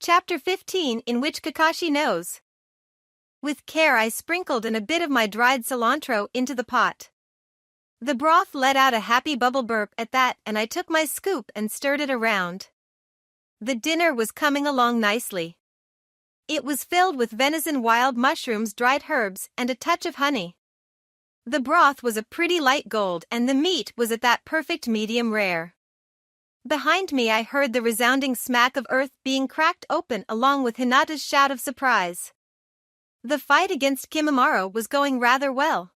Chapter 15, in which Kakashi knows. With care I sprinkled a bit of my dried cilantro into the pot. The broth let out a happy bubble burp at that, and I took my scoop and stirred it around. The dinner was coming along nicely. It was filled with venison, wild mushrooms, dried herbs, and a touch of honey. The broth was a pretty light gold, and the meat was at that perfect medium rare. Behind me I heard the resounding smack of earth being cracked open along with Hinata's shout of surprise. The fight against Kimimaro was going rather well.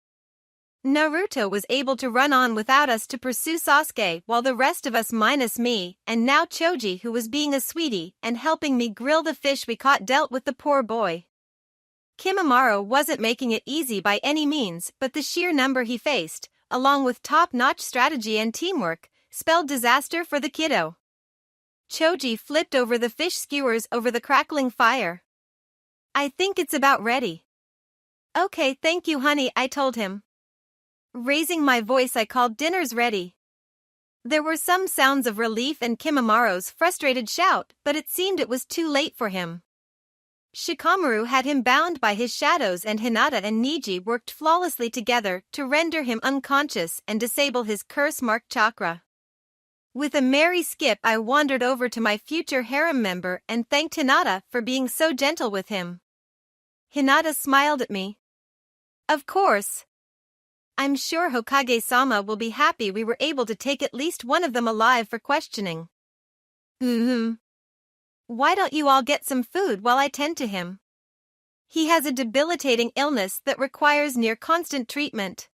Naruto was able to run on without us to pursue Sasuke, while the rest of us minus me, and now Choji, who was being a sweetie and helping me grill the fish we caught, dealt with the poor boy. Kimimaro wasn't making it easy by any means, but the sheer number he faced, along with top-notch strategy and teamwork, spelled disaster for the kiddo. Choji flipped over the fish skewers over the crackling fire. "I think it's about ready." "Okay, thank you, honey," I told him. Raising my voice I called, "Dinner's ready." There were some sounds of relief and Kimimaro's frustrated shout, but it seemed it was too late for him. Shikamaru had him bound by his shadows, and Hinata and Niji worked flawlessly together to render him unconscious and disable his curse-marked chakra. With a merry skip I wandered over to my future harem member and thanked Hinata for being so gentle with him. Hinata smiled at me. "Of course. I'm sure Hokage-sama will be happy we were able to take at least one of them alive for questioning." "Why don't you all get some food while I tend to him? He has a debilitating illness that requires near constant treatment."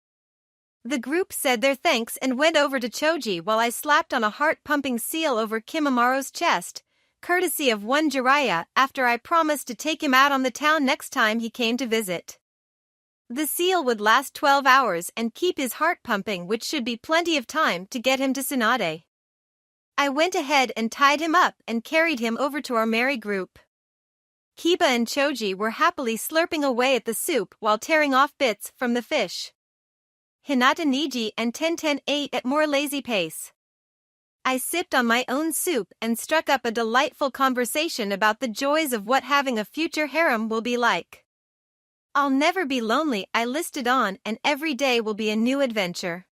The group said their thanks and went over to Choji while I slapped on a heart-pumping seal over Kimimaro's chest, courtesy of one Jiraiya, after I promised to take him out on the town next time he came to visit. The seal would last 12 hours and keep his heart pumping, which should be plenty of time to get him to Tsunade. I went ahead and tied him up and carried him over to our merry group. Kiba and Choji were happily slurping away at the soup while tearing off bits from the fish. Hinata, Niji, and Tenten ate at more lazy pace. I sipped on my own soup and struck up a delightful conversation about the joys of what having a future harem will be like. "I'll never be lonely," I listed on, "and every day will be a new adventure."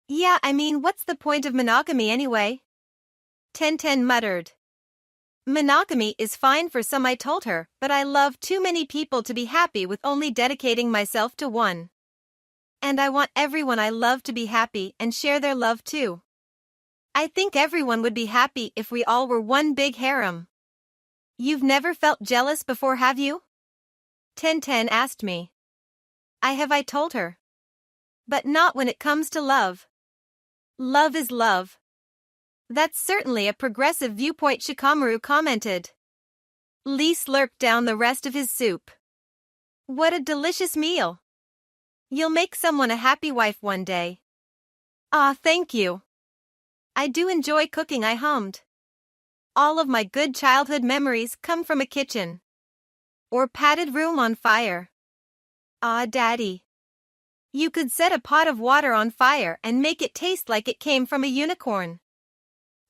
"Yeah, I mean, what's the point of monogamy anyway?" Tenten muttered. "Monogamy is fine for some," I told her, "but I love too many people to be happy with only dedicating myself to one. And I want everyone I love to be happy and share their love too. I think everyone would be happy if we all were one big harem." "You've never felt jealous before, have you?" Tenten asked me. I told her. "But not when it comes to love. Love is love." "That's certainly a progressive viewpoint," Shikamaru commented. Lee slurped down the rest of his soup. "What a delicious meal. You'll make someone a happy wife one day." "Ah, thank you. I do enjoy cooking," I hummed. "All of my good childhood memories come from a kitchen. Or padded room on fire. Ah, Daddy. You could set a pot of water on fire and make it taste like it came from a unicorn."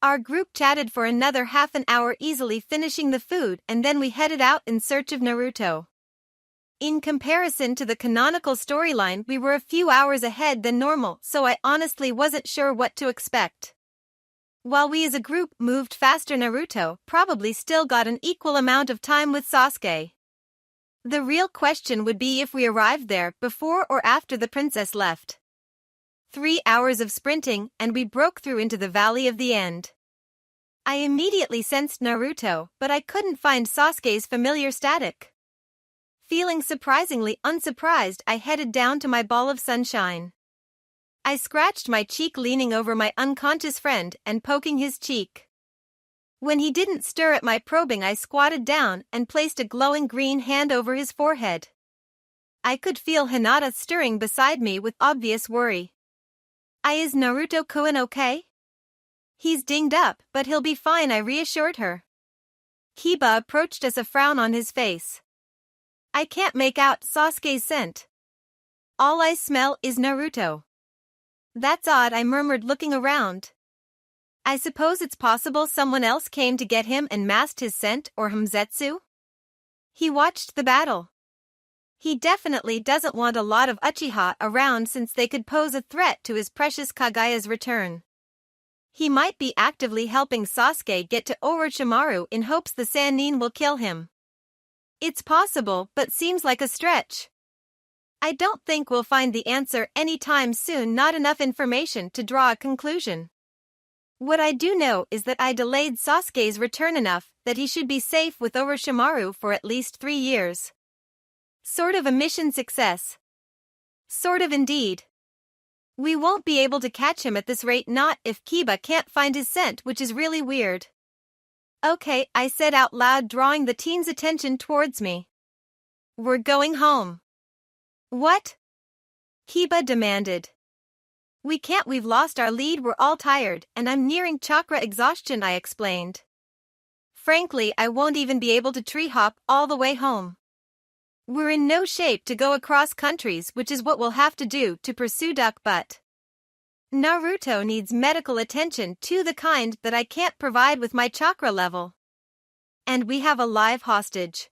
Our group chatted for another half an hour, easily finishing the food, and then we headed out in search of Naruto. In comparison to the canonical storyline, we were a few hours ahead than normal, so I honestly wasn't sure what to expect. While we as a group moved faster, Naruto probably still got an equal amount of time with Sasuke. The real question would be if we arrived there before or after the princess left. 3 hours of sprinting, and we broke through into the Valley of the End. I immediately sensed Naruto, but I couldn't find Sasuke's familiar static. Feeling surprisingly unsurprised, I headed down to my ball of sunshine. I scratched my cheek, leaning over my unconscious friend and poking his cheek. When he didn't stir at my probing, I squatted down and placed a glowing green hand over his forehead. I could feel Hinata stirring beside me with obvious worry. "Is Naruto-kun okay?" "He's dinged up, but he'll be fine," I reassured her. Kiba approached us, a frown on his face. "I can't make out Sasuke's scent. All I smell is Naruto." "That's odd," I murmured, looking around. I suppose it's possible someone else came to get him and masked his scent or Hamzetsu? He watched the battle. He definitely doesn't want a lot of Uchiha around since they could pose a threat to his precious Kagaya's return. He might be actively helping Sasuke get to Orochimaru in hopes the Sannin will kill him. It's possible, but seems like a stretch. I don't think we'll find the answer anytime soon. Not enough information to draw a conclusion. What I do know is that I delayed Sasuke's return enough that he should be safe with Orochimaru for at least 3 years. Sort of a mission success. Sort of indeed. We won't be able to catch him at this rate, not if Kiba can't find his scent, which is really weird. Okay, I said out loud, drawing the teen's attention towards me. We're going home. What? Kiba demanded. We can't, we've lost our lead, we're all tired, and I'm nearing chakra exhaustion, I explained. Frankly, I won't even be able to tree hop all the way home. We're in no shape to go across countries, which is what we'll have to do to pursue Duck Butt. Naruto needs medical attention, to the kind that I can't provide with my chakra level. And we have a live hostage.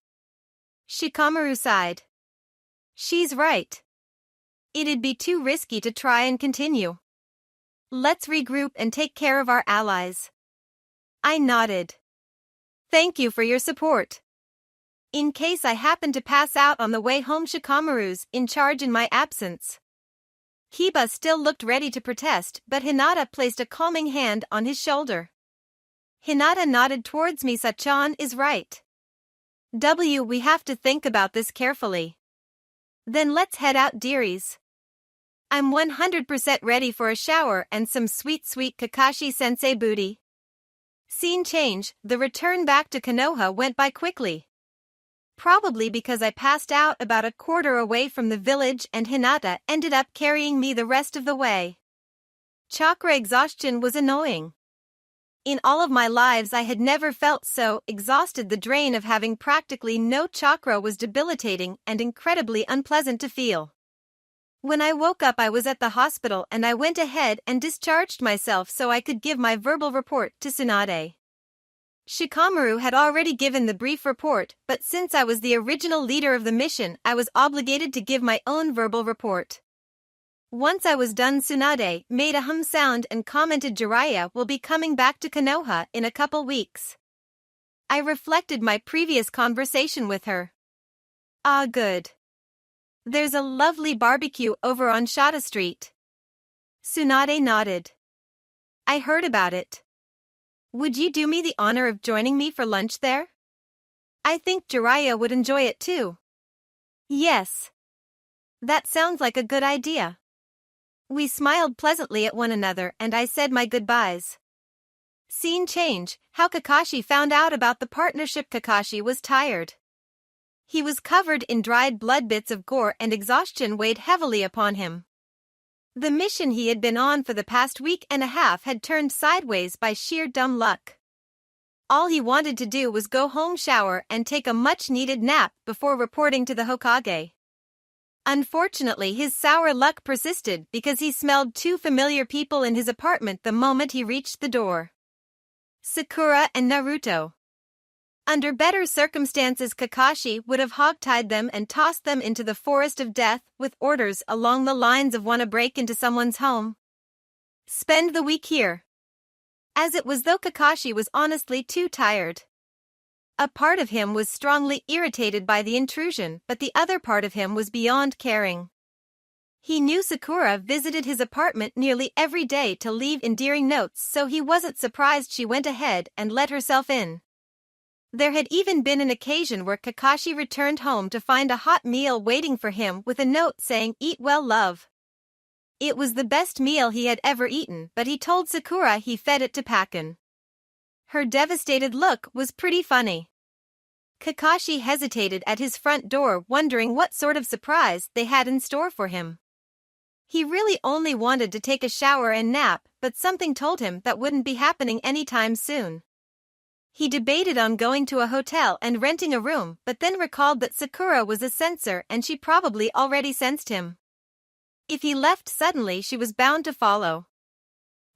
Shikamaru sighed. She's right. It'd be too risky to try and continue. Let's regroup and take care of our allies. I nodded. Thank you for your support. In case I happen to pass out on the way home, Shikamaru's in charge in my absence. Kiba still looked ready to protest, but Hinata placed a calming hand on his shoulder. Hinata nodded towards me. Sachan is right. We have to think about this carefully. Then let's head out, dearies. I'm 100% ready for a shower and some sweet Kakashi-sensei booty. Scene change, the return back to Konoha went by quickly. Probably because I passed out about a quarter away from the village and Hinata ended up carrying me the rest of the way. Chakra exhaustion was annoying. In all of my lives I had never felt so exhausted. The drain of having practically no chakra was debilitating and incredibly unpleasant to feel. When I woke up I was at the hospital and I went ahead and discharged myself so I could give my verbal report to Tsunade. Shikamaru had already given the brief report, but since I was the original leader of the mission, I was obligated to give my own verbal report. Once I was done, Tsunade made a hum sound and commented, Jiraiya will be coming back to Konoha in a couple weeks. I reflected my previous conversation with her. Ah, good. There's a lovely barbecue over on Shota Street. Tsunade nodded. I heard about it. Would you do me the honor of joining me for lunch there? I think Jiraiya would enjoy it too. Yes. That sounds like a good idea. We smiled pleasantly at one another and I said my goodbyes. Scene change, how Kakashi found out about the partnership. Kakashi was tired. He was covered in dried blood, bits of gore, and exhaustion weighed heavily upon him. The mission he had been on for the past week and a half had turned sideways by sheer dumb luck. All he wanted to do was go home, shower, and take a much-needed nap before reporting to the Hokage. Unfortunately, his sour luck persisted because he smelled 2 familiar people in his apartment the moment he reached the door. Sakura and Naruto. Under better circumstances, Kakashi would have hogtied them and tossed them into the forest of death with orders along the lines of "wanna break into someone's home? Spend the week here." As it was, though, Kakashi was honestly too tired. A part of him was strongly irritated by the intrusion, but the other part of him was beyond caring. He knew Sakura visited his apartment nearly every day to leave endearing notes, so he wasn't surprised she went ahead and let herself in. There had even been an occasion where Kakashi returned home to find a hot meal waiting for him with a note saying, "Eat well, love." It was the best meal he had ever eaten, but he told Sakura he fed it to Pakken. Her devastated look was pretty funny. Kakashi hesitated at his front door, wondering what sort of surprise they had in store for him. He really only wanted to take a shower and nap, but something told him that wouldn't be happening anytime soon. He debated on going to a hotel and renting a room, but then recalled that Sakura was a censor and she probably already sensed him. If he left suddenly, she was bound to follow.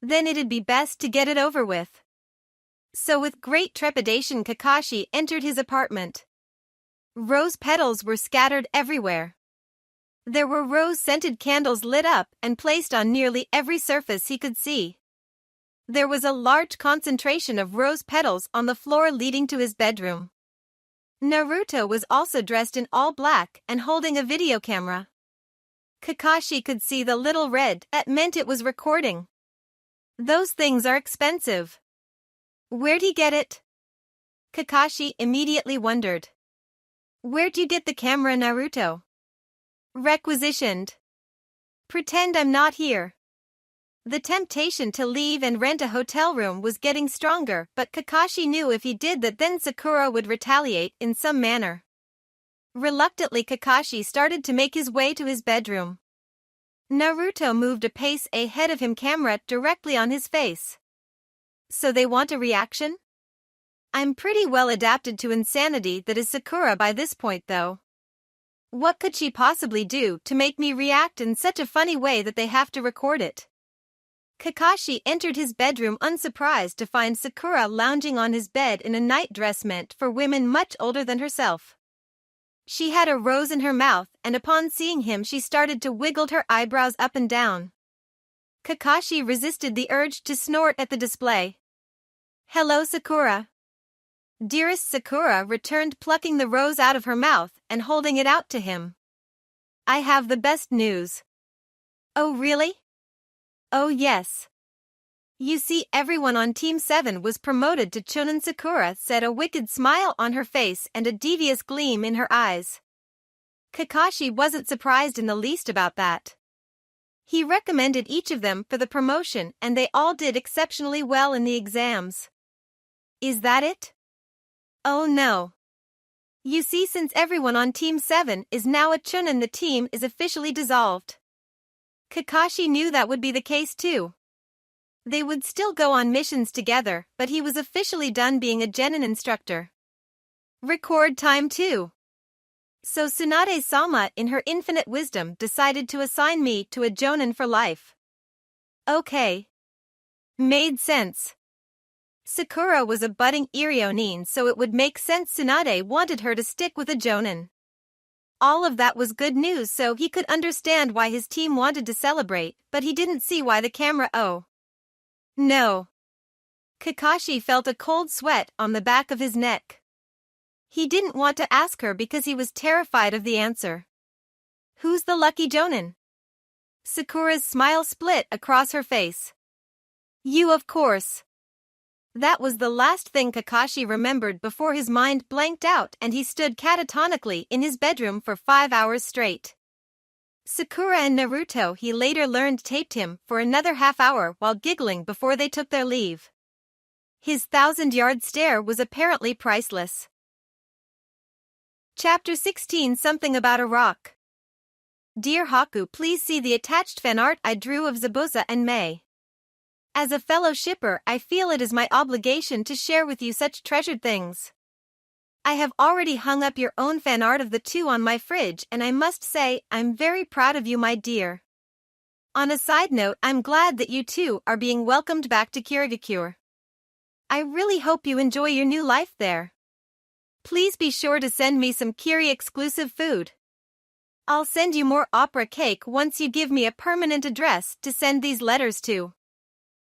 Then it'd be best to get it over with. So with great trepidation Kakashi entered his apartment. Rose petals were scattered everywhere. There were rose-scented candles lit up and placed on nearly every surface he could see. There was a large concentration of rose petals on the floor leading to his bedroom. Naruto was also dressed in all black and holding a video camera. Kakashi could see the little red that meant it was recording. Those things are expensive. Where'd he get it? Kakashi immediately wondered. Where'd you get the camera, Naruto? Requisitioned. Pretend I'm not here. The temptation to leave and rent a hotel room was getting stronger, but Kakashi knew if he did that then Sakura would retaliate in some manner. Reluctantly Kakashi started to make his way to his bedroom. Naruto moved a pace ahead of him, camera directly on his face. So they want a reaction? I'm pretty well adapted to insanity that is Sakura by this point though. What could she possibly do to make me react in such a funny way that they have to record it? Kakashi entered his bedroom unsurprised to find Sakura lounging on his bed in a nightdress meant for women much older than herself. She had a rose in her mouth, and upon seeing him she started to wiggle her eyebrows up and down. Kakashi resisted the urge to snort at the display. Hello, Sakura. Dearest Sakura returned, plucking the rose out of her mouth and holding it out to him. I have the best news. Oh really? Oh yes. You see, everyone on Team 7 was promoted to Chunin. Sakura said, a wicked smile on her face and a devious gleam in her eyes. Kakashi wasn't surprised in the least about that. He recommended each of them for the promotion and they all did exceptionally well in the exams. Is that it? Oh no. You see, since everyone on Team 7 is now a Chunin, the team is officially dissolved. Kakashi knew that would be the case too. They would still go on missions together, but he was officially done being a genin instructor. Record time too. So Tsunade-sama, in her infinite wisdom, decided to assign me to a jonin for life. Okay. Made sense. Sakura was a budding Irionin, so it would make sense Tsunade wanted her to stick with a jonin. All of that was good news, so he could understand why his team wanted to celebrate, but he didn't see why the camera. Oh. No. Kakashi felt a cold sweat on the back of his neck. He didn't want to ask her because he was terrified of the answer. Who's the lucky jonin? Sakura's smile split across her face. You, of course. That was the last thing Kakashi remembered before his mind blanked out and he stood catatonically in his bedroom for 5 hours straight. Sakura and Naruto, he later learned, taped him for another half-hour while giggling before they took their leave. His 1,000-yard stare was apparently priceless. Chapter 16, Something About a Rock. Dear Haku, please see the attached fan art I drew of Zabuza and Mei. As a fellow shipper, I feel it is my obligation to share with you such treasured things. I have already hung up your own fan art of the two on my fridge, and I must say, I'm very proud of you, my dear. On a side note, I'm glad that you two are being welcomed back to Kirigakure. I really hope you enjoy your new life there. Please be sure to send me some Kiri-exclusive food. I'll send you more opera cake once you give me a permanent address to send these letters to.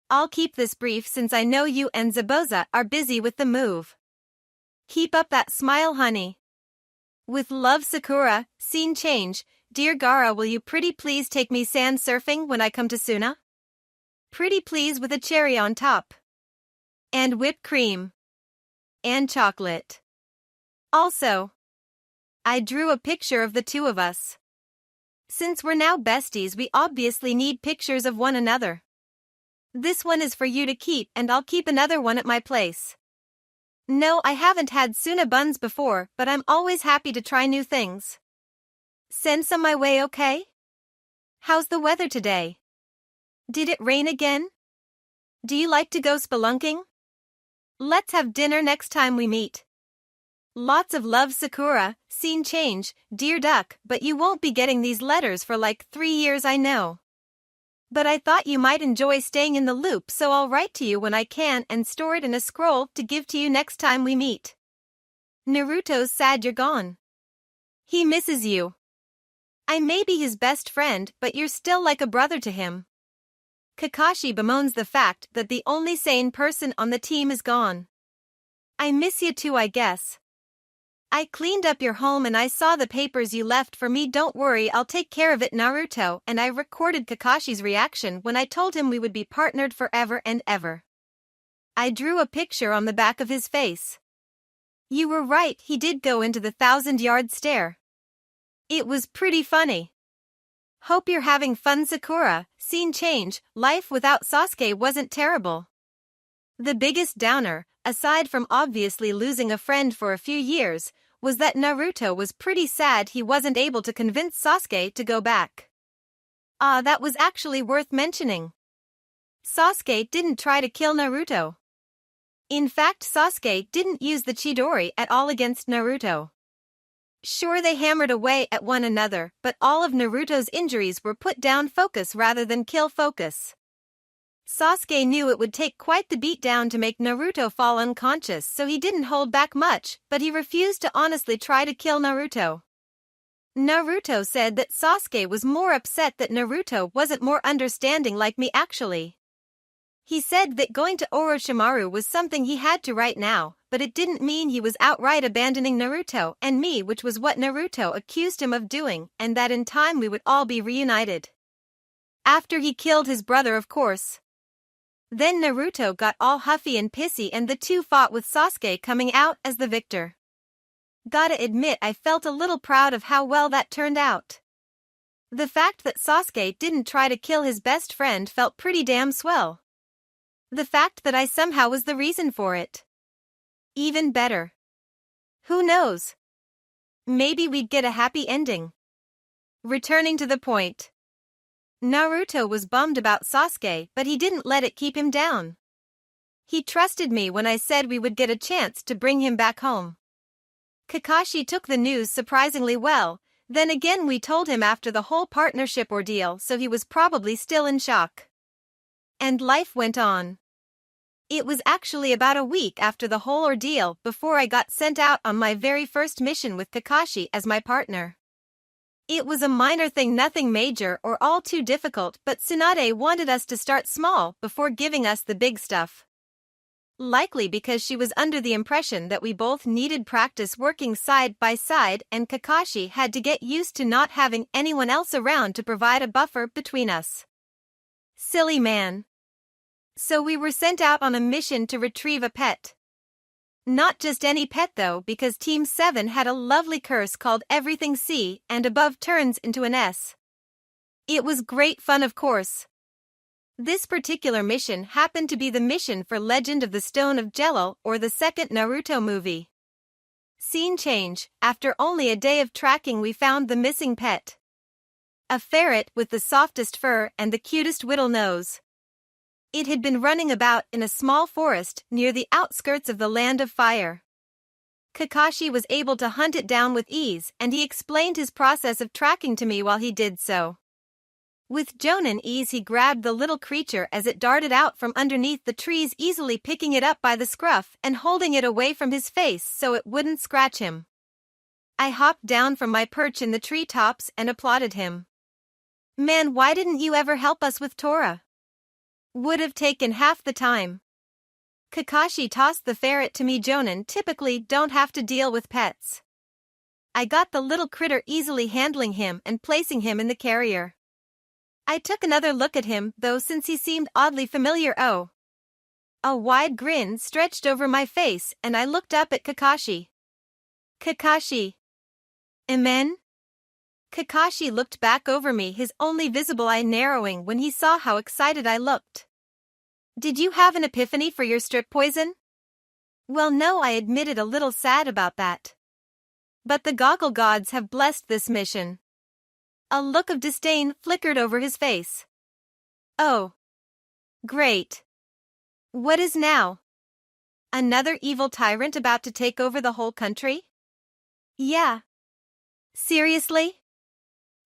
I'll keep this brief since I know you and Zabuza are busy with the move. Keep up that smile, honey. With love, Sakura. Scene change. Dear Gaara, will you pretty please take me sand surfing when I come to Suna? Pretty please, with a cherry on top. And whipped cream. And chocolate. Also, I drew a picture of the two of us. Since we're now besties, we obviously need pictures of one another. This one is for you to keep, and I'll keep another one at my place. No, I haven't had Suna buns before, but I'm always happy to try new things. Send some my way, okay? How's the weather today? Did it rain again? Do you like to go spelunking? Let's have dinner next time we meet. Lots of love, Sakura. Scene change. Dear Duck, but you won't be getting these letters for like 3 years, I know. But I thought you might enjoy staying in the loop, so I'll write to you when I can and store it in a scroll to give to you next time we meet. Naruto's sad you're gone. He misses you. I may be his best friend, but you're still like a brother to him. Kakashi bemoans the fact that the only sane person on the team is gone. I miss you too, I guess. I cleaned up your home and I saw the papers you left for me. Don't worry, I'll take care of it, Naruto. And I recorded Kakashi's reaction when I told him we would be partnered forever and ever. I drew a picture on the back of his face. You were right, he did go into the 1,000-yard stare. It was pretty funny. Hope you're having fun, Sakura. Scene change, life without Sasuke wasn't terrible. The biggest downer, aside from obviously losing a friend for a few years, was that Naruto was pretty sad he wasn't able to convince Sasuke to go back. That was actually worth mentioning. Sasuke didn't try to kill Naruto. In fact, Sasuke didn't use the Chidori at all against Naruto. Sure, they hammered away at one another, but all of Naruto's injuries were put down focus rather than kill focus. Sasuke knew it would take quite the beatdown to make Naruto fall unconscious, so he didn't hold back much, but he refused to honestly try to kill Naruto. Naruto said that Sasuke was more upset that Naruto wasn't more understanding like me actually. He said that going to Orochimaru was something he had to right now, but it didn't mean he was outright abandoning Naruto and me, which was what Naruto accused him of doing, and that in time we would all be reunited. After he killed his brother, of course. Then Naruto got all huffy and pissy and the two fought with Sasuke coming out as the victor. Gotta admit, I felt a little proud of how well that turned out. The fact that Sasuke didn't try to kill his best friend felt pretty damn swell. The fact that I somehow was the reason for it. Even better. Who knows? Maybe we'd get a happy ending. Returning to the point. Naruto was bummed about Sasuke, but he didn't let it keep him down. He trusted me when I said we would get a chance to bring him back home. Kakashi took the news surprisingly well, then again we told him after the whole partnership ordeal, so he was probably still in shock. And life went on. It was actually about a week after the whole ordeal before I got sent out on my very first mission with Kakashi as my partner. It was a minor thing, nothing major or all too difficult, but Tsunade wanted us to start small before giving us the big stuff. Likely because she was under the impression that we both needed practice working side by side and Kakashi had to get used to not having anyone else around to provide a buffer between us. Silly man. So we were sent out on a mission to retrieve a pet. Not just any pet though, because Team 7 had a lovely curse called Everything C and above turns into an S. It was great fun, of course. This particular mission happened to be the mission for Legend of the Stone of Jello, or the second Naruto movie. Scene change, after only a day of tracking we found the missing pet. A ferret with the softest fur and the cutest whittle nose. It had been running about in a small forest near the outskirts of the Land of Fire. Kakashi was able to hunt it down with ease, and he explained his process of tracking to me while he did so. With Jonin ease he grabbed the little creature as it darted out from underneath the trees, easily picking it up by the scruff and holding it away from his face so it wouldn't scratch him. I hopped down from my perch in the treetops and applauded him. Man, why didn't you ever help us with Tora? Would have taken half the time. Kakashi tossed the ferret to me. Jonin typically don't have to deal with pets. I got the little critter, easily handling him and placing him in the carrier. I took another look at him, though, since he seemed oddly familiar. Oh. A wide grin stretched over my face and I looked up at Kakashi. Kakashi. Amen? Kakashi looked back over me, his only visible eye narrowing when he saw how excited I looked. Did you have an epiphany for your strip poison? Well, no, I admitted, a little sad about that. But the goggle gods have blessed this mission. A look of disdain flickered over his face. Oh. Great. What is now? Another evil tyrant about to take over the whole country? Yeah. Seriously?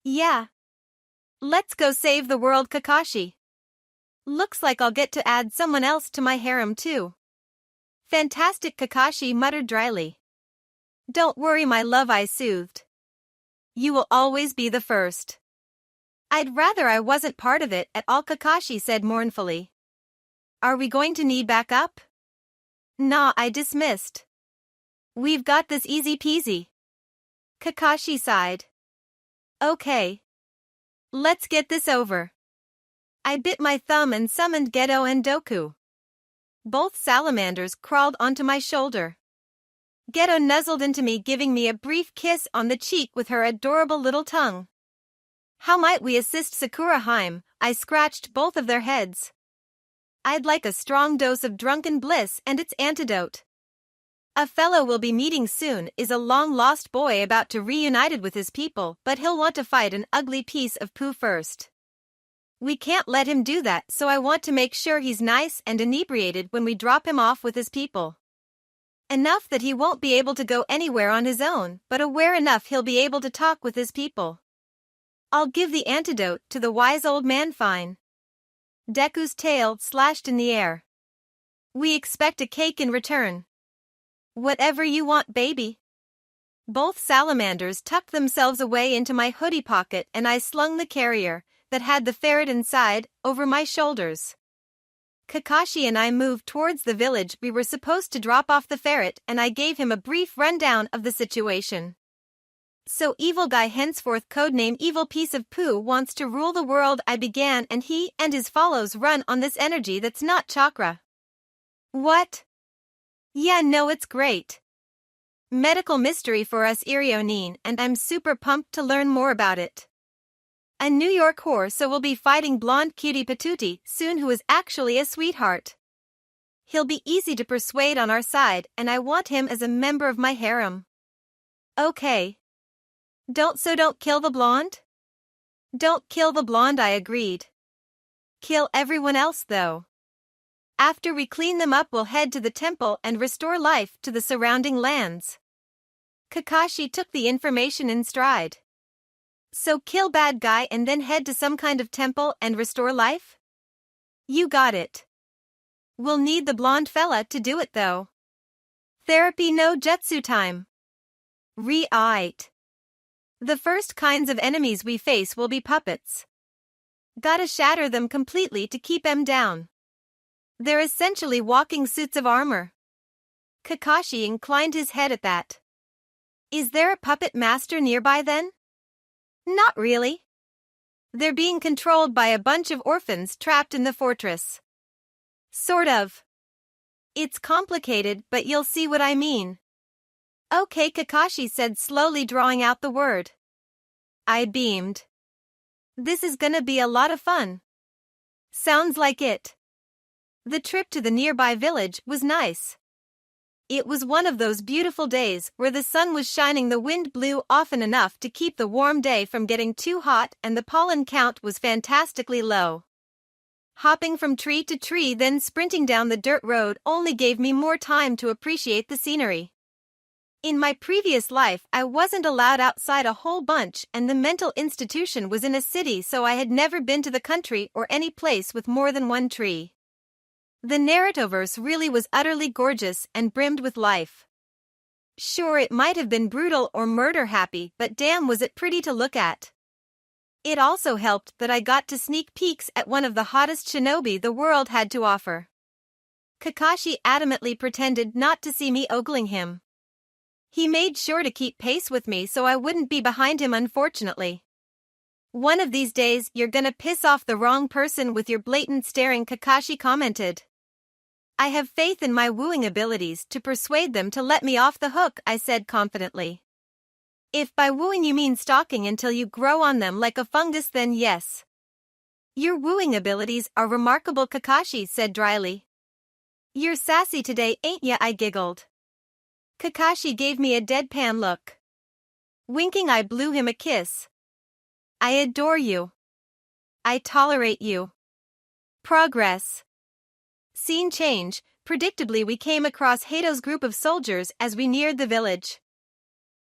Yeah. Let's go save the world, Kakashi. Looks like I'll get to add someone else to my harem too. Fantastic, Kakashi muttered dryly. Don't worry, my love, I soothed. You will always be the first. I'd rather I wasn't part of it at all, Kakashi said mournfully. Are we going to need backup? Nah, I dismissed. We've got this easy peasy. Kakashi sighed. Okay. Let's get this over. I bit my thumb and summoned Geto and Doku. Both salamanders crawled onto my shoulder. Geto nuzzled into me, giving me a brief kiss on the cheek with her adorable little tongue. How might we assist Sakura Haruno? I scratched both of their heads. I'd like a strong dose of drunken bliss and its antidote. A fellow we'll be meeting soon is a long-lost boy about to reunited with his people, but he'll want to fight an ugly piece of poo first. We can't let him do that, so I want to make sure he's nice and inebriated when we drop him off with his people. Enough that he won't be able to go anywhere on his own, but aware enough he'll be able to talk with his people. I'll give the antidote to the wise old man. Fine. Deku's tail slashed in the air. We expect a cake in return. Whatever you want, baby. Both salamanders tucked themselves away into my hoodie pocket and I slung the carrier, that had the ferret inside, over my shoulders. Kakashi and I moved towards the village we were supposed to drop off the ferret and I gave him a brief rundown of the situation. So evil guy, henceforth codename evil piece of poo, wants to rule the world, I began, and he and his follows run on this energy that's not chakra. What? Yeah, no, it's great. Medical mystery for us Irionin, and I'm super pumped to learn more about it. A New York whore, so we'll be fighting blonde cutie patootie soon, who is actually a sweetheart. He'll be easy to persuade on our side and I want him as a member of my harem. Okay. Don't kill the blonde? Don't kill the blonde, I agreed. Kill everyone else though. After we clean them up we'll head to the temple and restore life to the surrounding lands. Kakashi took the information in stride. So kill bad guy and then head to some kind of temple and restore life? You got it. We'll need the blonde fella to do it though. Therapy no jutsu time. Right. The first kinds of enemies we face will be puppets. Gotta shatter them completely to keep them down. They're essentially walking suits of armor. Kakashi inclined his head at that. Is there a puppet master nearby then? Not really. They're being controlled by a bunch of orphans trapped in the fortress. Sort of. It's complicated, but you'll see what I mean. Okay, Kakashi said, slowly drawing out the word. I beamed. This is gonna be a lot of fun. Sounds like it. The trip to the nearby village was nice. It was one of those beautiful days where the sun was shining, the wind blew often enough to keep the warm day from getting too hot, and the pollen count was fantastically low. Hopping from tree to tree, then sprinting down the dirt road only gave me more time to appreciate the scenery. In my previous life, I wasn't allowed outside a whole bunch, and the mental institution was in a city, so I had never been to the country or any place with more than one tree. The Narutoverse really was utterly gorgeous and brimmed with life. Sure, it might have been brutal or murder-happy, but damn was it pretty to look at. It also helped that I got to sneak peeks at one of the hottest shinobi the world had to offer. Kakashi adamantly pretended not to see me ogling him. He made sure to keep pace with me so I wouldn't be behind him, unfortunately. One of these days you're gonna piss off the wrong person with your blatant staring, Kakashi commented. I have faith in my wooing abilities to persuade them to let me off the hook, I said confidently. If by wooing you mean stalking until you grow on them like a fungus, then yes. Your wooing abilities are remarkable, Kakashi said dryly. You're sassy today, ain't ya? I giggled. Kakashi gave me a deadpan look. Winking, I blew him a kiss. I adore you. I tolerate you. Progress. Scene change. Predictably, we came across Hato's group of soldiers as we neared the village.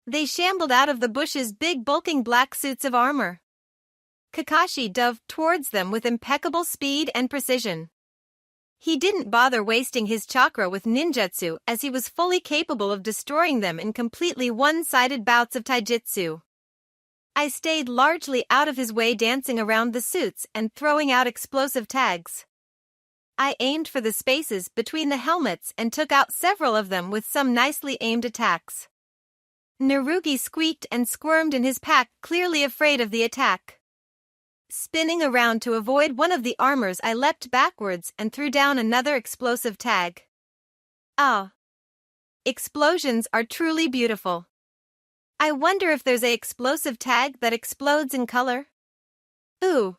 They shambled out of the bushes, big bulking black suits of armor. Kakashi dove towards them with impeccable speed and precision. He didn't bother wasting his chakra with ninjutsu as he was fully capable of destroying them in completely one-sided bouts of taijutsu. I stayed largely out of his way, dancing around the suits and throwing out explosive tags. I aimed for the spaces between the helmets and took out several of them with some nicely aimed attacks. Narugi squeaked and squirmed in his pack, clearly afraid of the attack. Spinning around to avoid one of the armors, I leapt backwards and threw down another explosive tag. Ah! Explosions are truly beautiful. I wonder if there's an explosive tag that explodes in color? Ooh!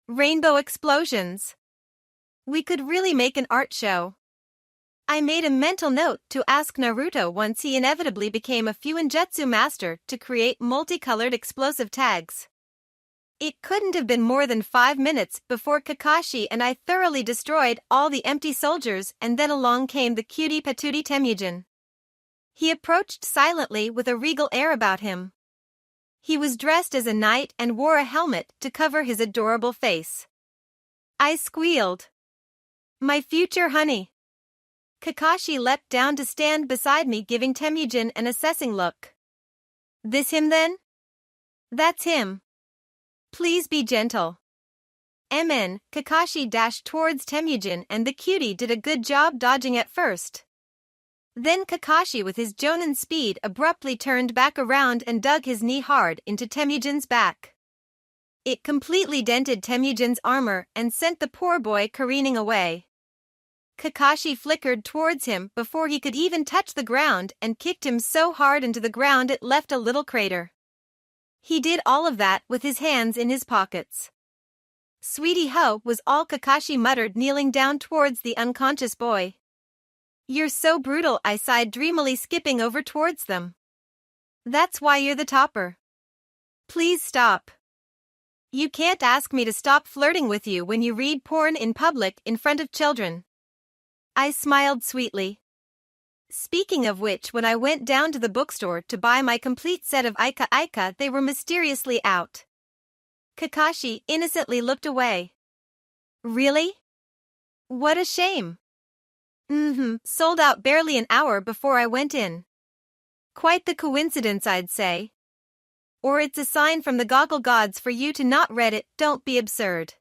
Rainbow explosions! We could really make an art show. I made a mental note to ask Naruto once he inevitably became a Fuinjutsu master to create multicolored explosive tags. It couldn't have been more than 5 minutes before Kakashi and I thoroughly destroyed all the empty soldiers, and then along came the cutie patootie Temujin. He approached silently with a regal air about him. He was dressed as a knight and wore a helmet to cover his adorable face. I squealed. My future honey. Kakashi leapt down to stand beside me, giving Temujin an assessing look. This him then? That's him. Please be gentle. MN, Kakashi dashed towards Temujin and the cutie did a good job dodging at first. Then Kakashi with his Jonin speed abruptly turned back around and dug his knee hard into Temujin's back. It completely dented Temujin's armor and sent the poor boy careening away. Kakashi flickered towards him before he could even touch the ground and kicked him so hard into the ground it left a little crater. He did all of that with his hands in his pockets. Sweetie ho, was all Kakashi muttered, kneeling down towards the unconscious boy. You're so brutal, I sighed dreamily, skipping over towards them. That's why you're the topper. Please stop. You can't ask me to stop flirting with you when you read porn in public in front of children. I smiled sweetly. Speaking of which, when I went down to the bookstore to buy my complete set of Aika Aika, they were mysteriously out. Kakashi innocently looked away. Really? What a shame. Sold out barely an hour before I went in. Quite the coincidence, I'd say. Or it's a sign from the goggle gods for you to not read it. Don't be absurd.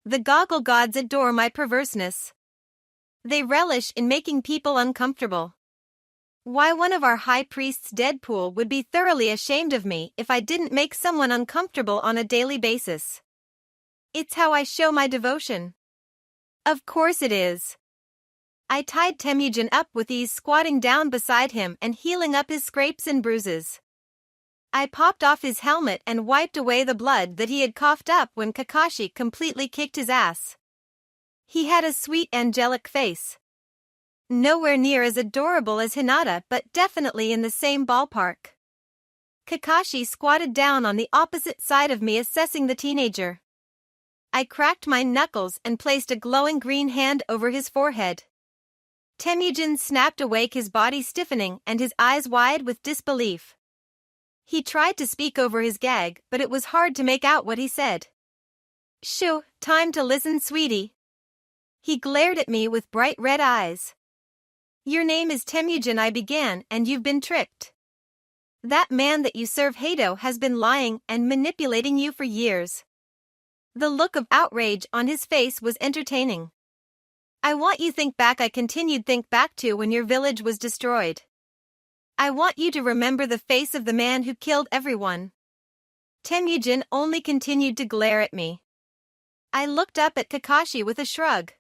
The goggle gods adore my perverseness. They relish in making people uncomfortable. Why, one of our high priests, Deadpool, would be thoroughly ashamed of me if I didn't make someone uncomfortable on a daily basis. It's how I show my devotion. Of course it is. I tied Temujin up with ease, squatting down beside him and healing up his scrapes and bruises. I popped off his helmet and wiped away the blood that he had coughed up when Kakashi completely kicked his ass. He had a sweet, angelic face. Nowhere near as adorable as Hinata, but definitely in the same ballpark. Kakashi squatted down on the opposite side of me, assessing the teenager. I cracked my knuckles and placed a glowing green hand over his forehead. Temujin snapped awake, his body stiffening and his eyes wide with disbelief. He tried to speak over his gag, but it was hard to make out what he said. Shoo, time to listen, sweetie. He glared at me with bright red eyes. Your name is Temujin, I began, and you've been tricked. That man that you serve, Hato, has been lying and manipulating you for years. The look of outrage on his face was entertaining. I want you think back, I continued, think back to when your village was destroyed. I want you to remember the face of the man who killed everyone. Temujin only continued to glare at me. I looked up at Kakashi with a shrug.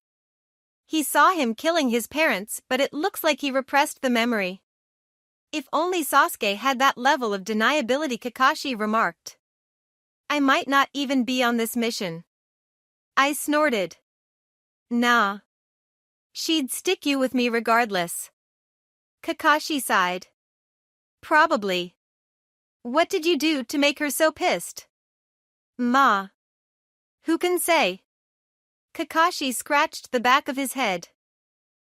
He saw him killing his parents, but it looks like he repressed the memory. If only Sasuke had that level of deniability, Kakashi remarked. I might not even be on this mission. I snorted. Nah. She'd stick you with me regardless. Kakashi sighed. Probably. What did you do to make her so pissed? Ma. Who can say? Kakashi scratched the back of his head.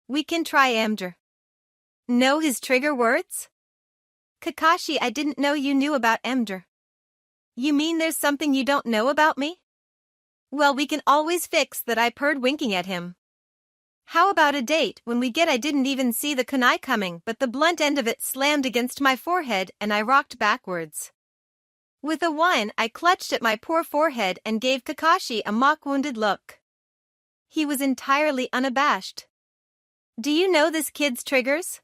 We can try Amdr. Know his trigger words? Kakashi, I didn't know you knew about Amdr. You mean there's something you don't know about me? Well, we can always fix that, I purred, winking at him. How about a date when we get? I didn't even see the kunai coming, but the blunt end of it slammed against my forehead and I rocked backwards. With a whine, I clutched at my poor forehead and gave Kakashi a mock-wounded look. He was entirely unabashed. Do you know this kid's triggers?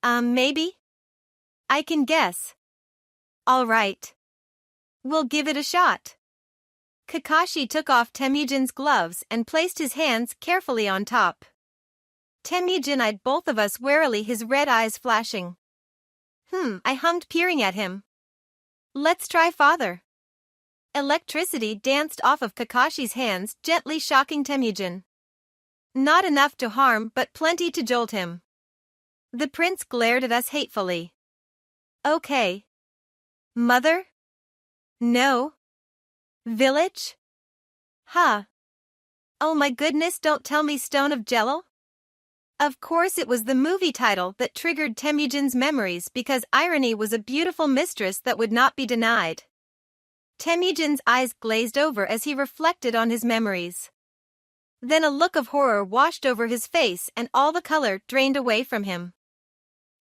Maybe? I can guess. All right. We'll give it a shot. Kakashi took off Temujin's gloves and placed his hands carefully on top. Temujin eyed both of us warily, his red eyes flashing. I hummed, peering at him. Let's try, father. Electricity danced off of Kakashi's hands, gently shocking Temujin. Not enough to harm, but plenty to jolt him. The prince glared at us hatefully. Okay. Mother? No. Village? Huh. Oh my goodness, don't tell me Stone of Jello? Of course it was the movie title that triggered Temujin's memories, because irony was a beautiful mistress that would not be denied. Temujin's eyes glazed over as he reflected on his memories. Then a look of horror washed over his face and all the color drained away from him.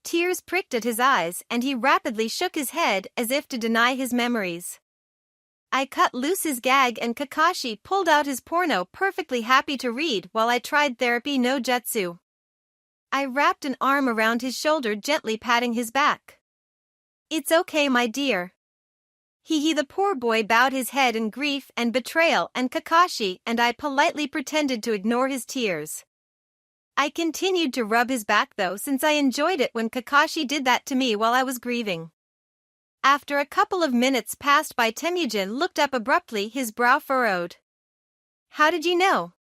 Tears pricked at his eyes and he rapidly shook his head as if to deny his memories. I cut loose his gag and Kakashi pulled out his porno, perfectly happy to read, while I tried therapy no jutsu. I wrapped an arm around his shoulder, gently patting his back. It's okay, my dear. The poor boy bowed his head in grief and betrayal, and Kakashi and I politely pretended to ignore his tears. I continued to rub his back though, since I enjoyed it when Kakashi did that to me while I was grieving. After a couple of minutes passed by, Temujin looked up abruptly, his brow furrowed. How did you know?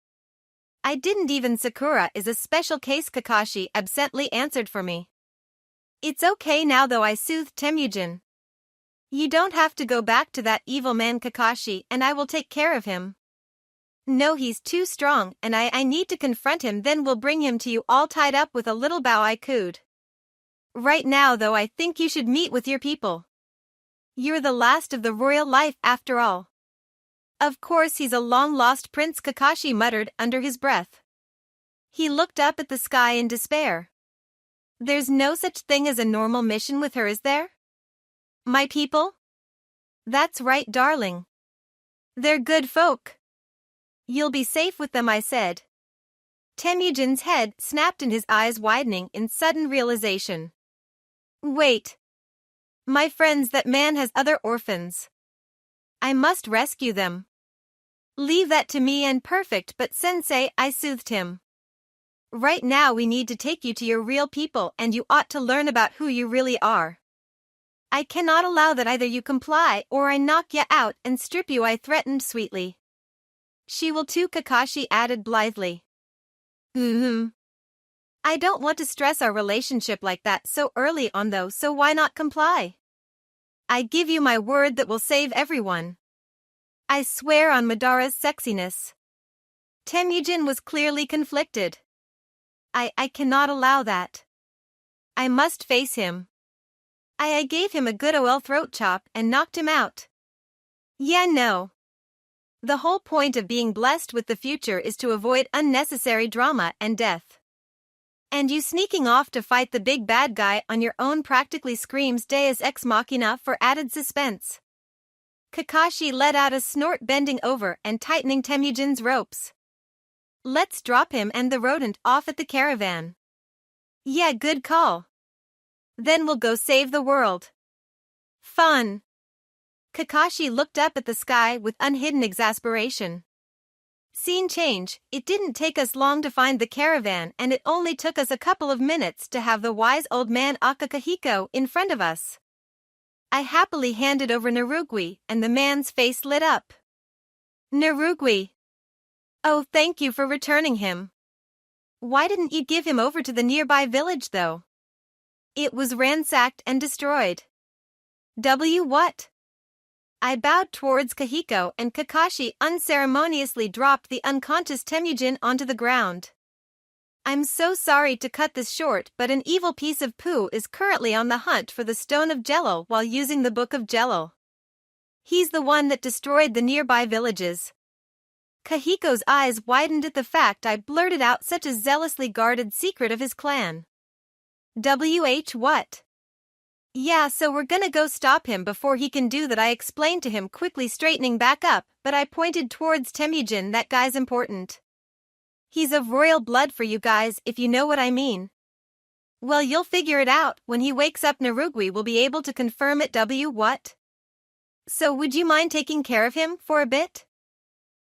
I didn't even. Sakura is a special case, Kakashi absently answered for me. It's okay now though, I soothed Temujin. You don't have to go back to that evil man, Kakashi, and I will take care of him. No, he's too strong and I need to confront him, then we'll bring him to you all tied up. With a little bow I cooed. Right now though, I think you should meet with your people. You're the last of the royal life after all. Of course he's a long-lost prince, Kakashi muttered under his breath. He looked up at the sky in despair. There's no such thing as a normal mission with her, is there? My people? That's right, darling. They're good folk. You'll be safe with them, I said. Temujin's head snapped and his eyes widening in sudden realization. Wait. My friends, that man has other orphans. I must rescue them. Leave that to me. And perfect, but sensei, I soothed him. Right now we need to take you to your real people and you ought to learn about who you really are. I cannot allow that. Either you comply or I knock you out and strip you, I threatened sweetly. She will too, Kakashi added blithely. I don't want to stress our relationship like that so early on though, so why not comply? I give you my word that will save everyone. I swear on Madara's sexiness. Temujin was clearly conflicted. I cannot allow that. I must face him. I gave him a good ol' throat chop and knocked him out. Yeah, no. The whole point of being blessed with the future is to avoid unnecessary drama and death. And you sneaking off to fight the big bad guy on your own practically screams Deus Ex Machina for added suspense. Kakashi let out a snort, bending over and tightening Temujin's ropes. Let's drop him and the rodent off at the caravan. Yeah, good call. Then we'll go save the world. Fun. Kakashi looked up at the sky with unhidden exasperation. Scene change. It didn't take us long to find the caravan, and it only took us a couple of minutes to have the wise old man Akakahiko in front of us. I happily handed over Narugui, and the man's face lit up. Narugui. Oh, thank you for returning him. Why didn't you give him over to the nearby village though? It was ransacked and destroyed. What? I bowed towards Kahiko and Kakashi unceremoniously dropped the unconscious Temujin onto the ground. I'm so sorry to cut this short, but an evil piece of poo is currently on the hunt for the Stone of Jello while using the Book of Jello. He's the one that destroyed the nearby villages. Kahiko's eyes widened at the fact I blurted out such a zealously guarded secret of his clan. What? Yeah, so we're gonna go stop him before he can do that, I explained to him, quickly straightening back up, but I pointed towards Temujin. That guy's important. He's of royal blood for you guys, if you know what I mean. Well, you'll figure it out. When he wakes up, Narugui will be able to confirm it. What? So would you mind taking care of him for a bit?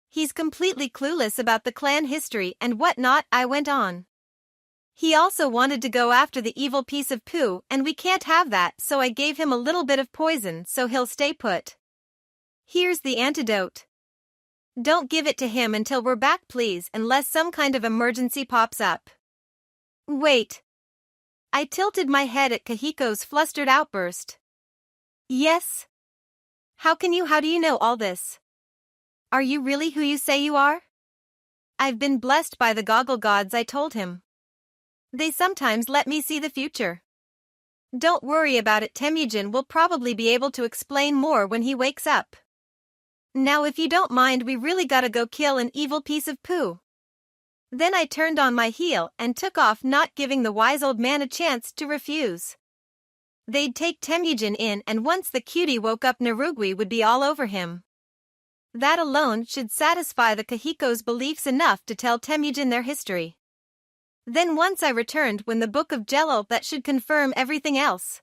He's completely clueless about the clan history and whatnot, I went on. He also wanted to go after the evil piece of poo, and we can't have that, so I gave him a little bit of poison so he'll stay put. Here's the antidote. Don't give it to him until we're back, please, unless some kind of emergency pops up. Wait. I tilted my head at Kahiko's flustered outburst. Yes? How do you know all this? Are you really who you say you are? I've been blessed by the goggle gods, I told him. They sometimes let me see the future. Don't worry about it, Temujin will probably be able to explain more when he wakes up. Now if you don't mind, we really gotta go kill an evil piece of poo. Then I turned on my heel and took off, not giving the wise old man a chance to refuse. They'd take Temujin in, and once the cutie woke up, Narugui would be all over him. That alone should satisfy the Kahiko's beliefs enough to tell Temujin their history. Then once I returned when the book of Jello, that should confirm everything else.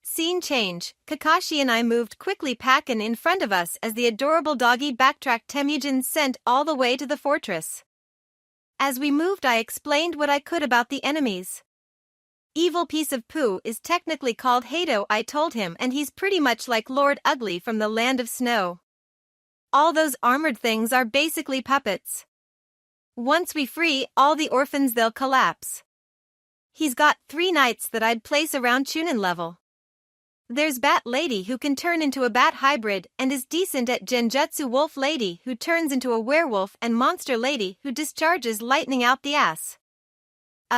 Scene change. Kakashi and I moved quickly, Pakin in front of us as the adorable doggy backtracked Temujin's scent all the way to the fortress. As we moved, I explained what I could about the enemies. Evil piece of poo is technically called Hato, I told him, and he's pretty much like Lord Ugly from the Land of Snow. All those armored things are basically puppets. Once we free all the orphans, they'll collapse. He's got 3 knights that I'd place around Chunin level. There's Bat Lady, who can turn into a bat hybrid and is decent at Genjutsu, Wolf Lady, who turns into a werewolf, and Monster Lady, who discharges lightning out the ass.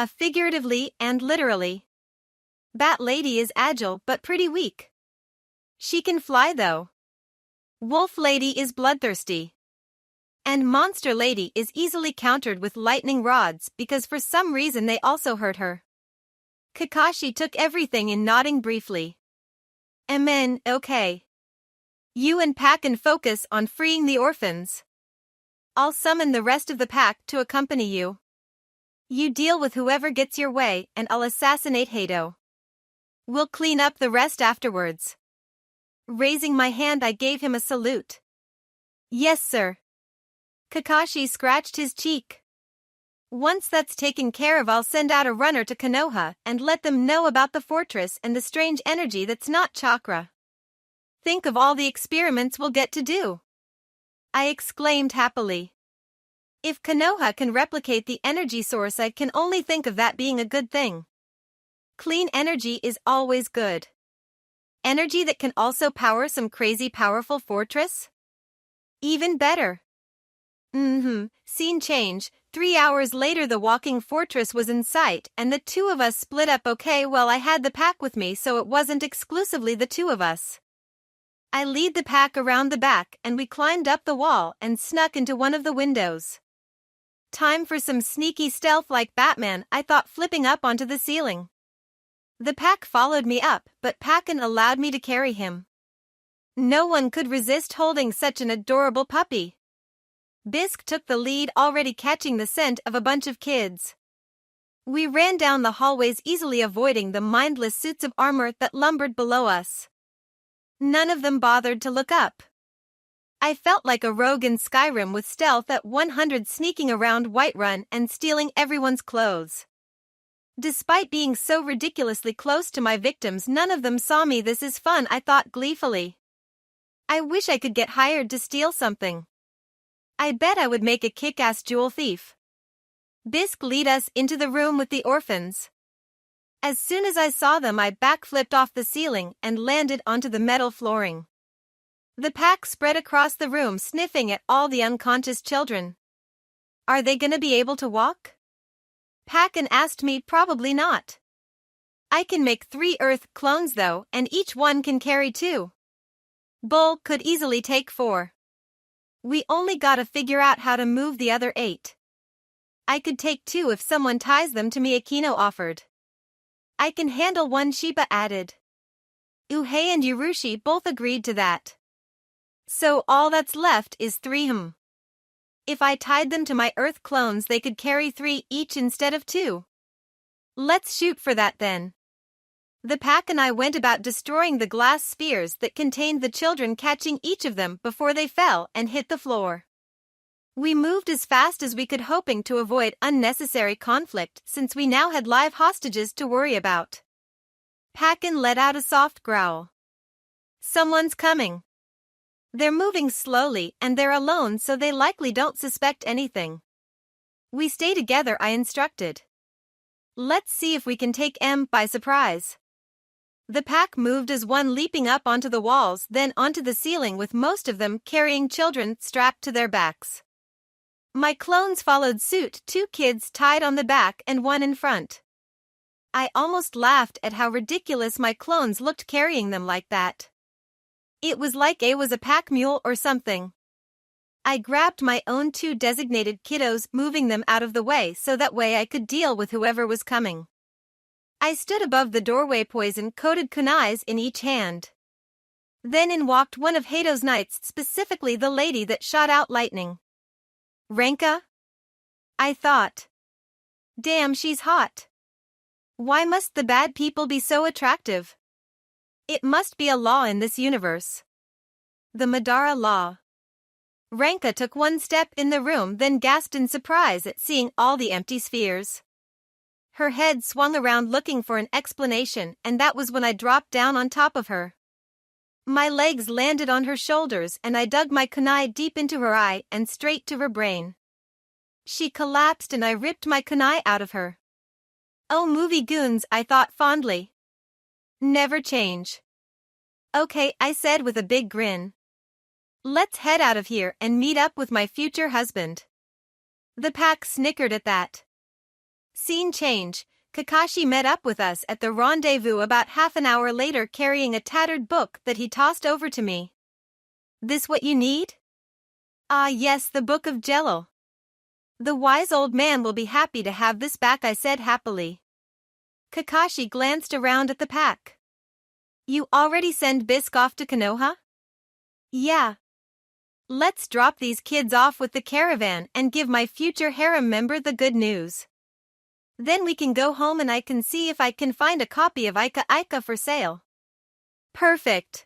Figuratively and literally. Bat Lady is agile but pretty weak. She can fly though. Wolf Lady is bloodthirsty. And Monster Lady is easily countered with lightning rods because for some reason they also hurt her. Kakashi took everything in, nodding briefly. Okay. You and Pakin focus on freeing the orphans. I'll summon the rest of the pack to accompany you. You deal with whoever gets your way, and I'll assassinate Hato. We'll clean up the rest afterwards. Raising my hand, I gave him a salute. Yes, sir. Kakashi scratched his cheek. Once that's taken care of, I'll send out a runner to Konoha and let them know about the fortress and the strange energy that's not chakra. Think of all the experiments we'll get to do. I exclaimed happily. If Konoha can replicate the energy source, I can only think of that being a good thing. Clean energy is always good. Energy that can also power some crazy powerful fortress? Even better. Scene change. 3 hours later, the walking fortress was in sight, and the 2 of us split up. Okay, well, I had the pack with me, so it wasn't exclusively the 2 of us. I lead the pack around the back, and we climbed up the wall and snuck into one of the windows. Time for some sneaky stealth like Batman, I thought, flipping up onto the ceiling. The pack followed me up, but Pakin allowed me to carry him. No one could resist holding such an adorable puppy. Bisque took the lead, already catching the scent of a bunch of kids. We ran down the hallways, easily avoiding the mindless suits of armor that lumbered below us. None of them bothered to look up. I felt like a rogue in Skyrim with stealth at 100, sneaking around Whiterun and stealing everyone's clothes. Despite being so ridiculously close to my victims, none of them saw me. This is fun, I thought gleefully. I wish I could get hired to steal something. I bet I would make a kick-ass jewel thief. Bisque lead us into the room with the orphans. As soon as I saw them, I backflipped off the ceiling and landed onto the metal flooring. The pack spread across the room, sniffing at all the unconscious children. Are they gonna be able to walk? Pakin asked me. Probably not. I can make 3 Earth clones though, and each one can carry 2. Bull could easily take 4. We only gotta figure out how to move the other 8. I could take 2 if someone ties them to me, Akino offered. I can handle 1, Shiba added. Uhei and Yurushi both agreed to that. So all that's left is 3. If I tied them to my Earth clones, they could carry 3 each instead of 2. Let's shoot for that then. The pack and I went about destroying the glass spheres that contained the children, catching each of them before they fell and hit the floor. We moved as fast as we could, hoping to avoid unnecessary conflict since we now had live hostages to worry about. Packen let out a soft growl. Someone's coming. They're moving slowly and they're alone, so they likely don't suspect anything. We stay together, I instructed. Let's see if we can take M by surprise. The pack moved as one, leaping up onto the walls, then onto the ceiling, with most of them carrying children strapped to their backs. My clones followed suit, 2 kids tied on the back and 1 in front. I almost laughed at how ridiculous my clones looked carrying them like that. It was like I was a pack mule or something. I grabbed my own 2 designated kiddos, moving them out of the way so that way I could deal with whoever was coming. I stood above the doorway, poison-coated kunais in each hand. Then in walked one of Hato's knights, specifically the lady that shot out lightning. Renka? I thought. Damn, she's hot. Why must the bad people be so attractive? It must be a law in this universe. The Madara law. Renka took 1 step in the room, then gasped in surprise at seeing all the empty spheres. Her head swung around looking for an explanation, and that was when I dropped down on top of her. My legs landed on her shoulders and I dug my kunai deep into her eye and straight to her brain. She collapsed and I ripped my kunai out of her. Oh, movie goons, I thought fondly. Never change. Okay, I said with a big grin. Let's head out of here and meet up with my future husband. The pack snickered at that. Scene change. Kakashi met up with us at the rendezvous about half an hour later, carrying a tattered book that he tossed over to me. This what you need? Ah yes, the book of Jello. The wise old man will be happy to have this back, I said happily. Kakashi glanced around at the pack. You already send Bisque off to Konoha? Yeah. Let's drop these kids off with the caravan and give my future harem member the good news. Then we can go home and I can see if I can find a copy of Ika Ika for sale. Perfect.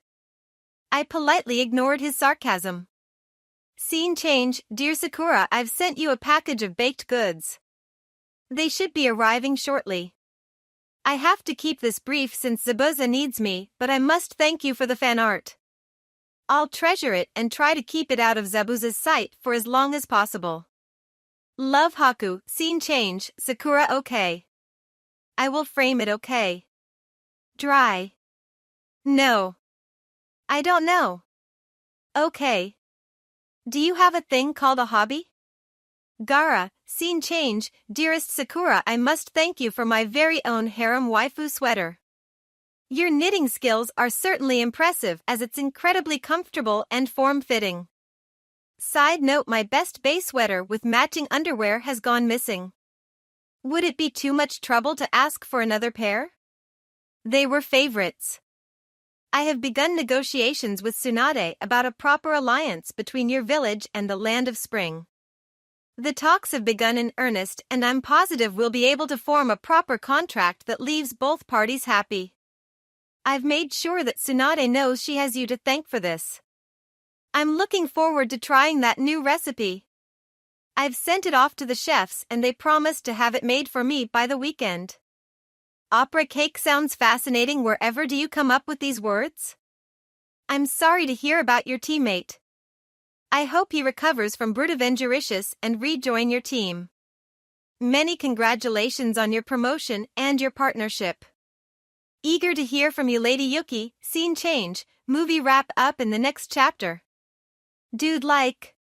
I politely ignored his sarcasm. Scene change. Dear Sakura, I've sent you a package of baked goods. They should be arriving shortly. I have to keep this brief since Zabuza needs me, but I must thank you for the fan art. I'll treasure it and try to keep it out of Zabuza's sight for as long as possible. Love, Haku. Scene change. Sakura, okay. I will frame it, okay. Dry. No. I don't know. Okay. Do you have a thing called a hobby? Gara. Scene change. Dearest Sakura, I must thank you for my very own harem waifu sweater. Your knitting skills are certainly impressive as it's incredibly comfortable and form-fitting. Side note, my best base sweater with matching underwear has gone missing. Would it be too much trouble to ask for another pair? They were favorites. I have begun negotiations with Tsunade about a proper alliance between your village and the Land of Spring. The talks have begun in earnest and I'm positive we'll be able to form a proper contract that leaves both parties happy. I've made sure that Tsunade knows she has you to thank for this. I'm looking forward to trying that new recipe. I've sent it off to the chefs and they promised to have it made for me by the weekend. Opera cake sounds fascinating. Wherever do you come up with these words? I'm sorry to hear about your teammate. I hope he recovers from Brutaventuricious and rejoin your team. Many congratulations on your promotion and your partnership. Eager to hear from you, Lady Yuki. Scene change. Movie wrap up in the next chapter. Dude, like.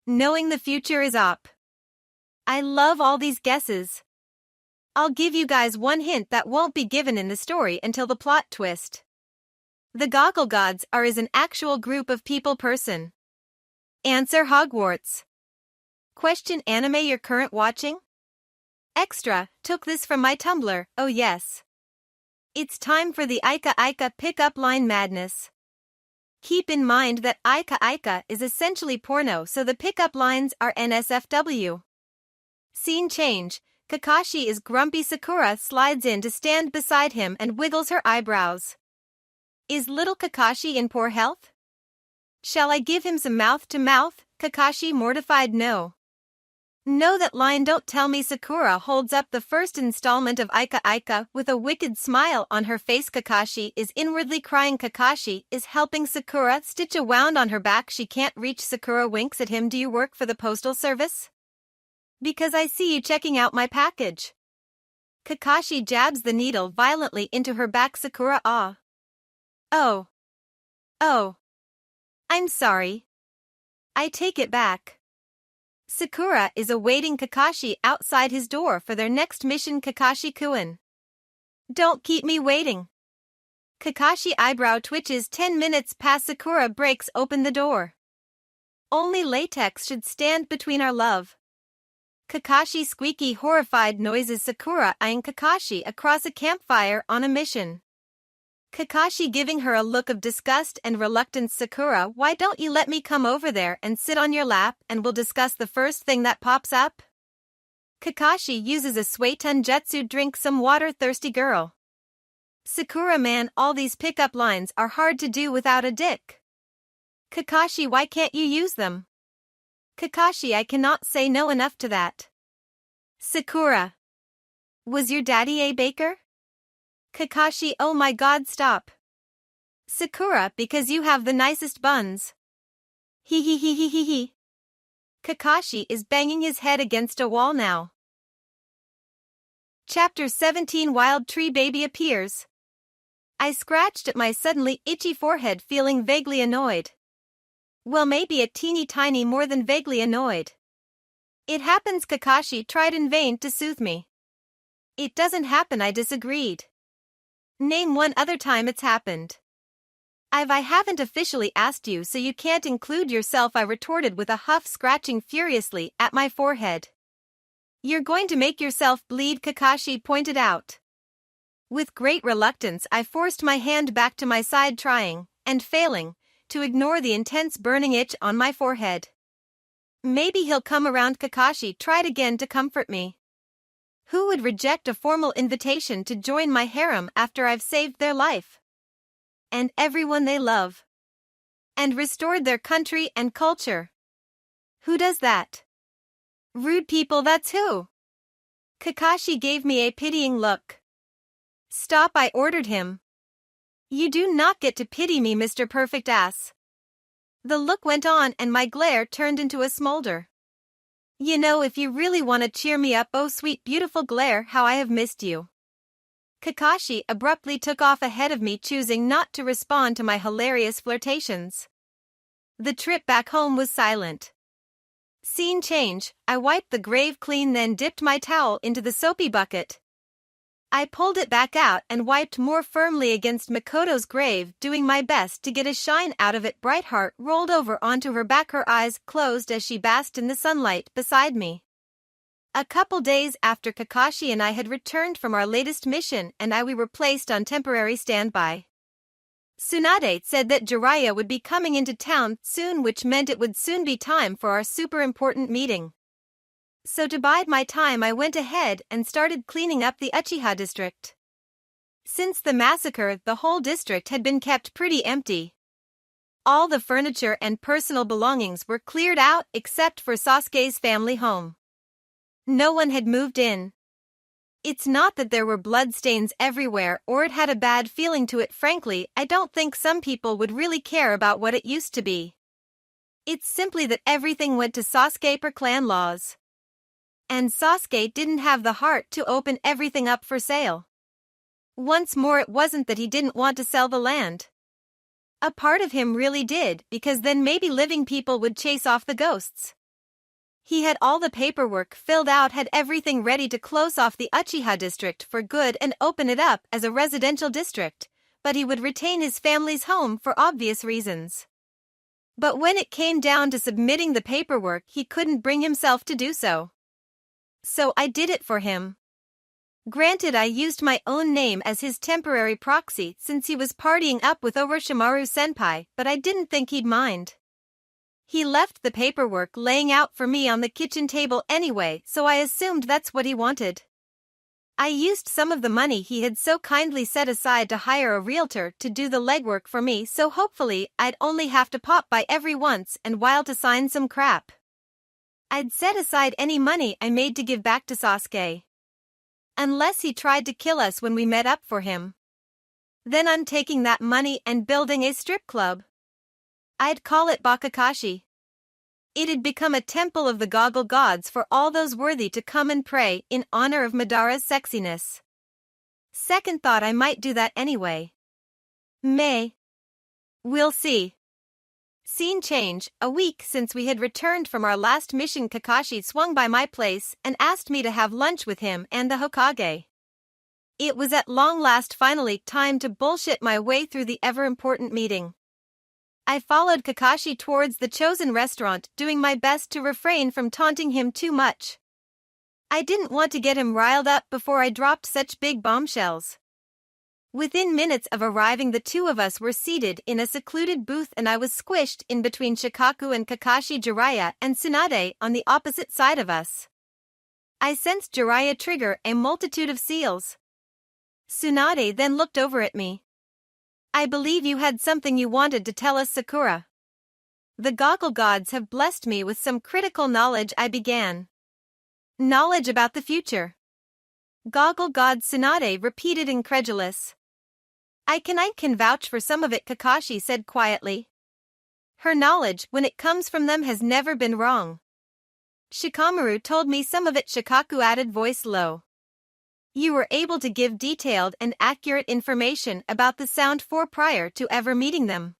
Knowing the future is up. I love all these guesses. I'll give you guys one hint that won't be given in the story until the plot twist. The Goggle Gods are is an actual group of people person. Answer Hogwarts. Question anime you're current watching? Extra, took this from my Tumblr, oh yes. It's time for the Aika Aika pickup line madness. Keep in mind that Aika Aika is essentially porno, so the pickup lines are NSFW. Scene change, Kakashi is grumpy. Sakura slides in to stand beside him and wiggles her eyebrows. Is little Kakashi in poor health? Shall I give him some mouth-to-mouth? Kakashi mortified. No. No, that line don't tell me. Sakura holds up the first installment of Aika Aika with a wicked smile on her face. Kakashi is inwardly crying. Kakashi is helping Sakura stitch a wound on her back she can't reach. Sakura winks at him. Do you work for the postal service? Because I see you checking out my package. Kakashi jabs the needle violently into her back. Sakura ah. Oh. I'm sorry. I take it back. Sakura is awaiting Kakashi outside his door for their next mission. Kakashi-kun. Don't keep me waiting. Kakashi eyebrow twitches. 10 minutes pass. Sakura breaks open the door. Only latex should stand between our love. Kakashi squeaky horrified noises. Sakura eyeing Kakashi across a campfire on a mission. Kakashi giving her a look of disgust and reluctance. Sakura, why don't you let me come over there and sit on your lap and we'll discuss the first thing that pops up? Kakashi uses a Suetun jutsu. Drink some water, thirsty girl. Sakura, man, all these pickup lines are hard to do without a dick. Kakashi, why can't you use them? Kakashi, I cannot say no enough to that. Sakura. Was your daddy a baker? Kakashi, oh my god, stop. Sakura, because you have the nicest buns. Hee hee hee hee hee hee. Kakashi is banging his head against a wall now. Chapter 17. Wild Tree Baby appears. I scratched at my suddenly itchy forehead, feeling vaguely annoyed. Well, maybe a teeny tiny more than vaguely annoyed. It happens. Kakashi tried in vain to soothe me. It doesn't happen, I disagreed. Name one other time it's happened. I haven't officially asked you, so you can't include yourself, I retorted with a huff, scratching furiously at my forehead. You're going to make yourself bleed, Kakashi pointed out. With great reluctance, I forced my hand back to my side, trying, and failing, to ignore the intense burning itch on my forehead. Maybe he'll come around. Kakashi tried again to comfort me. Who would reject a formal invitation to join my harem after I've saved their life? And everyone they love. And restored their country and culture. Who does that? Rude people, that's who. Kakashi gave me a pitying look. Stop, I ordered him. You do not get to pity me, Mr. Perfect Ass. The look went on and my glare turned into a smolder. You know, if you really want to cheer me up, oh sweet beautiful glare, how I have missed you. Kakashi abruptly took off ahead of me, choosing not to respond to my hilarious flirtations. The trip back home was silent. Scene change, I wiped the grave clean, then dipped my towel into the soapy bucket. I pulled it back out and wiped more firmly against Makoto's grave, doing my best to get a shine out of it. Brightheart rolled over onto her back, her eyes closed as she basked in the sunlight beside me. A couple days after Kakashi and I had returned from our latest mission we were placed on temporary standby. Tsunade said that Jiraiya would be coming into town soon, which meant it would soon be time for our super important meeting. So to bide my time, I went ahead and started cleaning up the Uchiha district. Since the massacre, the whole district had been kept pretty empty. All the furniture and personal belongings were cleared out except for Sasuke's family home. No one had moved in. It's not that there were bloodstains everywhere or it had a bad feeling to it. Frankly, I don't think some people would really care about what it used to be. It's simply that everything went to Sasuke per clan laws. And Sasuke didn't have the heart to open everything up for sale. Once more, it wasn't that he didn't want to sell the land. A part of him really did, because then maybe living people would chase off the ghosts. He had all the paperwork filled out, had everything ready to close off the Uchiha district for good and open it up as a residential district, but he would retain his family's home for obvious reasons. But when it came down to submitting the paperwork, he couldn't bring himself to do so. So I did it for him. Granted, I used my own name as his temporary proxy since he was partying up with Orochimaru-senpai, but I didn't think he'd mind. He left the paperwork laying out for me on the kitchen table anyway, so I assumed that's what he wanted. I used some of the money he had so kindly set aside to hire a realtor to do the legwork for me, so hopefully I'd only have to pop by every once and while to sign some crap. I'd set aside any money I made to give back to Sasuke. Unless he tried to kill us when we met up for him. Then I'm taking that money and building a strip club. I'd call it Bakakashi. It'd become a temple of the goggle gods for all those worthy to come and pray in honor of Madara's sexiness. Second thought, I might do that anyway. We'll see. Scene change. A week since we had returned from our last mission, Kakashi swung by my place and asked me to have lunch with him and the Hokage. It was at long last finally time to bullshit my way through the ever-important meeting. I followed Kakashi towards the chosen restaurant, doing my best to refrain from taunting him too much. I didn't want to get him riled up before I dropped such big bombshells. Within minutes of arriving, the two of us were seated in a secluded booth and I was squished in between Shikaku and Kakashi. Jiraiya and Tsunade on the opposite side of us. I sensed Jiraiya trigger a multitude of seals. Tsunade then looked over at me. I believe you had something you wanted to tell us, Sakura. The goggle gods have blessed me with some critical knowledge, I began. Knowledge about the future. Goggle god, Tsunade repeated, incredulous. I can vouch for some of it, Kakashi said quietly. Her knowledge, when it comes from them, has never been wrong. Shikamaru told me some of it, Shikaku added, voice low. You were able to give detailed and accurate information about the Sound Four prior to ever meeting them.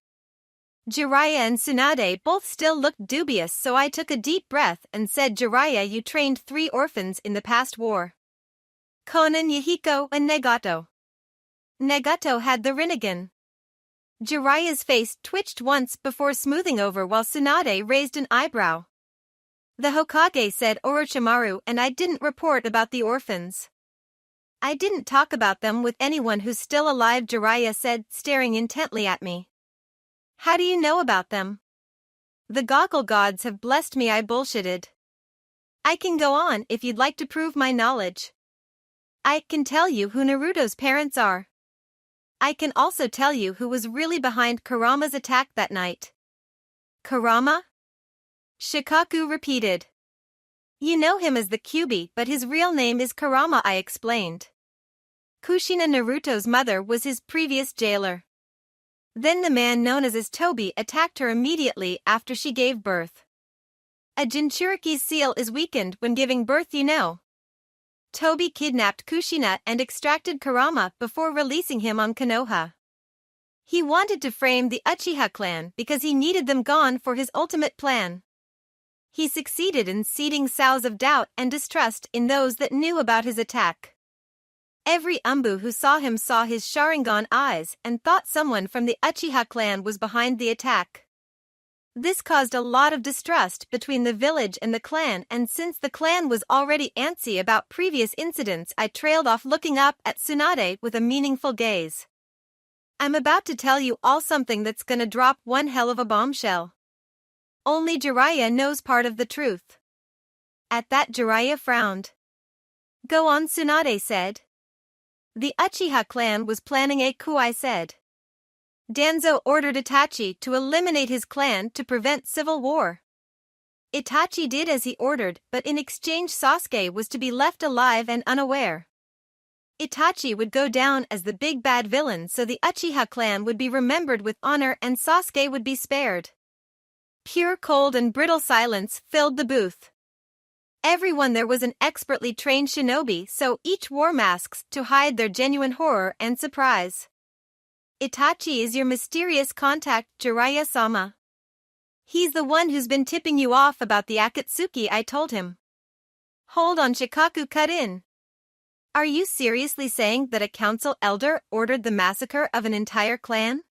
Jiraiya and Tsunade both still looked dubious, so I took a deep breath and said, Jiraiya, you trained 3 orphans in the past war. Konan, Yahiko, and Nagato. Nagato had the Rinnegan. Jiraiya's face twitched once before smoothing over while Tsunade raised an eyebrow. The Hokage said Orochimaru, and I didn't report about the orphans. I didn't talk about them with anyone who's still alive, Jiraiya said, staring intently at me. How do you know about them? The goggle gods have blessed me, I bullshitted. I can go on if you'd like to prove my knowledge. I can tell you who Naruto's parents are. I can also tell you who was really behind Kurama's attack that night. Kurama? Shikaku repeated. You know him as the Kyuubi, but his real name is Kurama, I explained. Kushina, Naruto's mother, was his previous jailer. Then the man known as Tobi attacked her immediately after she gave birth. A Jinchuriki's seal is weakened when giving birth, you know. Tobi kidnapped Kushina and extracted Kurama before releasing him on Konoha. He wanted to frame the Uchiha clan because he needed them gone for his ultimate plan. He succeeded in seeding sows of doubt and distrust in those that knew about his attack. Every Umbu who saw him saw his Sharingan eyes and thought someone from the Uchiha clan was behind the attack. This caused a lot of distrust between the village and the clan, and since the clan was already antsy about previous incidents, I trailed off, looking up at Tsunade with a meaningful gaze. I'm about to tell you all something that's gonna drop one hell of a bombshell. Only Jiraiya knows part of the truth. At that, Jiraiya frowned. Go on, Tsunade said. The Uchiha clan was planning a coup, I said. Danzo ordered Itachi to eliminate his clan to prevent civil war. Itachi did as he ordered, but in exchange Sasuke was to be left alive and unaware. Itachi would go down as the big bad villain, so the Uchiha clan would be remembered with honor and Sasuke would be spared. Pure, cold and brittle silence filled the booth. Everyone there was an expertly trained shinobi, so each wore masks to hide their genuine horror and surprise. Itachi is your mysterious contact, Jiraiya-sama. He's the one who's been tipping you off about the Akatsuki, I told him. Hold on, Shikaku cut in. Are you seriously saying that a council elder ordered the massacre of an entire clan?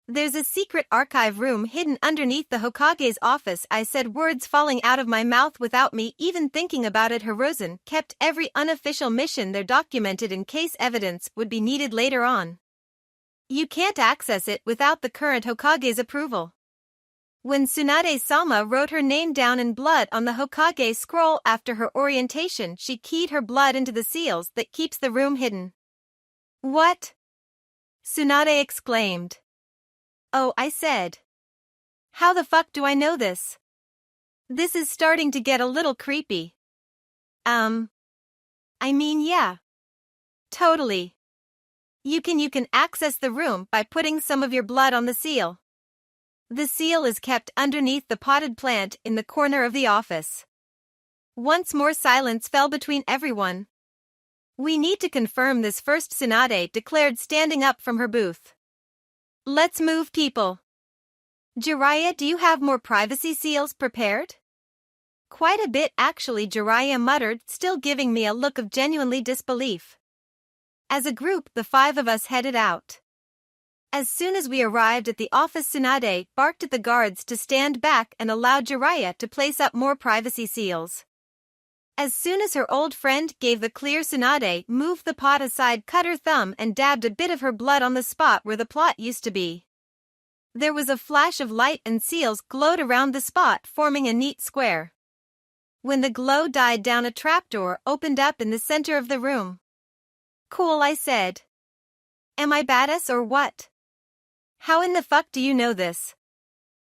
There's a secret archive room hidden underneath the Hokage's office. I said, words falling out of my mouth without me even thinking about it. Hiruzen kept every unofficial mission there documented in case evidence would be needed later on. You can't access it without the current Hokage's approval. When Tsunade-sama wrote her name down in blood on the Hokage scroll after her orientation, she keyed her blood into the seals that keeps the room hidden. What? Tsunade exclaimed. Oh, I said. How the fuck do I know this? This is starting to get a little creepy. I mean, yeah. Totally. You can access the room by putting some of your blood on the seal. The seal is kept underneath the potted plant in the corner of the office. Once more silence fell between everyone. We need to confirm this first, Tsunade declared, standing up from her booth. Let's move, people. Jiraiya, do you have more privacy seals prepared? Quite a bit, actually, Jiraiya muttered, still giving me a look of genuinely disbelief. As a group, the 5 of us headed out. As soon as we arrived at the office, Tsunade barked at the guards to stand back and allowed Jiraiya to place up more privacy seals. As soon as her old friend gave the clear, Tsunade moved the pot aside, cut her thumb, and dabbed a bit of her blood on the spot where the plot used to be. There was a flash of light and seals glowed around the spot, forming a neat square. When the glow died down, a trapdoor opened up in the center of the room. Cool, I said. Am I badass or what? How in the fuck do you know this?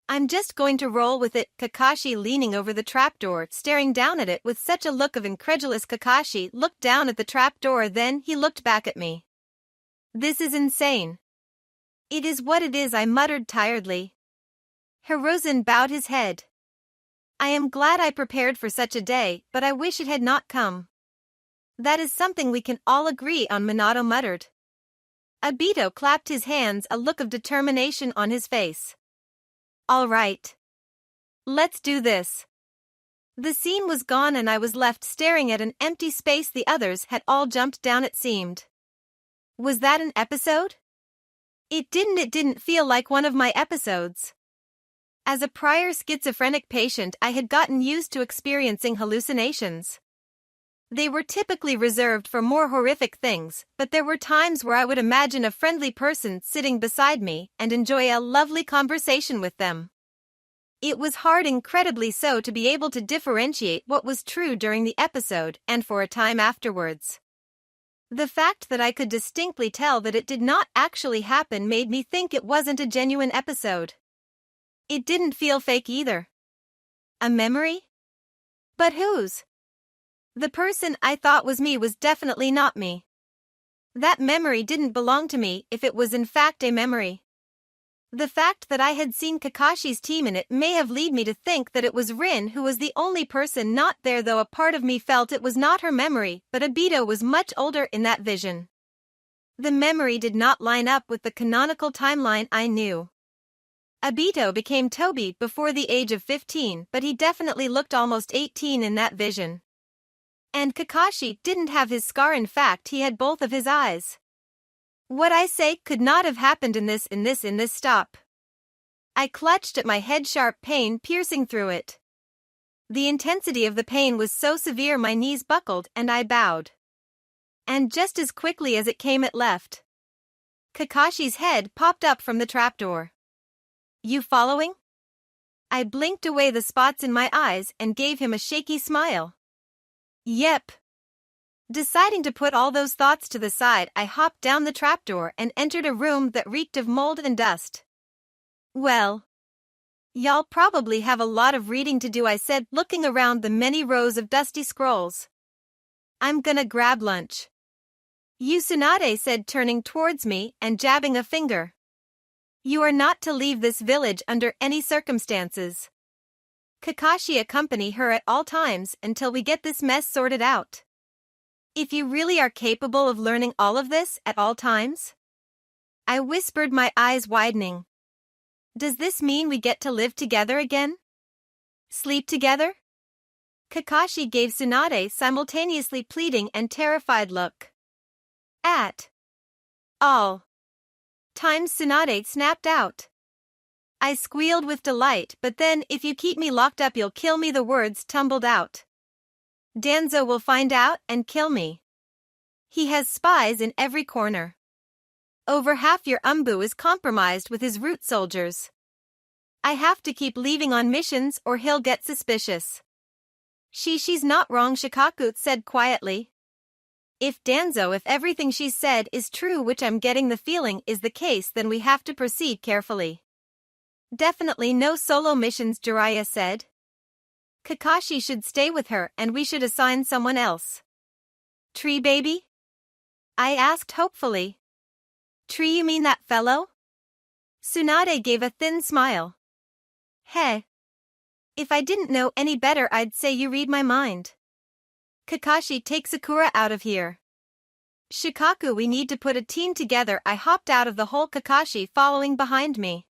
I'm just going to roll with it. Kakashi, leaning over the trapdoor, staring down at it with such a look of incredulous. Kakashi looked down at the trapdoor, then he looked back at me. This is insane. It is what it is, I muttered tiredly. Hiruzen bowed his head. I am glad I prepared for such a day, but I wish it had not come. That is something we can all agree on, Minato muttered. Obito clapped his hands, a look of determination on his face. All right. Let's do this. The scene was gone and I was left staring at an empty space. The others had all jumped down, it seemed. Was that an episode? It didn't feel like one of my episodes. As a prior schizophrenic patient, I had gotten used to experiencing hallucinations. They were typically reserved for more horrific things, but there were times where I would imagine a friendly person sitting beside me and enjoy a lovely conversation with them. It was hard, incredibly so, to be able to differentiate what was true during the episode and for a time afterwards. The fact that I could distinctly tell that it did not actually happen made me think it wasn't a genuine episode. It didn't feel fake either. A memory? But whose? The person I thought was me was definitely not me. That memory didn't belong to me if it was in fact a memory. The fact that I had seen Kakashi's team in it may have led me to think that it was Rin who was the only person not there, though a part of me felt it was not her memory, but Obito was much older in that vision. The memory did not line up with the canonical timeline I knew. Obito became Toby before the age of 15, but he definitely looked almost 18 in that vision. And Kakashi didn't have his scar, in fact he had both of his eyes. What I say could not have happened in this. Stop. I clutched at my head, sharp pain piercing through it. The intensity of the pain was so severe my knees buckled and I bowed. And just as quickly as it came it left. Kakashi's head popped up from the trapdoor. You following? I blinked away the spots in my eyes and gave him a shaky smile. Yep. Deciding to put all those thoughts to the side, I hopped down the trapdoor and entered a room that reeked of mold and dust. Well, y'all probably have a lot of reading to do, I said, looking around the many rows of dusty scrolls. I'm gonna grab lunch. Tsunade said, turning towards me and jabbing a finger. You are not to leave this village under any circumstances. Kakashi, accompany her at all times until we get this mess sorted out. If you really are capable of learning all of this at all times? I whispered, my eyes widening. Does this mean we get to live together again? Sleep together? Kakashi gave Tsunade simultaneously pleading and terrified look. At all times Tsunade snapped out. I squealed with delight, but then, if you keep me locked up you'll kill me, the words tumbled out. Danzo will find out and kill me. He has spies in every corner. Over half your Umbu is compromised with his root soldiers. I have to keep leaving on missions or he'll get suspicious. She's not wrong, Shikaku said quietly. If everything she said is true, which I'm getting the feeling is the case, then we have to proceed carefully. Definitely no solo missions, Jiraiya said. Kakashi should stay with her and we should assign someone else. Tree baby? I asked hopefully. Tree, you mean that fellow? Tsunade gave a thin smile. Heh. If I didn't know any better I'd say you read my mind. Kakashi, take Sakura out of here. Shikaku, we need to put a team together. I hopped out of the hole, Kakashi following behind me.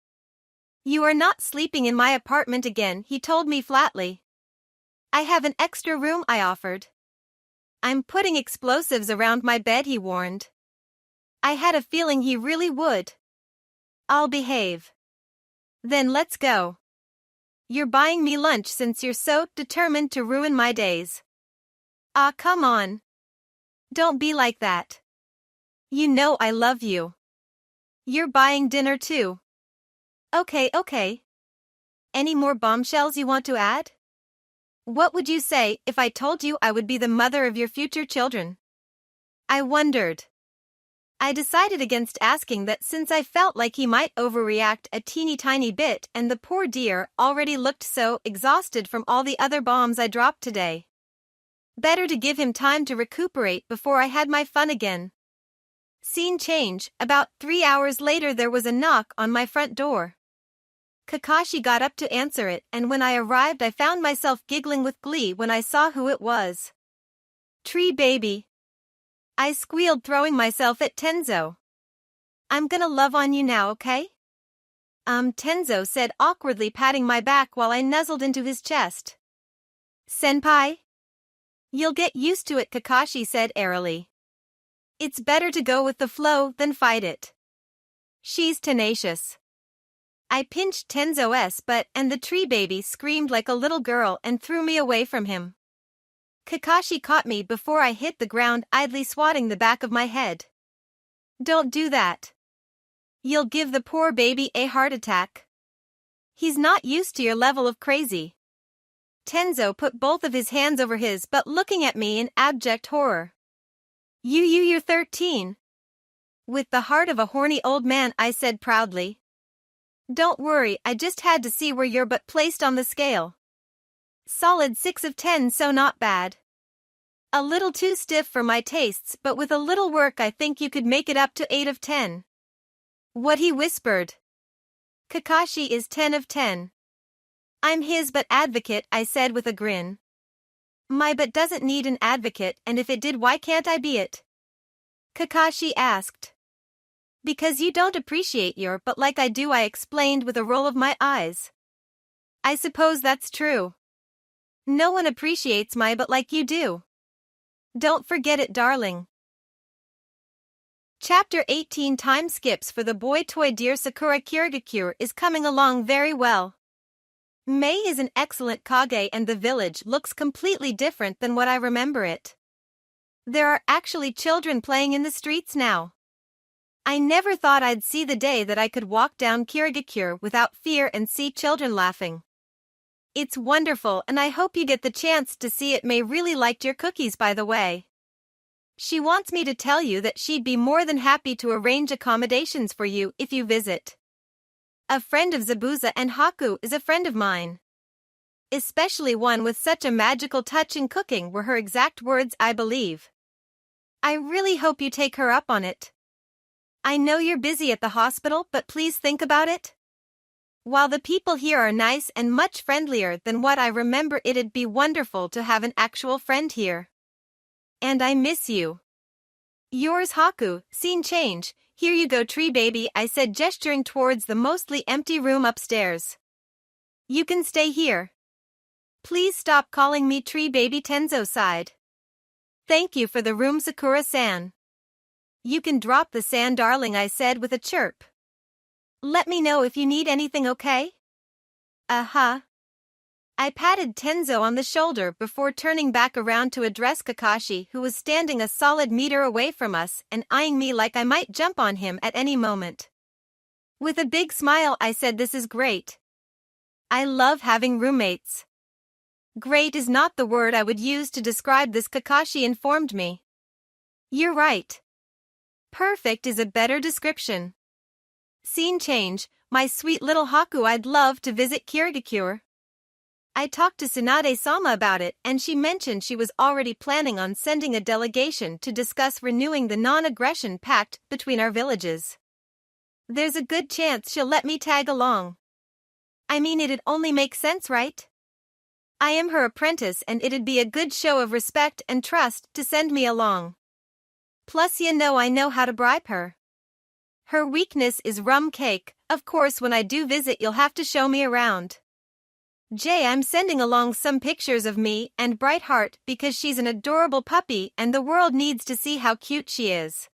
You are not sleeping in my apartment again, he told me flatly. I have an extra room, I offered. I'm putting explosives around my bed, he warned. I had a feeling he really would. I'll behave. Then let's go. You're buying me lunch since you're so determined to ruin my days. Ah, come on. Don't be like that. You know I love you. You're buying dinner too. Okay. Any more bombshells you want to add? What would you say if I told you I would be the mother of your future children? I wondered. I decided against asking that since I felt like he might overreact a teeny tiny bit, and the poor dear already looked so exhausted from all the other bombs I dropped today. Better to give him time to recuperate before I had my fun again. Scene change. About 3 hours later there was a knock on my front door. Kakashi got up to answer it, and when I arrived I found myself giggling with glee when I saw who it was. Tree baby. I squealed, throwing myself at Tenzo. I'm gonna love on you now, okay? Tenzo said awkwardly, patting my back while I nuzzled into his chest. Senpai? You'll get used to it, Kakashi said airily. It's better to go with the flow than fight it. She's tenacious. I pinched Tenzo's butt and the tree baby screamed like a little girl and threw me away from him. Kakashi caught me before I hit the ground, idly swatting the back of my head. Don't do that. You'll give the poor baby a heart attack. He's not used to your level of crazy. Tenzo put both of his hands over his butt, looking at me in abject horror. You're 13. With the heart of a horny old man, I said proudly. Don't worry, I just had to see where your butt placed on the scale. Solid 6 of 10, so not bad. A little too stiff for my tastes, but with a little work I think you could make it up to 8 of 10. What, he whispered. Kakashi is 10 of 10. I'm his butt advocate, I said with a grin. My butt doesn't need an advocate, and if it did, why can't I be it? Kakashi asked. Because you don't appreciate your butt like I do, I explained with a roll of my eyes. I suppose that's true. No one appreciates my butt like you do. Don't forget it, darling. Chapter 18. Time skips for the boy toy. Dear Sakura, Kirigakure is coming along very well. May is an excellent Kage and the village looks completely different than what I remember it. There are actually children playing in the streets now. I never thought I'd see the day that I could walk down Kirigakure without fear and see children laughing. It's wonderful, and I hope you get the chance to see it. May really liked your cookies, by the way. She wants me to tell you that she'd be more than happy to arrange accommodations for you if you visit. A friend of Zabuza and Haku is a friend of mine. Especially one with such a magical touch in cooking, were her exact words, I believe. I really hope you take her up on it. I know you're busy at the hospital, but please think about it. While the people here are nice and much friendlier than what I remember, it'd be wonderful to have an actual friend here. And I miss you. Yours, Haku. Scene change. Here you go, tree baby, I said, gesturing towards the mostly empty room upstairs. You can stay here. Please stop calling me Tree Baby Tenzo sighed. Thank you for the room, Sakura-san. You can drop the sand, darling, I said with a chirp. Let me know if you need anything, okay? Uh-huh. I patted Tenzo on the shoulder before turning back around to address Kakashi, who was standing a solid meter away from us and eyeing me like I might jump on him at any moment. With a big smile I said, this is great. I love having roommates. Great is not the word I would use to describe this, Kakashi informed me. You're right. Perfect is a better description. Scene change, my sweet little Haku, I'd love to visit Kirigakure. I talked to Tsunade-sama about it and she mentioned she was already planning on sending a delegation to discuss renewing the non-aggression pact between our villages. There's a good chance she'll let me tag along. I mean, it'd only make sense, right? I am her apprentice and it'd be a good show of respect and trust to send me along. Plus, you know, I know how to bribe her. Her weakness is rum cake. Of course, when I do visit you'll have to show me around. Jay, I'm sending along some pictures of me and Brightheart because she's an adorable puppy and the world needs to see how cute she is.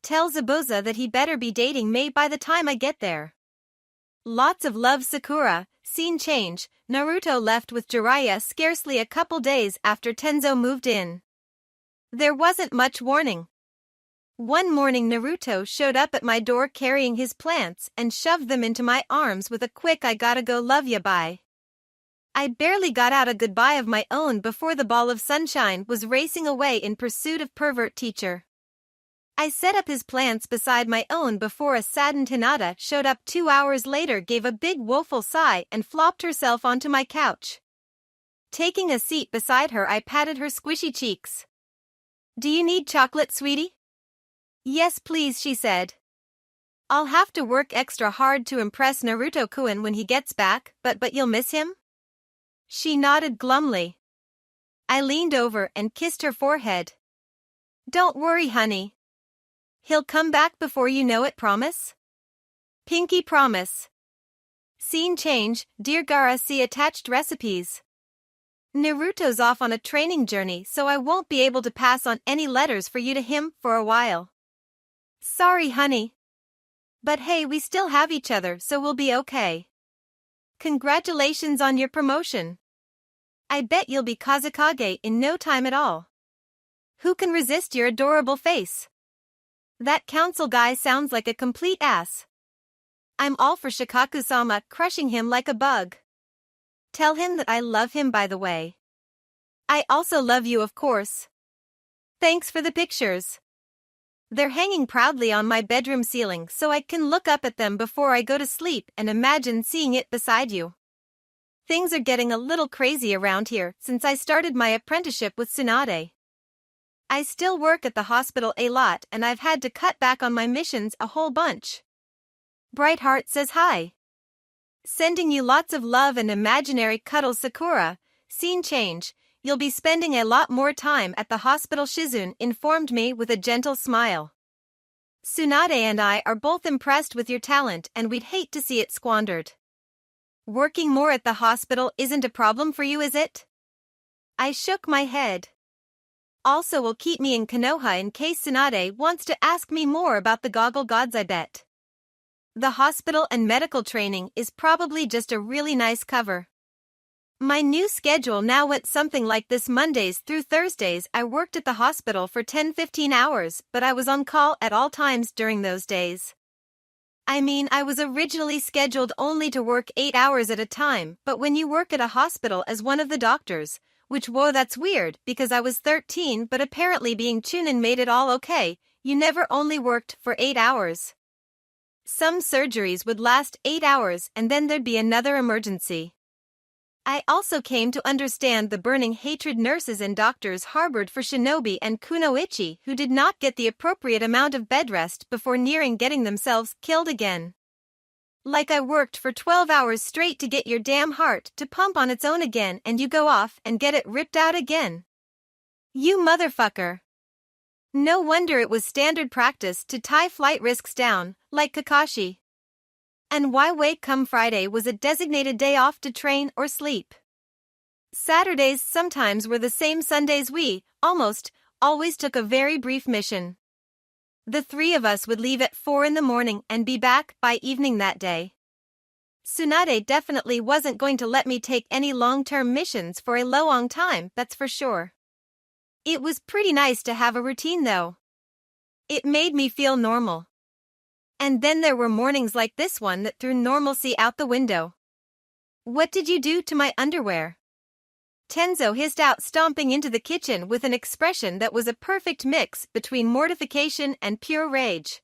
Tell Zabuza that he better be dating May by the time I get there. Lots of love, Sakura. Scene change, Naruto left with Jiraiya scarcely a couple days after Tenzo moved in. There wasn't much warning. One morning Naruto showed up at my door carrying his plants and shoved them into my arms with a quick "I gotta go, love ya, bye." I barely got out a goodbye of my own before the ball of sunshine was racing away in pursuit of pervert teacher. I set up his plants beside my own before a saddened Hinata showed up 2 hours later, gave a big woeful sigh and flopped herself onto my couch. Taking a seat beside her, I patted her squishy cheeks. Do you need chocolate, sweetie? Yes, please, she said. I'll have to work extra hard to impress Naruto-kun when he gets back, but you'll miss him? She nodded glumly. I leaned over and kissed her forehead. Don't worry, honey. He'll come back before you know it, promise? Pinky promise. Scene change, Dear Gara, see attached recipes. Naruto's off on a training journey, so I won't be able to pass on any letters for you to him for a while. Sorry, honey. But hey, we still have each other, so we'll be okay. Congratulations on your promotion. I bet you'll be Kazekage in no time at all. Who can resist your adorable face? That council guy sounds like a complete ass. I'm all for Shikaku-sama crushing him like a bug. Tell him that I love him, by the way. I also love you, of course. Thanks for the pictures. They're hanging proudly on my bedroom ceiling so I can look up at them before I go to sleep and imagine seeing it beside you. Things are getting a little crazy around here since I started my apprenticeship with Tsunade. I still work at the hospital a lot and I've had to cut back on my missions a whole bunch. Brightheart says hi. Sending you lots of love and imaginary cuddles, Sakura. Scene change, you'll be spending a lot more time at the hospital, Shizune informed me with a gentle smile. Tsunade and I are both impressed with your talent and we'd hate to see it squandered. Working more at the hospital isn't a problem for you, is it? I shook my head. Also will keep me in Konoha in case Tsunade wants to ask me more about the goggle gods, I bet. The hospital and medical training is probably just a really nice cover. My new schedule now went something like this: Mondays through Thursdays I worked at the hospital for 10-15 hours, but I was on call at all times during those days. I mean, I was originally scheduled only to work 8 hours at a time, but when you work at a hospital as one of the doctors, which, whoa, that's weird because I was 13, but apparently being Chunin made it all okay, you never only worked for 8 hours. Some surgeries would last 8 hours and then there'd be another emergency. I also came to understand the burning hatred nurses and doctors harbored for Shinobi and Kunoichi who did not get the appropriate amount of bed rest before nearing getting themselves killed again. Like I worked for 12 hours straight to get your damn heart to pump on its own again and you go off and get it ripped out again. You motherfucker. No wonder it was standard practice to tie flight risks down, like Kakashi. And why wait come Friday was a designated day off to train or sleep. Saturdays sometimes were the same Sundays. We, almost, always took a very brief mission. The three of us would leave at 4 in the morning and be back by evening that day. Tsunade definitely wasn't going to let me take any long-term missions for a long time, that's for sure. It was pretty nice to have a routine though. It made me feel normal. And then there were mornings like this one that threw normalcy out the window. "What did you do to my underwear?" Tenzo hissed out, stomping into the kitchen with an expression that was a perfect mix between mortification and pure rage.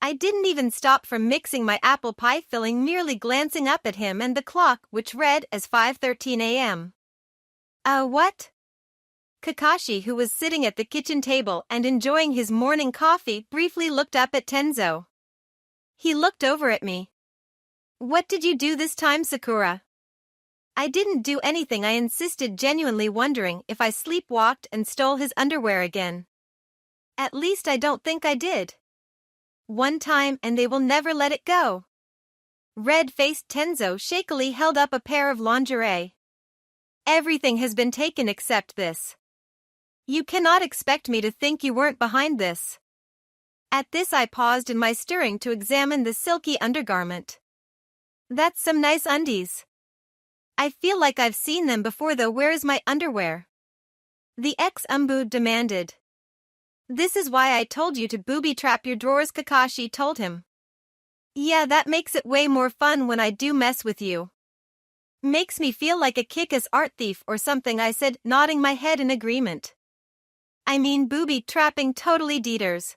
I didn't even stop from mixing my apple pie filling, merely glancing up at him and the clock, which read as 5:13 a.m. What? Kakashi, who was sitting at the kitchen table and enjoying his morning coffee, briefly looked up at Tenzo. He looked over at me. "What did you do this time, Sakura?" "I didn't do anything," I insisted, genuinely wondering if I sleepwalked and stole his underwear again. "At least I don't think I did. One time and they will never let it go." Red-faced Tenzo shakily held up a pair of lingerie. "Everything has been taken except this. You cannot expect me to think you weren't behind this." At this I paused in my stirring to examine the silky undergarment. "That's some nice undies. I feel like I've seen them before though. Where is my underwear?" The ex-umbu demanded. "This is why I told you to booby-trap your drawers," Kakashi told him. "Yeah, that makes it way more fun when I do mess with you. Makes me feel like a kick-ass art thief or something," I said, nodding my head in agreement. "I mean, booby-trapping totally deters.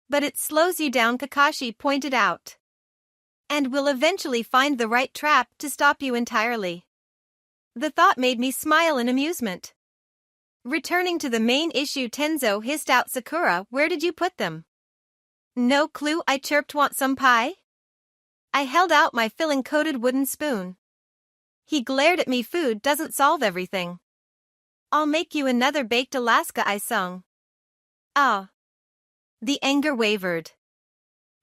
But it slows you down," Kakashi pointed out. "And we'll eventually find the right trap to stop you entirely." The thought made me smile in amusement. Returning to the main issue, Tenzo hissed out, "Sakura, where did you put them?" "No clue," I chirped. "Want some pie?" I held out my filling-coated wooden spoon. He glared at me. "Food doesn't solve everything." "I'll make you another baked Alaska," I sung. "Ah." The anger wavered.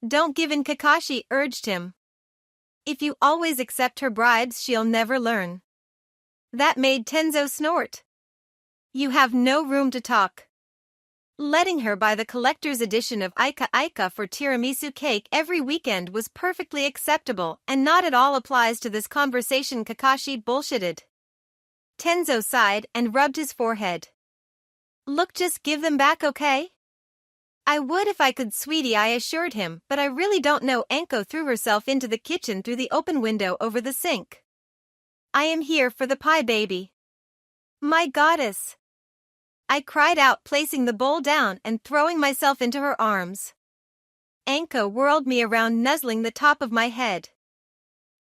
"Don't give in," Kakashi urged him. "If you always accept her bribes, she'll never learn." That made Tenzo snort. "You have no room to talk." Letting her buy the collector's edition of Aika Aika for tiramisu cake every weekend was perfectly acceptable and not at all applies to this conversation, Kakashi bullshitted. Tenzo sighed and rubbed his forehead. "Look, just give them back, okay?" "I would if I could, sweetie," I assured him, "but I really don't know." Anko threw herself into the kitchen through the open window over the sink. "I am here for the pie, baby." "My goddess!" I cried out, placing the bowl down and throwing myself into her arms. Anko whirled me around, nuzzling the top of my head.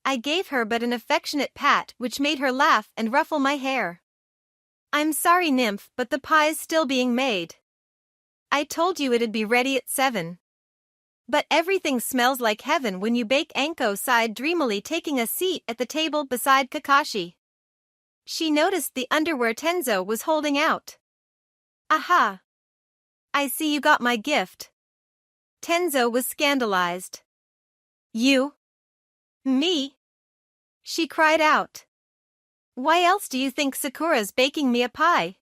I gave her but an affectionate pat, which made her laugh and ruffle my hair. "I'm sorry, nymph, but the pie's still being made. I told you it'd be ready at 7. But everything smells like heaven when you bake." Anko sighed dreamily, taking a seat at the table beside Kakashi. She noticed the underwear Tenzo was holding out. "Aha! I see you got my gift." Tenzo was scandalized. "You? Me?" she cried out. "Why else do you think Sakura's baking me a pie?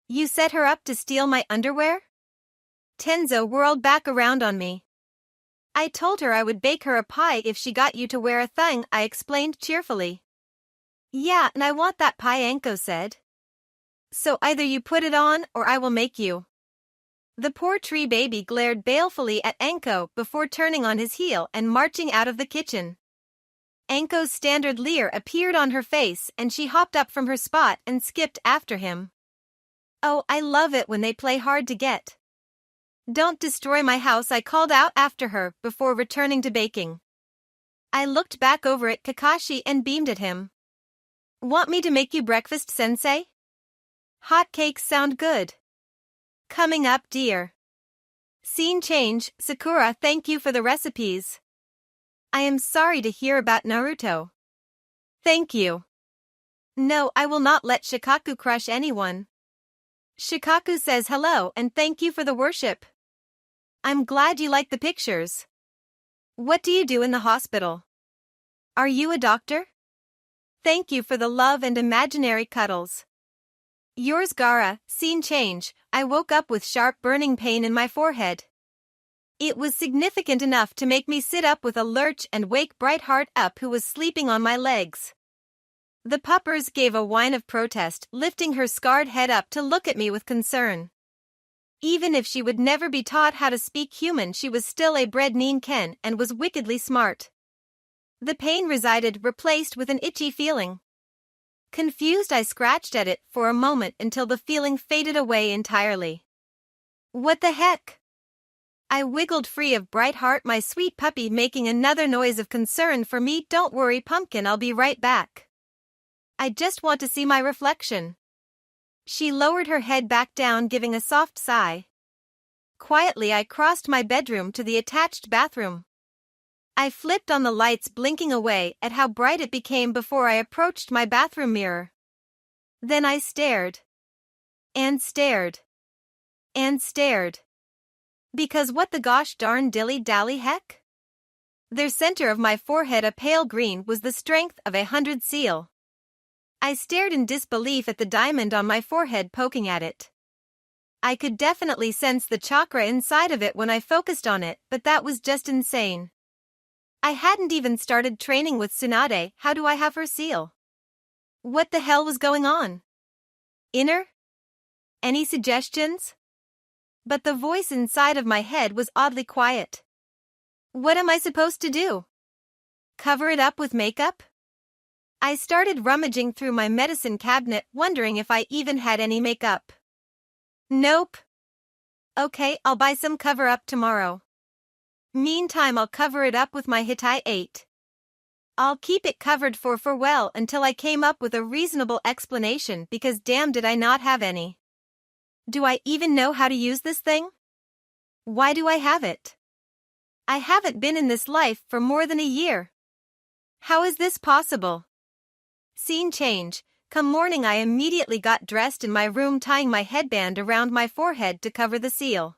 You set her up to steal my underwear?" Tenzo whirled back around on me. "I told her I would bake her a pie if she got you to wear a thing," I explained cheerfully. "Yeah, and I want that pie," Anko said. "So either you put it on or I will make you." The poor tree baby glared balefully at Anko before turning on his heel and marching out of the kitchen. Anko's standard leer appeared on her face and she hopped up from her spot and skipped after him. "Oh, I love it when they play hard to get." "Don't destroy my house," I called out after her before returning to baking. I looked back over at Kakashi and beamed at him. "Want me to make you breakfast, sensei?" "Hot cakes sound good." "Coming up, dear." Scene change. "Sakura, thank you for the recipes. I am sorry to hear about Naruto." "Thank you." "No, I will not let Shikaku crush anyone." "Shikaku says hello and thank you for the worship." "I'm glad you like the pictures." "What do you do in the hospital? Are you a doctor?" Thank you for the love and imaginary cuddles. Yours, Gara. Scene change. I woke up with sharp burning pain in my forehead. It was significant enough to make me sit up with a lurch and wake Brightheart up, who was sleeping on my legs. The puppers gave a whine of protest, lifting her scarred head up to look at me with concern. Even if she would never be taught how to speak human, she was still a bred Ken and was wickedly smart. The pain resided, replaced with an itchy feeling. Confused, I scratched at it for a moment until the feeling faded away entirely. What the heck? I wiggled free of Brightheart, my sweet puppy, making another noise of concern for me. Don't worry, Pumpkin, I'll be right back. I just want to see my reflection. She lowered her head back down, giving a soft sigh. Quietly, I crossed my bedroom to the attached bathroom. I flipped on the lights, blinking away at how bright it became before I approached my bathroom mirror. Then I stared. And stared. And stared. Because what the gosh darn dilly-dally heck? The center of my forehead, a pale green, was the strength of 100 seal. I stared in disbelief at the diamond on my forehead, poking at it. I could definitely sense the chakra inside of it when I focused on it, but that was just insane. I hadn't even started training with Tsunade. How do I have her seal? What the hell was going on? Inner? Any suggestions? But the voice inside of my head was oddly quiet. What am I supposed to do? Cover it up with makeup? I started rummaging through my medicine cabinet, wondering if I even had any makeup. Nope. Okay, I'll buy some cover-up tomorrow. Meantime, I'll cover it up with my Hitai 8. I'll keep it covered for well until I came up with a reasonable explanation, because damn did I not have any. Do I even know how to use this thing? Why do I have it? I haven't been in this life for more than a year. How is this possible? Scene change. Come morning, I immediately got dressed in my room, tying my headband around my forehead to cover the seal.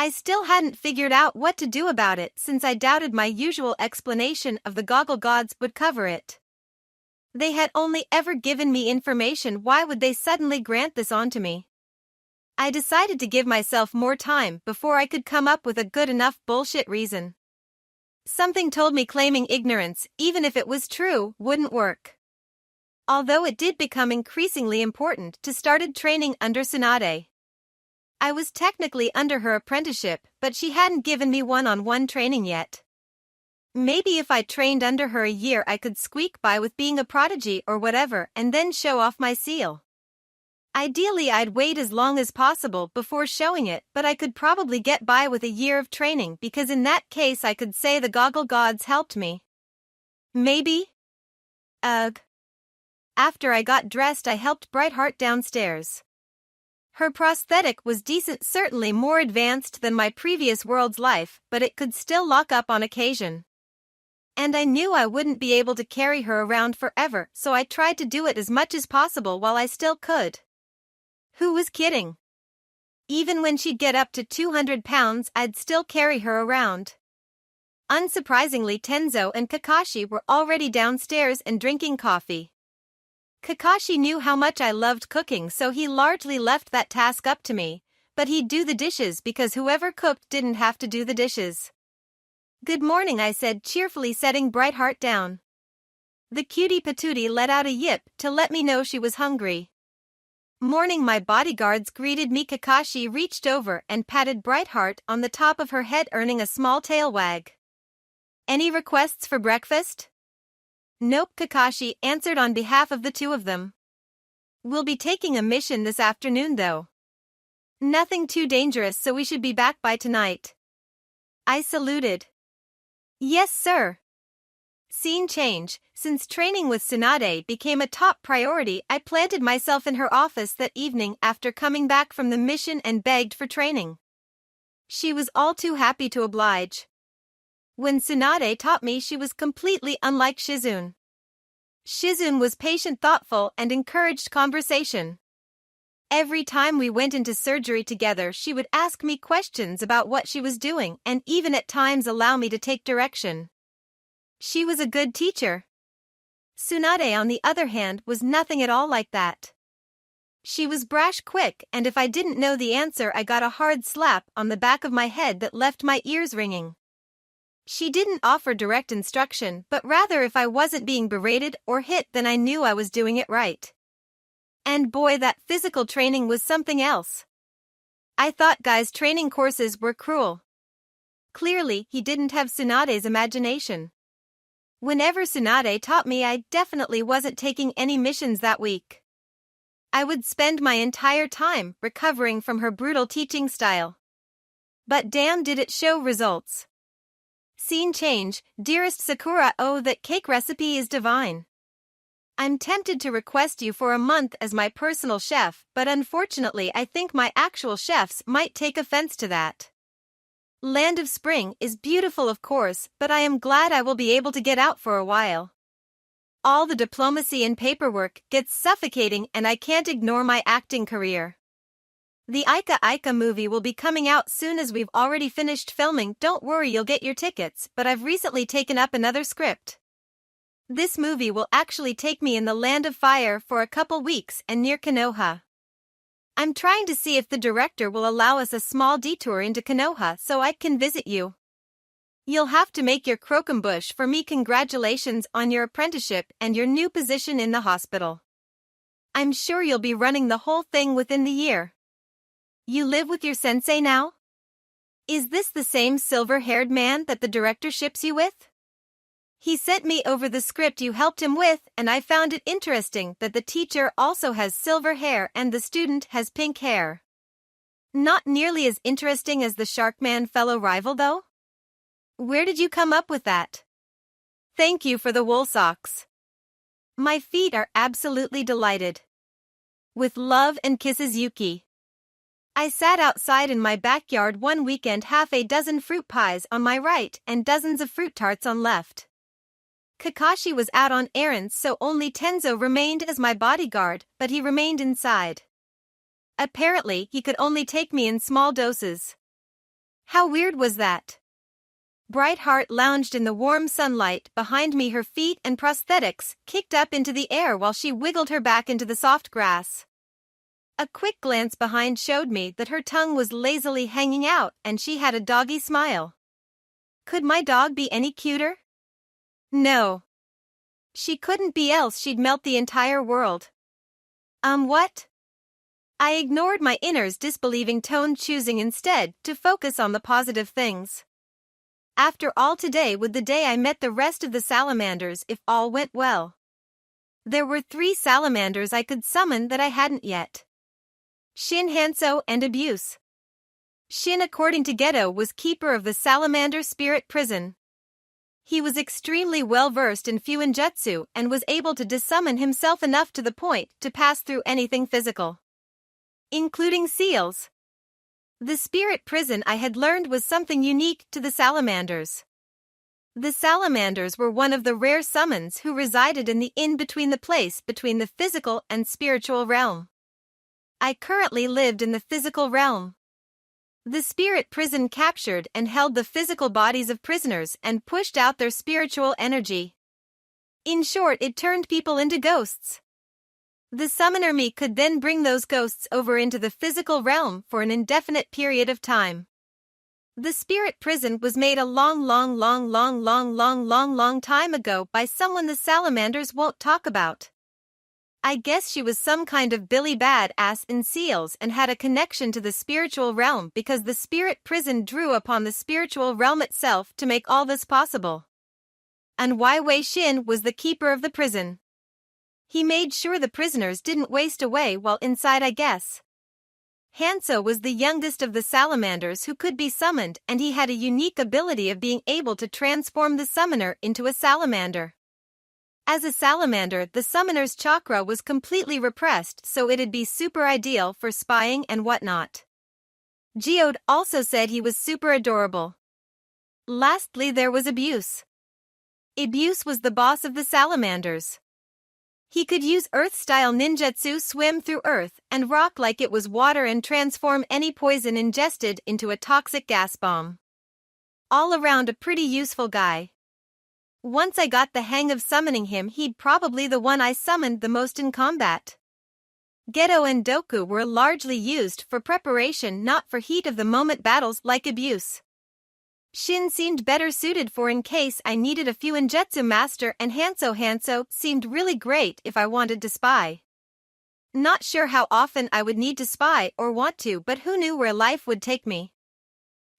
I still hadn't figured out what to do about it, since I doubted my usual explanation of the goggle gods would cover it. They had only ever given me information. Why would they suddenly grant this onto me? I decided to give myself more time before I could come up with a good enough bullshit reason. Something told me claiming ignorance, even if it was true, wouldn't work. Although it did become increasingly important to started training under Tsunade. I was technically under her apprenticeship, but she hadn't given me one-on-one training yet. Maybe if I trained under her a year, I could squeak by with being a prodigy or whatever and then show off my seal. Ideally, I'd wait as long as possible before showing it, but I could probably get by with a year of training, because in that case I could say the goggle gods helped me. Maybe? Ugh. After I got dressed, I helped Brightheart downstairs. Her prosthetic was decent, certainly more advanced than my previous world's life, but it could still lock up on occasion. And I knew I wouldn't be able to carry her around forever, so I tried to do it as much as possible while I still could. Who was kidding? Even when she'd get up to 200 pounds, I'd still carry her around. Unsurprisingly, Tenzo and Kakashi were already downstairs and drinking coffee. Kakashi knew how much I loved cooking, so he largely left that task up to me, but he'd do the dishes because whoever cooked didn't have to do the dishes. Good morning, I said cheerfully, setting Brightheart down. The cutie patootie let out a yip to let me know she was hungry. Morning, my bodyguards greeted me. Kakashi reached over and patted Brightheart on the top of her head, earning a small tail wag. Any requests for breakfast? Nope, Kakashi answered on behalf of the two of them. We'll be taking a mission this afternoon though. Nothing too dangerous, so we should be back by tonight. I saluted. Yes, sir. Scene change. Since training with Tsunade became a top priority, I planted myself in her office that evening after coming back from the mission and begged for training. She was all too happy to oblige. When Tsunade taught me, she was completely unlike Shizune. Shizune was patient, thoughtful, and encouraged conversation. Every time we went into surgery together, she would ask me questions about what she was doing and even at times allow me to take direction. She was a good teacher. Tsunade, on the other hand, was nothing at all like that. She was brash quick, and if I didn't know the answer, I got a hard slap on the back of my head that left my ears ringing. She didn't offer direct instruction, but rather if I wasn't being berated or hit, then I knew I was doing it right. And boy, that physical training was something else. I thought guys' training courses were cruel. Clearly, he didn't have Tsunade's imagination. Whenever Tsunade taught me, I definitely wasn't taking any missions that week. I would spend my entire time recovering from her brutal teaching style. But damn, did it show results. Scene change. Dearest Sakura, oh, that cake recipe is divine. I'm tempted to request you for a month as my personal chef, but unfortunately I think my actual chefs might take offense to that. Land of Spring is beautiful, of course, but I am glad I will be able to get out for a while. All the diplomacy and paperwork gets suffocating, and I can't ignore my acting career. The Aika Aika movie will be coming out soon, as we've already finished filming. Don't worry, you'll get your tickets, but I've recently taken up another script. This movie will actually take me in the Land of Fire for a couple weeks and near Konoha. I'm trying to see if the director will allow us a small detour into Konoha so I can visit you. You'll have to make your croquembouche for me. Congratulations on your apprenticeship and your new position in the hospital. I'm sure you'll be running the whole thing within the year. You live with your sensei now? Is this the same silver-haired man that the director ships you with? He sent me over the script you helped him with, and I found it interesting that the teacher also has silver hair and the student has pink hair. Not nearly as interesting as the Sharkman fellow rival, though? Where did you come up with that? Thank you for the wool socks. My feet are absolutely delighted. With love and kisses, Yuki. I sat outside in my backyard one weekend, half a dozen fruit pies on my right and dozens of fruit tarts on left. Kakashi was out on errands, so only Tenzo remained as my bodyguard, but he remained inside. Apparently, he could only take me in small doses. How weird was that? Brightheart lounged in the warm sunlight behind me, her feet and prosthetics kicked up into the air while she wiggled her back into the soft grass. A quick glance behind showed me that her tongue was lazily hanging out and she had a doggy smile. Could my dog be any cuter? No. She couldn't be, else she'd melt the entire world. What? I ignored my inner's disbelieving tone, choosing instead to focus on the positive things. After all, today would the day I met the rest of the salamanders if all went well. There were 3 salamanders I could summon that I hadn't yet. Shin, Hanso, and Abuse. Shin, according to Geto, was keeper of the salamander spirit prison. He was extremely well versed in Fuinjutsu and was able to dissummon himself enough to the point to pass through anything physical, including seals. The spirit prison, I had learned, was something unique to the salamanders. The salamanders were one of the rare summons who resided in the in-between, the place between the physical and spiritual realm. I currently lived in the physical realm. The spirit prison captured and held the physical bodies of prisoners and pushed out their spiritual energy. In short, it turned people into ghosts. The summoner me could then bring those ghosts over into the physical realm for an indefinite period of time. The spirit prison was made a long time ago by someone the salamanders won't talk about. I guess she was some kind of Billy Badass in seals and had a connection to the spiritual realm because the spirit prison drew upon the spiritual realm itself to make all this possible. And Wai Wei Shin was the keeper of the prison. He made sure the prisoners didn't waste away while inside, I guess. Hanso was the youngest of the salamanders who could be summoned, and he had a unique ability of being able to transform the summoner into a salamander. As a salamander, the summoner's chakra was completely repressed, so it'd be super ideal for spying and whatnot. Geode also said he was super adorable. Lastly, there was Abuse. Abuse was the boss of the salamanders. He could use Earth-style ninjutsu, swim through Earth, and rock like it was water and transform any poison ingested into a toxic gas bomb. All around a pretty useful guy. Once I got the hang of summoning him, he'd probably the one I summoned the most in combat. Geto and Doku were largely used for preparation, not for heat-of-the-moment battles like abuse. Shin seemed better suited for in case I needed a few Injetsu master, and Hanso seemed really great if I wanted to spy. Not sure how often I would need to spy or want to, but who knew where life would take me.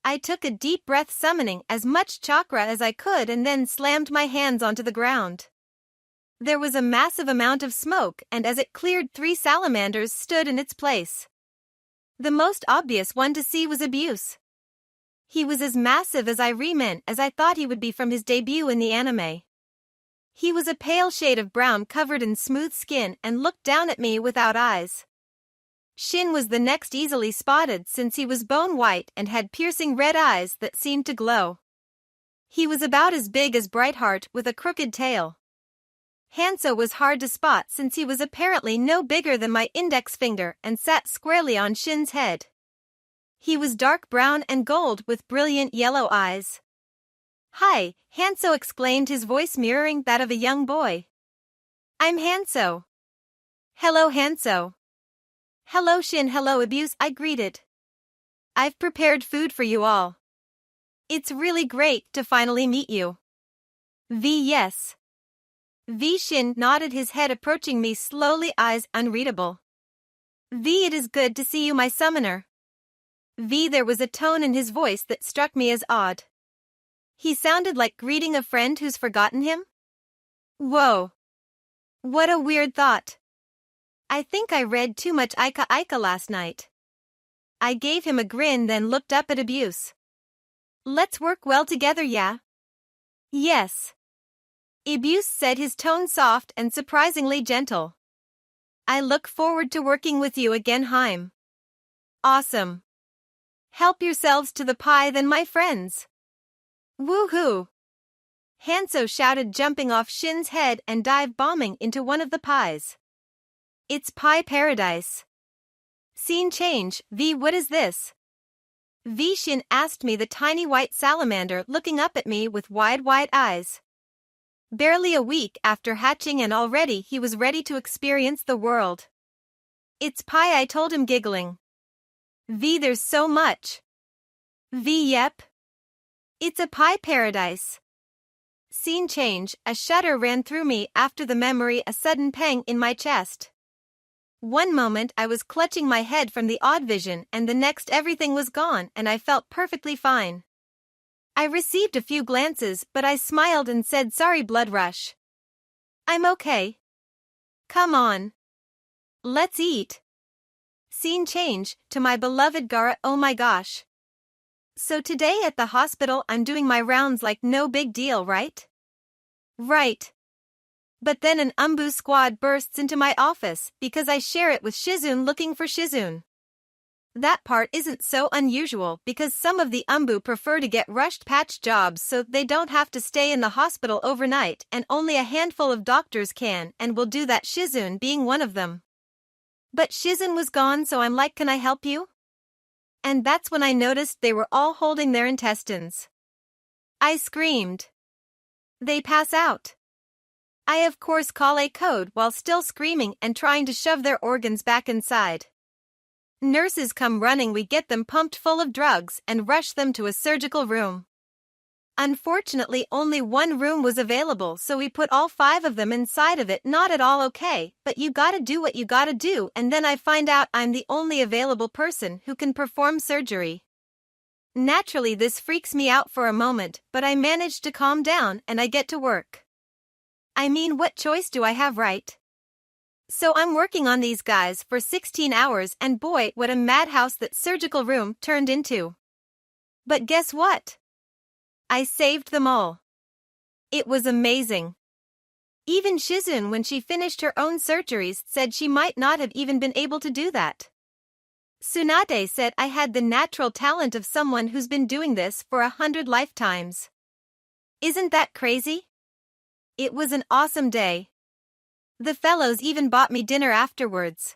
I took a deep breath, summoning as much chakra as I could, and then slammed my hands onto the ground. There was a massive amount of smoke, and as it cleared, 3 salamanders stood in its place. The most obvious one to see was Abuse. He was as massive as Ireman as I thought he would be from his debut in the anime. He was a pale shade of brown covered in smooth skin and looked down at me without eyes. Shin was the next easily spotted since he was bone white and had piercing red eyes that seemed to glow. He was about as big as Brightheart with a crooked tail. Hanso was hard to spot since he was apparently no bigger than my index finger and sat squarely on Shin's head. He was dark brown and gold with brilliant yellow eyes. "Hi," Hanso exclaimed, his voice mirroring that of a young boy. "I'm Hanso." "Hello, Hanso." "Hello, Shin." "Hello, Abuse," I greeted. "I've prepared food for you all. It's really great to finally meet you." Yes. Shin nodded his head, approaching me slowly, eyes unreadable. It is good to see you, my summoner. There was a tone in his voice that struck me as odd. He sounded like greeting a friend who's forgotten him. Whoa. What a weird thought. I think I read too much Ika last night. I gave him a grin, then looked up at Abuse. "Let's work well together, yeah?" "Yes." Abuse said, his tone soft and surprisingly gentle. "I look forward to working with you again, Haim." "Awesome. Help yourselves to the pie then, my friends." "Woohoo!" Hanso shouted, jumping off Shin's head and dive-bombing into one of the pies. "It's pie paradise." Scene change. What is this? Shin asked me, the tiny white salamander looking up at me with wide eyes. Barely a week after hatching and already he was ready to experience the world. "It's pie," I told him, giggling. There's so much." Yep. It's a pie paradise." Scene change. A shudder ran through me after the memory, a sudden pang in my chest. One moment I was clutching my head from the odd vision, and the next everything was gone and I felt perfectly fine. I received a few glances, but I smiled and said, "Sorry, blood rush. I'm okay. Come on. Let's eat." Scene change. To my beloved Gara. "Oh my gosh. So today at the hospital I'm doing my rounds like no big deal, right?" "Right. But then an Umbu squad bursts into my office because I share it with Shizune, looking for Shizune. That part isn't so unusual because some of the Umbu prefer to get rushed patch jobs so they don't have to stay in the hospital overnight, and only a handful of doctors can and will do that, Shizune being one of them. But Shizune was gone, so I'm like, "Can I help you?" And that's when I noticed they were all holding their intestines. I screamed. They pass out. I of course call a code while still screaming and trying to shove their organs back inside. Nurses come running, we get them pumped full of drugs and rush them to a surgical room. Unfortunately, only one room was available, so we put all 5 of them inside of it. Not at all okay, but you gotta do what you gotta do, and then I find out I'm the only available person who can perform surgery. Naturally, this freaks me out for a moment, but I manage to calm down and I get to work. I mean, what choice do I have, right? So I'm working on these guys for 16 hours, and boy, what a madhouse that surgical room turned into. But guess what? I saved them all. It was amazing. Even Shizune, when she finished her own surgeries, said she might not have even been able to do that. Tsunade said I had the natural talent of someone who's been doing this for 100 lifetimes. Isn't that crazy? It was an awesome day. The fellows even bought me dinner afterwards.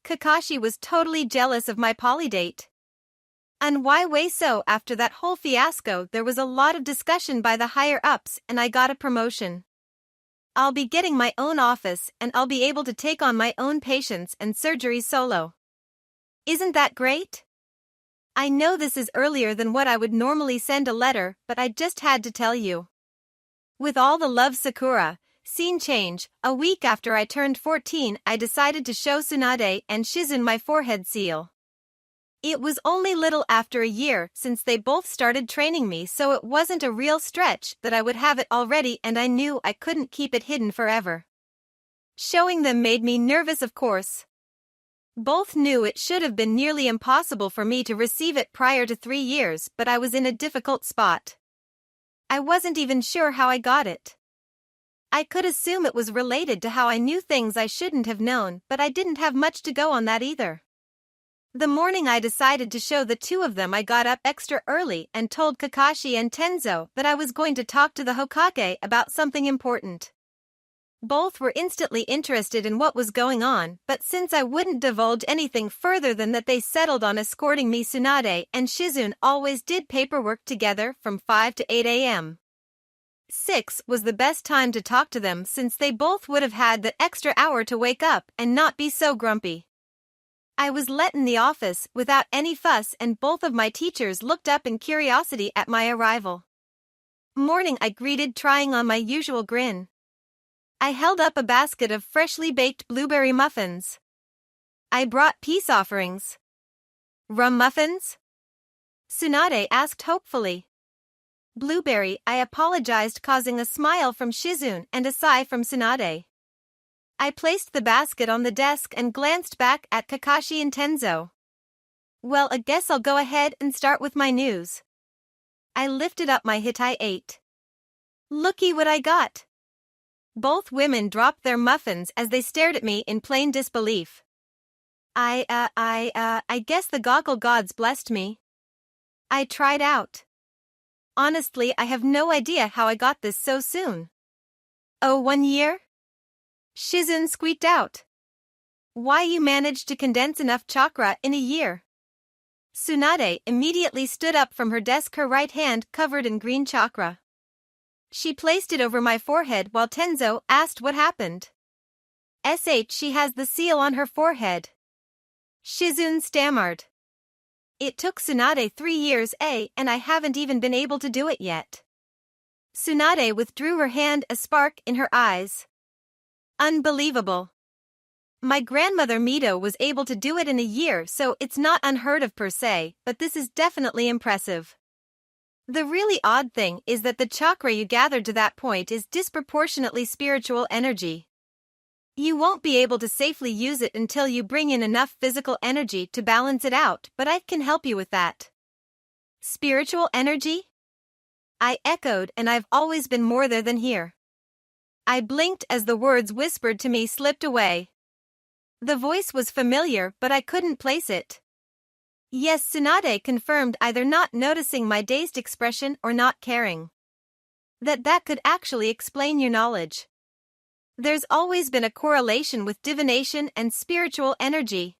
Kakashi was totally jealous of my polydate. And why way so? After that whole fiasco, there was a lot of discussion by the higher-ups and I got a promotion. I'll be getting my own office and I'll be able to take on my own patients and surgeries solo. Isn't that great? I know this is earlier than what I would normally send a letter, but I just had to tell you. With all the love, Sakura. Scene change. A week after I turned 14, I decided to show Tsunade and Shizune my forehead seal. It was only little after a year since they both started training me, so it wasn't a real stretch that I would have it already, and I knew I couldn't keep it hidden forever. Showing them made me nervous, of course. Both knew it should have been nearly impossible for me to receive it prior to 3 years, but I was in a difficult spot. I wasn't even sure how I got it. I could assume it was related to how I knew things I shouldn't have known, but I didn't have much to go on that either. The morning I decided to show the two of them, I got up extra early and told Kakashi and Tenzo that I was going to talk to the Hokage about something important. Both were instantly interested in what was going on, but since I wouldn't divulge anything further than that, they settled on escorting me. Tsunade and Shizune always did paperwork together from 5 to 8 a.m. 6 was the best time to talk to them since they both would have had that extra hour to wake up and not be so grumpy. I was let in the office without any fuss, and both of my teachers looked up in curiosity at my arrival. Morning, I greeted, trying on my usual grin. I held up a basket of freshly baked blueberry muffins. I brought peace offerings. Rum muffins? Tsunade asked hopefully. Blueberry, I apologized, causing a smile from Shizune and a sigh from Tsunade. I placed the basket on the desk and glanced back at Kakashi and Tenzo. Well, I guess I'll go ahead and start with my news. I lifted up my Hitai 8. Looky what I got. Both women dropped their muffins as they stared at me in plain disbelief. I guess the goggle gods blessed me. I tried out. Honestly, I have no idea how I got this so soon. Oh, 1 year? Shizune squeaked out. Why, you managed to condense enough chakra in a year. Tsunade immediately stood up from her desk, her right hand covered in green chakra. She placed it over my forehead while Tenzo asked what happened. She has the seal on her forehead. Shizune stammered. It took Tsunade 3 years, and I haven't even been able to do it yet. Tsunade withdrew her hand, a spark in her eyes. Unbelievable. My grandmother Mito was able to do it in a year, so it's not unheard of per se, but this is definitely impressive. The really odd thing is that the chakra you gathered to that point is disproportionately spiritual energy. You won't be able to safely use it until you bring in enough physical energy to balance it out, but I can help you with that. Spiritual energy? I echoed, and I've always been more there than here. I blinked as the words whispered to me slipped away. The voice was familiar, but I couldn't place it. Yes, Tsunade confirmed, either not noticing my dazed expression or not caring. That could actually explain your knowledge. There's always been a correlation with divination and spiritual energy.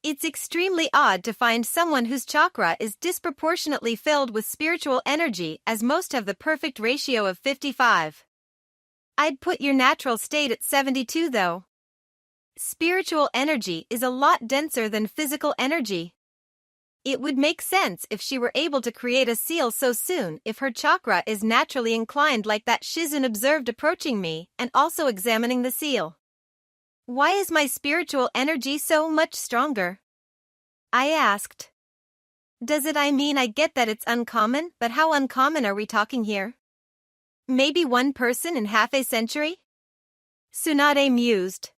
It's extremely odd to find someone whose chakra is disproportionately filled with spiritual energy, as most have the perfect ratio of 55. I'd put your natural state at 72 though. Spiritual energy is a lot denser than physical energy. It would make sense if she were able to create a seal so soon if her chakra is naturally inclined like that. Shizune observed, approaching me and also examining the seal. Why is my spiritual energy so much stronger? I asked. I get that it's uncommon, but how uncommon are we talking here? Maybe 1 person in half a century? Tsunade mused.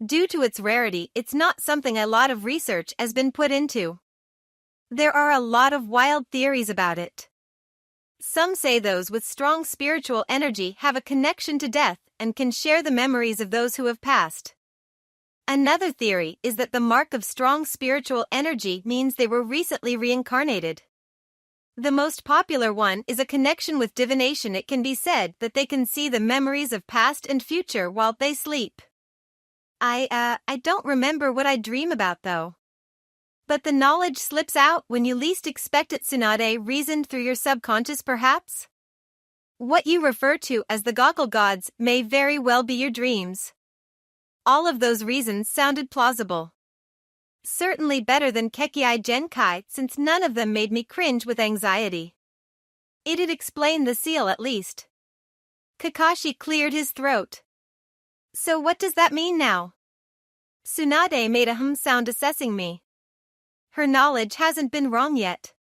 Due to its rarity, it's not something a lot of research has been put into. There are a lot of wild theories about it. Some say those with strong spiritual energy have a connection to death and can share the memories of those who have passed. Another theory is that the mark of strong spiritual energy means they were recently reincarnated. The most popular one is a connection with divination. It can be said that they can see the memories of past and future while they sleep. I don't remember what I dream about though. But the knowledge slips out when you least expect it. Tsunade reasoned through your subconscious perhaps? What you refer to as the goggle gods may very well be your dreams. All of those reasons sounded plausible. Certainly better than Kekei Genkai, since none of them made me cringe with anxiety. It'd explain the seal at least. Kakashi cleared his throat. So what does that mean now? Tsunade made a sound assessing me. Her knowledge hasn't been wrong yet.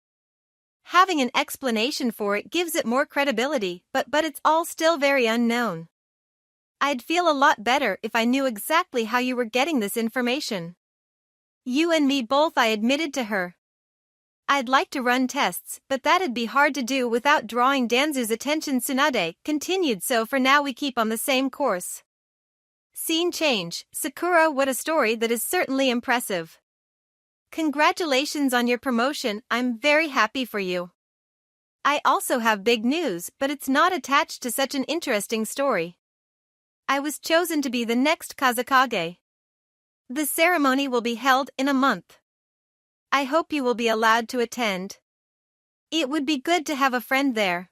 Having an explanation for it gives it more credibility, but it's all still very unknown. I'd feel a lot better if I knew exactly how you were getting this information. You and me both, I admitted to her. I'd like to run tests, but that'd be hard to do without drawing Danzu's attention. Tsunade continued, so for now we keep on the same course. Scene change. Sakura, what a story, that is certainly impressive. Congratulations on your promotion, I'm very happy for you. I also have big news, but it's not attached to such an interesting story. I was chosen to be the next Kazekage. The ceremony will be held in a month. I hope you will be allowed to attend. It would be good to have a friend there.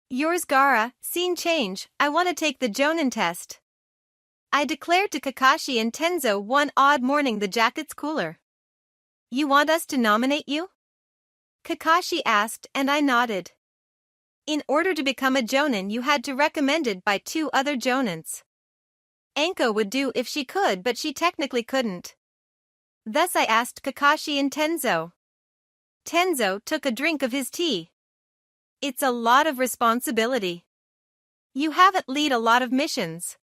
Yours, Gaara. Scene change. I want to take the Jonin test. I declared to Kakashi and Tenzo one odd morning. The jacket's cooler. You want us to nominate you? Kakashi asked, and I nodded. In order to become a Jonin, you had to recommended by 2 other Jonins. Anko would do if she could, but she technically couldn't. Thus I asked Kakashi and Tenzo. Tenzo took a drink of his tea. It's a lot of responsibility. You haven't lead a lot of missions.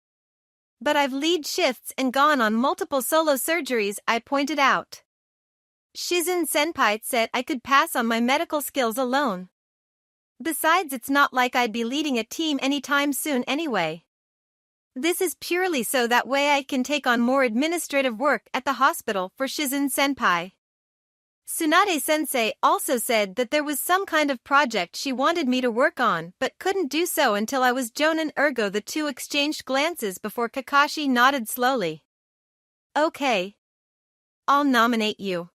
But I've lead shifts and gone on multiple solo surgeries, I pointed out. Shizen Senpai said I could pass on my medical skills alone. Besides, it's not like I'd be leading a team anytime soon anyway. This is purely so that way I can take on more administrative work at the hospital for Shizen Senpai. Tsunade-sensei also said that there was some kind of project she wanted me to work on but couldn't do so until I was Jonin. Ergo the 2 exchanged glances before Kakashi nodded slowly. Okay. I'll nominate you.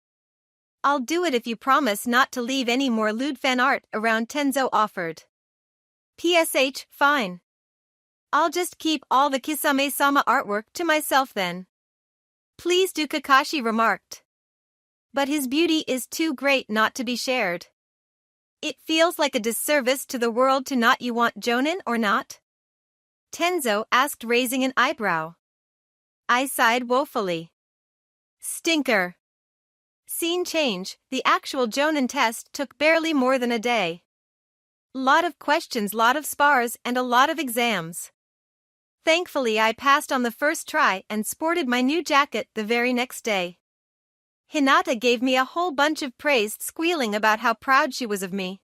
I'll do it if you promise not to leave any more lewd fan art around. Tenzo offered. PSH, fine. I'll just keep all the Kisame-sama artwork to myself then. Please do, Kakashi remarked. But his beauty is too great not to be shared. It feels like a disservice to the world to not. You want Jonin or not? Tenzo asked, raising an eyebrow. I sighed woefully. Stinker. Scene change. The actual Jonin test took barely more than a day. Lot of questions, lot of spars, and a lot of exams. Thankfully I passed on the first try and sported my new jacket the very next day. Hinata gave me a whole bunch of praise, squealing about how proud she was of me.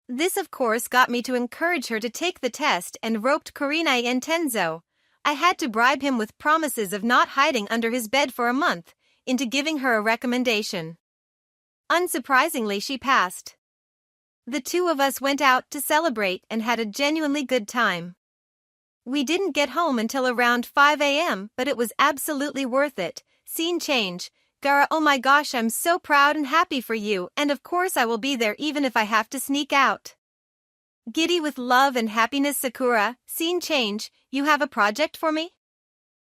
This of course got me to encourage her to take the test and roped Kurenai and Tenzo. I had to bribe him with promises of not hiding under his bed for a month, into giving her a recommendation. Unsurprisingly, she passed. The 2 of us went out to celebrate and had a genuinely good time. We didn't get home until around 5 a.m., but it was absolutely worth it. Scene change. Gaara, oh my gosh, I'm so proud and happy for you, and of course I will be there even if I have to sneak out. Giddy with love and happiness. Sakura. Scene change. You have a project for me?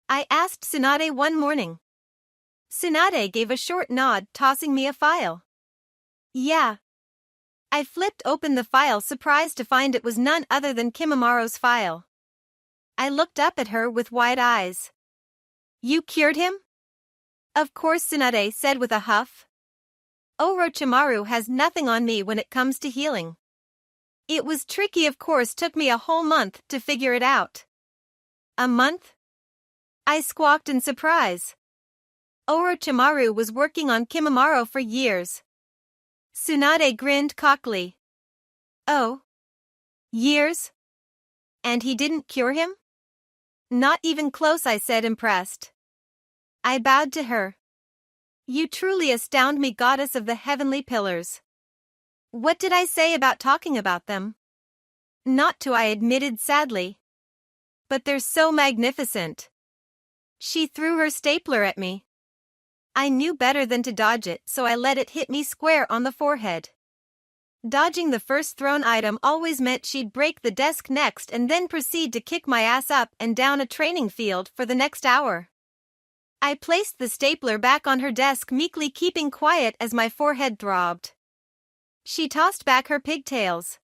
I asked Tsunade one morning. Tsunade gave a short nod, tossing me a file. Yeah. I flipped open the file, surprised to find it was none other than Kimamaro's file. I looked up at her with wide eyes. You cured him? Of course, Tsunade said with a huff. Orochimaru has nothing on me when it comes to healing. It was tricky, of course, took me a whole month to figure it out. A month? I squawked in surprise. Orochimaru was working on Kimamaro for years. Tsunade grinned cockily. Oh? Years? And he didn't cure him? Not even close, I said, impressed. I bowed to her. You truly astound me, goddess of the heavenly pillars. What did I say about talking about them? Not to, I admitted sadly. But they're so magnificent. She threw her stapler at me. I knew better than to dodge it, so I let it hit me square on the forehead. Dodging the first thrown item always meant she'd break the desk next and then proceed to kick my ass up and down a training field for the next hour. I placed the stapler back on her desk, meekly keeping quiet as my forehead throbbed. She tossed back her pigtails.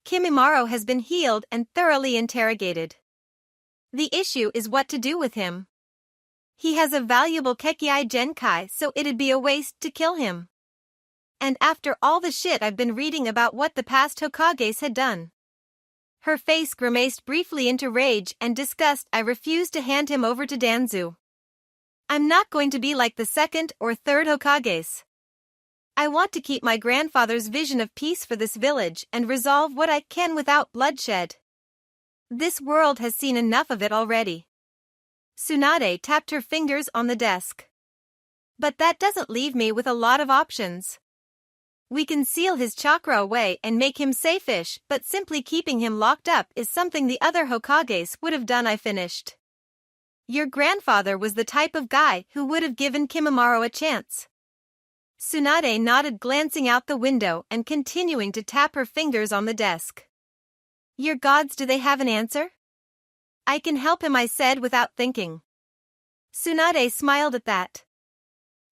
Kimimaro has been healed and thoroughly interrogated. The issue is what to do with him. He has a valuable Kekkei Genkai, so it'd be a waste to kill him. And after all the shit I've been reading about what the past Hokages had done. Her face grimaced briefly into rage and disgust. I refused to hand him over to Danzu. I'm not going to be like the second or third Hokages. I want to keep my grandfather's vision of peace for this village and resolve what I can without bloodshed. This world has seen enough of it already. Tsunade tapped her fingers on the desk. But that doesn't leave me with a lot of options. We can seal his chakra away and make him safe-ish, but simply keeping him locked up is something the other Hokages would have done. I finished. Your grandfather was the type of guy who would have given Kimimaro a chance. Tsunade nodded, glancing out the window and continuing to tap her fingers on the desk. Your gods, do they have an answer? I can help him, I said without thinking. Tsunade smiled at that.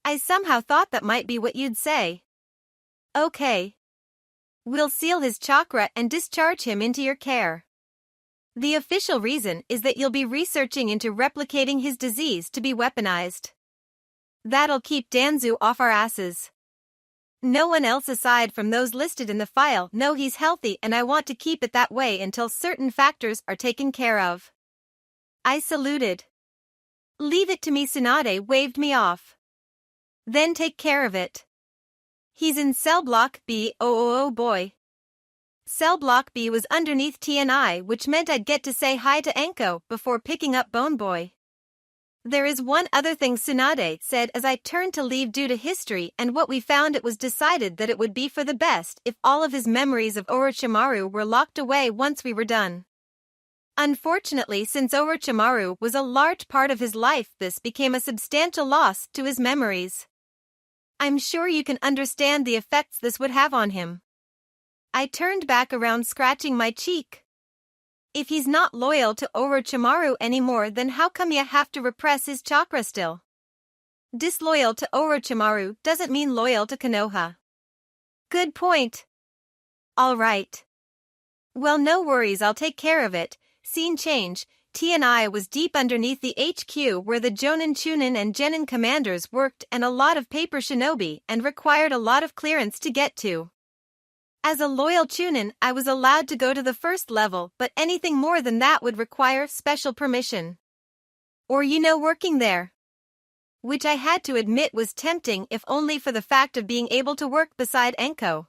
I somehow thought that might be what you'd say. Okay. We'll seal his chakra and discharge him into your care. The official reason is that you'll be researching into replicating his disease to be weaponized. That'll keep Danzu off our asses. No one else aside from those listed in the file know he's healthy, and I want to keep it that way until certain factors are taken care of. I saluted. Leave it to me. Tsunade waved me off. Then take care of it. He's in cell block B. Oh boy. Cell block B was underneath TNI, which meant I'd get to say hi to Anko before picking up Bone Boy. There is one other thing, Tsunade said as I turned to leave. Due to history and what we found, it was decided that it would be for the best if all of his memories of Orochimaru were locked away once we were done. Unfortunately, since Orochimaru was a large part of his life, this became a substantial loss to his memories. I'm sure you can understand the effects this would have on him. I turned back around, scratching my cheek. If he's not loyal to Orochimaru anymore, then how come you have to repress his chakra still? Disloyal to Orochimaru doesn't mean loyal to Konoha. Good point. All right. Well, no worries, I'll take care of it. Scene change. TNI was deep underneath the HQ where the Jonin, Chunin and Genin commanders worked, and a lot of paper shinobi, and required a lot of clearance to get to. As a loyal Chunin, I was allowed to go to the first level, but anything more than that would require special permission. Or working there. Which I had to admit was tempting, if only for the fact of being able to work beside Anko.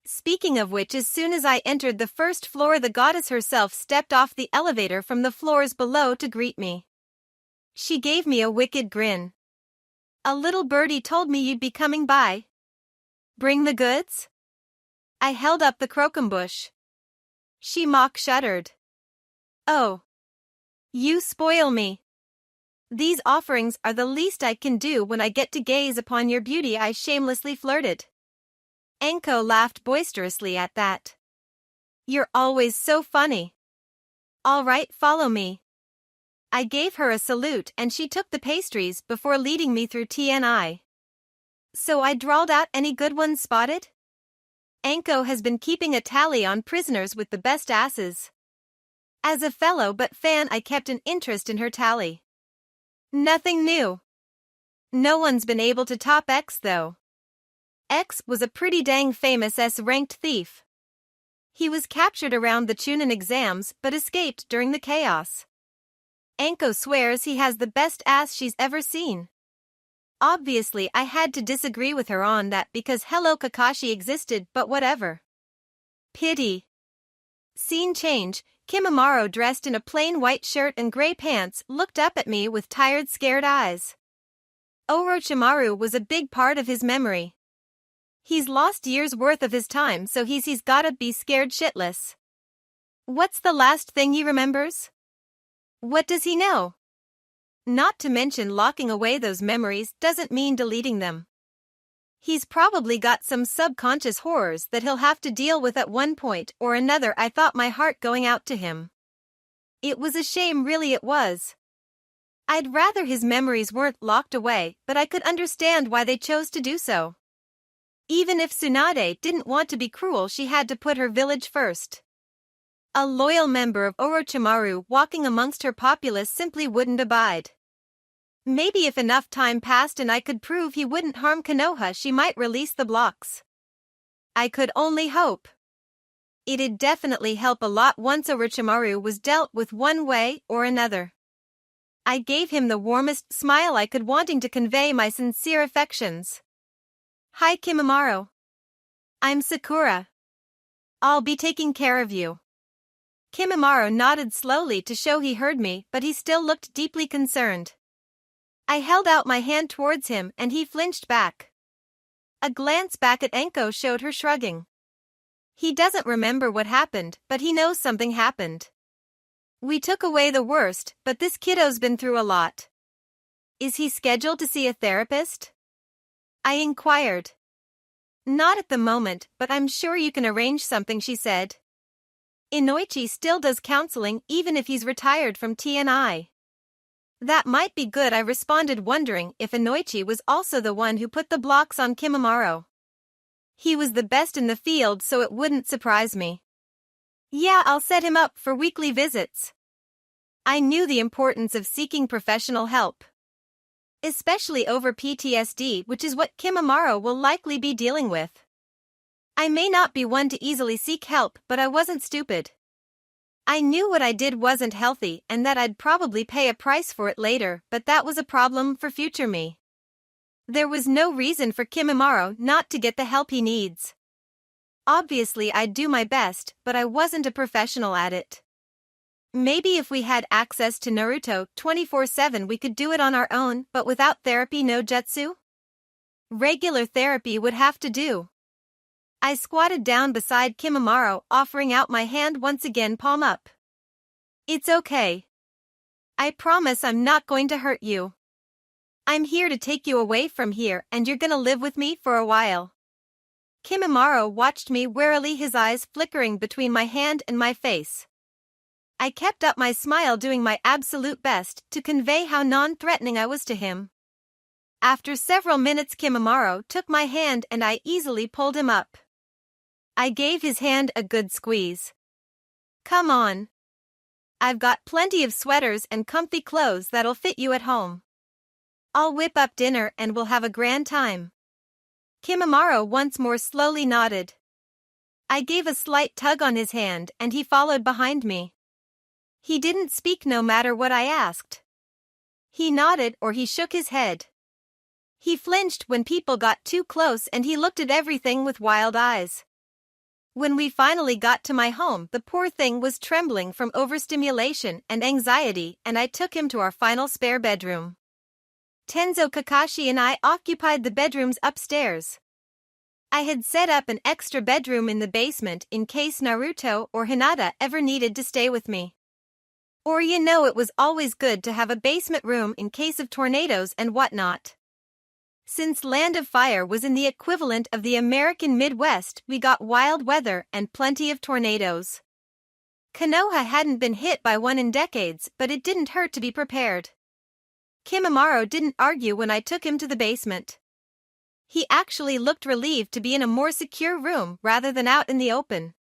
Speaking of which, as soon as I entered the first floor, the goddess herself stepped off the elevator from the floors below to greet me. She gave me a wicked grin. A little birdie told me you'd be coming by. Bring the goods? I held up the crocum bush. She mock shuddered. Oh. You spoil me. These offerings are the least I can do when I get to gaze upon your beauty, I shamelessly flirted. Anko laughed boisterously at that. You're always so funny. All right, follow me. I gave her a salute and she took the pastries before leading me through TNI. So I drawled out, any good ones spotted? Anko has been keeping a tally on prisoners with the best asses. As a fellow but fan, I kept an interest in her tally. Nothing new. No one's been able to top X though. X was a pretty dang famous S-ranked thief. He was captured around the Chunin exams but escaped during the chaos. Anko swears he has the best ass she's ever seen. Obviously I had to disagree with her on that because Hello Kakashi existed, but whatever. Pity. Scene change. Kimimaro, dressed in a plain white shirt and gray pants, looked up at me with tired, scared eyes. Orochimaru was a big part of his memory. He's lost years worth of his time, so he's gotta be scared shitless. What's the last thing he remembers? What does he know? Not to mention locking away those memories doesn't mean deleting them. He's probably got some subconscious horrors that he'll have to deal with at one point or another. I thought, my heart going out to him. It was a shame, really it was. I'd rather his memories weren't locked away, but I could understand why they chose to do so. Even if Tsunade didn't want to be cruel, she had to put her village first. A loyal member of Orochimaru walking amongst her populace simply wouldn't abide. Maybe if enough time passed and I could prove he wouldn't harm Konoha, she might release the blocks. I could only hope. It'd definitely help a lot once Orochimaru was dealt with one way or another. I gave him the warmest smile I could, wanting to convey my sincere affections. Hi Kimimaro. I'm Sakura. I'll be taking care of you. Kimimaro nodded slowly to show he heard me, but he still looked deeply concerned. I held out my hand towards him and he flinched back. A glance back at Enko showed her shrugging. He doesn't remember what happened, but he knows something happened. We took away the worst, but this kiddo's been through a lot. Is he scheduled to see a therapist? I inquired. Not at the moment, but I'm sure you can arrange something, she said. Inoichi still does counseling even if he's retired from TNI. That might be good, I responded, wondering if Inoichi was also the one who put the blocks on Kimimaro. He was the best in the field, so it wouldn't surprise me. Yeah, I'll set him up for weekly visits. I knew the importance of seeking professional help. Especially over PTSD, which is what Kimimaro will likely be dealing with. I may not be one to easily seek help, but I wasn't stupid. I knew what I did wasn't healthy and that I'd probably pay a price for it later, but that was a problem for future me. There was no reason for Kimimaro not to get the help he needs. Obviously I'd do my best, but I wasn't a professional at it. Maybe if we had access to Naruto 24/7 we could do it on our own, but without therapy, no jutsu? Regular therapy would have to do. I squatted down beside Kimimaro, offering out my hand once again, palm up. It's okay. I promise I'm not going to hurt you. I'm here to take you away from here and you're gonna live with me for a while. Kimimaro watched me warily, his eyes flickering between my hand and my face. I kept up my smile, doing my absolute best to convey how non-threatening I was to him. After several minutes, Kimimaro took my hand and I easily pulled him up. I gave his hand a good squeeze. Come on. I've got plenty of sweaters and comfy clothes that'll fit you at home. I'll whip up dinner and we'll have a grand time. Kimimaro once more slowly nodded. I gave a slight tug on his hand and he followed behind me. He didn't speak no matter what I asked. He nodded or he shook his head. He flinched when people got too close and he looked at everything with wild eyes. When we finally got to my home, the poor thing was trembling from overstimulation and anxiety, and I took him to our final spare bedroom. Tenzo, Kakashi and I occupied the bedrooms upstairs. I had set up an extra bedroom in the basement in case Naruto or Hinata ever needed to stay with me. Or it was always good to have a basement room in case of tornadoes and whatnot. Since Land of Fire was in the equivalent of the American Midwest, we got wild weather and plenty of tornadoes. Konoha hadn't been hit by one in decades, but it didn't hurt to be prepared. Kimimaro didn't argue when I took him to the basement. He actually looked relieved to be in a more secure room rather than out in the open.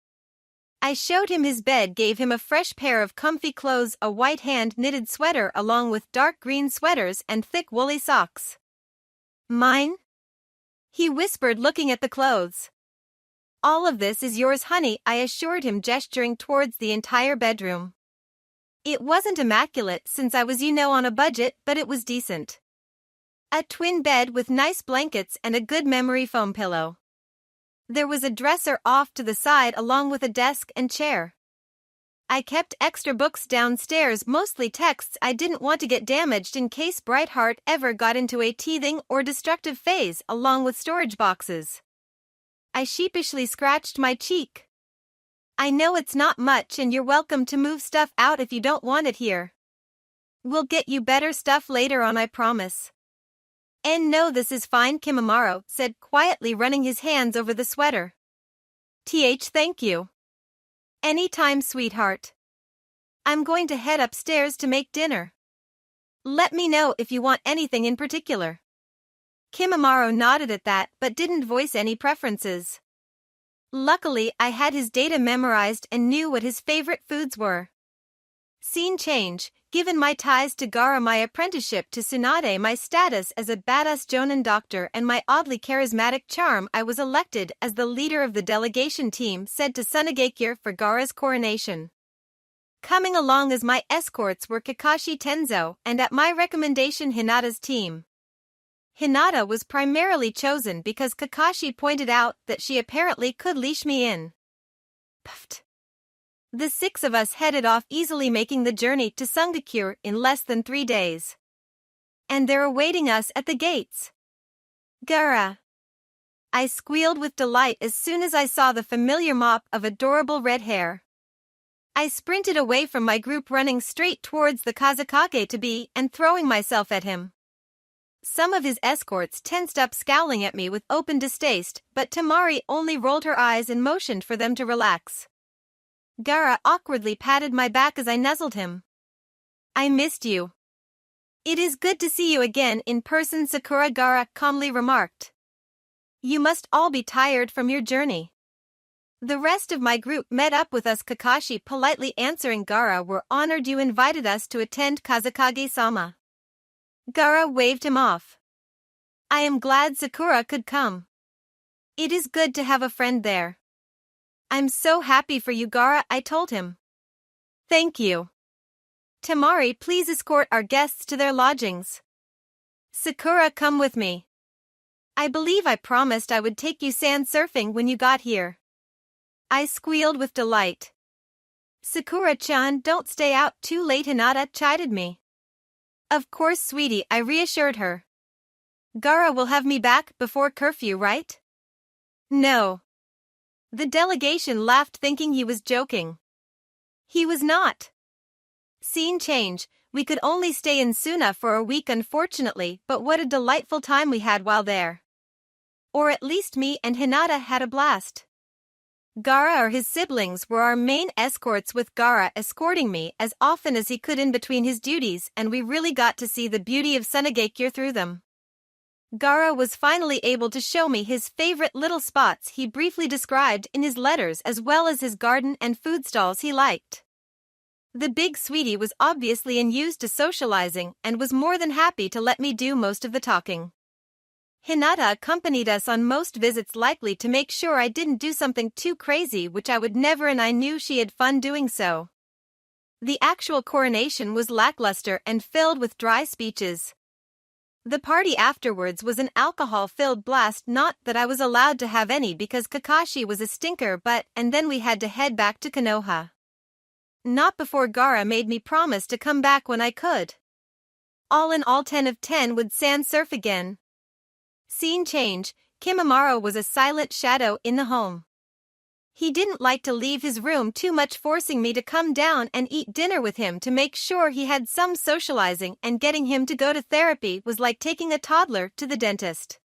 I showed him his bed, gave him a fresh pair of comfy clothes, a white hand-knitted sweater along with dark green sweaters and thick woolly socks. Mine? He whispered, looking at the clothes. All of this is yours, honey, I assured him, gesturing towards the entire bedroom. It wasn't immaculate since I was on a budget, but it was decent. A twin bed with nice blankets and a good memory foam pillow. There was a dresser off to the side along with a desk and chair. I kept extra books downstairs, mostly texts I didn't want to get damaged in case Brightheart ever got into a teething or destructive phase, along with storage boxes. I sheepishly scratched my cheek. I know it's not much and you're welcome to move stuff out if you don't want it here. We'll get you better stuff later on, I promise. And no, this is fine, Kimimaro said quietly, running his hands over the sweater. Thank you. Anytime, sweetheart. I'm going to head upstairs to make dinner. Let me know if you want anything in particular. Kimimaro nodded at that but didn't voice any preferences. Luckily, I had his data memorized and knew what his favorite foods were. Scene change. Given my ties to Gaara, my apprenticeship to Tsunade, my status as a badass Jonin doctor, and my oddly charismatic charm, I was elected as the leader of the delegation team sent to Sunagakure for Gaara's coronation. Coming along as my escorts were Kakashi Tenzo and, at my recommendation, Hinata's team. Hinata was primarily chosen because Kakashi pointed out that she apparently could leash me in. Puffed. The 6 of us headed off easily, making the journey to Sunagakure in less than 3 days. And they're awaiting us at the gates. Gaara! I squealed with delight as soon as I saw the familiar mop of adorable red hair. I sprinted away from my group, running straight towards the Kazekage to be and throwing myself at him. Some of his escorts tensed up, scowling at me with open distaste, but Temari only rolled her eyes and motioned for them to relax. Gaara awkwardly patted my back as I nuzzled him. I missed you. It is good to see you again in person, Sakura, Gaara calmly remarked. You must all be tired from your journey. The rest of my group met up with us, Kakashi politely answering. Gaara, we're honored you invited us to attend Kazekage-sama. Gaara waved him off. I am glad Sakura could come. It is good to have a friend there. I'm so happy for you, Gaara, I told him. Thank you. Temari, please escort our guests to their lodgings. Sakura, come with me. I believe I promised I would take you sand surfing when you got here. I squealed with delight. Sakura-chan, don't stay out too late, Hinata chided me. Of course, sweetie, I reassured her. Gaara will have me back before curfew, right? No. The delegation laughed, thinking he was joking. He was not. Scene change. We could only stay in Suna for a week, unfortunately, but what a delightful time we had while there. Or at least me and Hinata had a blast. Gaara or his siblings were our main escorts, with Gaara escorting me as often as he could in between his duties, and we really got to see the beauty of Sunagakure through them. Gaara was finally able to show me his favorite little spots he briefly described in his letters, as well as his garden and food stalls he liked. The big sweetie was obviously unused to socializing and was more than happy to let me do most of the talking. Hinata accompanied us on most visits, likely to make sure I didn't do something too crazy, which I would never, and I knew she had fun doing so. The actual coronation was lackluster and filled with dry speeches. The party afterwards was an alcohol-filled blast, not that I was allowed to have any because Kakashi was a stinker, and then we had to head back to Konoha. Not before Gaara made me promise to come back when I could. All in all, 10 of 10 would sand surf again. Scene change. Kimimaro was a silent shadow in the home. He didn't like to leave his room too much, forcing me to come down and eat dinner with him to make sure he had some socializing, and getting him to go to therapy was like taking a toddler to the dentist.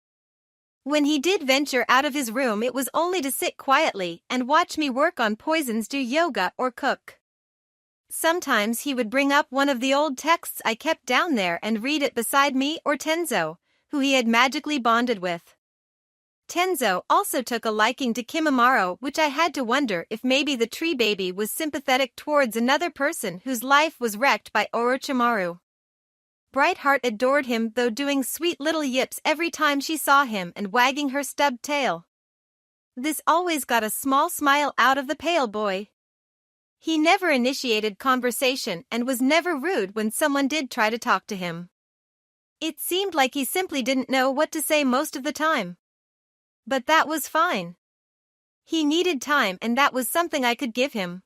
When he did venture out of his room, it was only to sit quietly and watch me work on poisons, do yoga, or cook. Sometimes he would bring up one of the old texts I kept down there and read it beside me or Tenzo, who he had magically bonded with. Tenzo also took a liking to Kimimaro, which I had to wonder if maybe the tree baby was sympathetic towards another person whose life was wrecked by Orochimaru. Brightheart adored him, though, doing sweet little yips every time she saw him and wagging her stubbed tail. This always got a small smile out of the pale boy. He never initiated conversation and was never rude when someone did try to talk to him. It seemed like he simply didn't know what to say most of the time. But that was fine. He needed time, and that was something I could give him.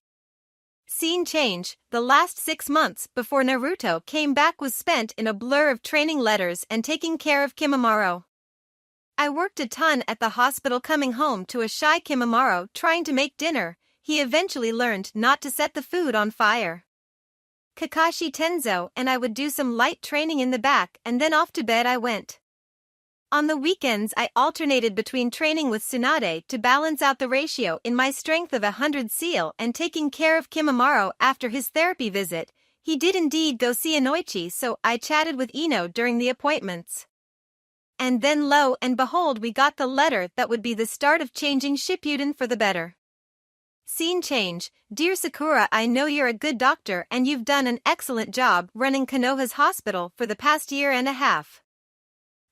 Scene change. The last 6 months before Naruto came back was spent in a blur of training letters and taking care of Kimimaro. I worked a ton at the hospital, coming home to a shy Kimimaro trying to make dinner. He eventually learned not to set the food on fire. Kakashi Tenzo and I would do some light training in the back and then off to bed I went. On the weekends I alternated between training with Tsunade to balance out the ratio in my strength of 100 seal and taking care of Kimimaro after his therapy visit. He did indeed go see Inoichi, so I chatted with Ino during the appointments. And then lo and behold we got the letter that would be the start of changing Shippuden for the better. Scene change. Dear Sakura, I know you're a good doctor and you've done an excellent job running Konoha's hospital for the past year and a half.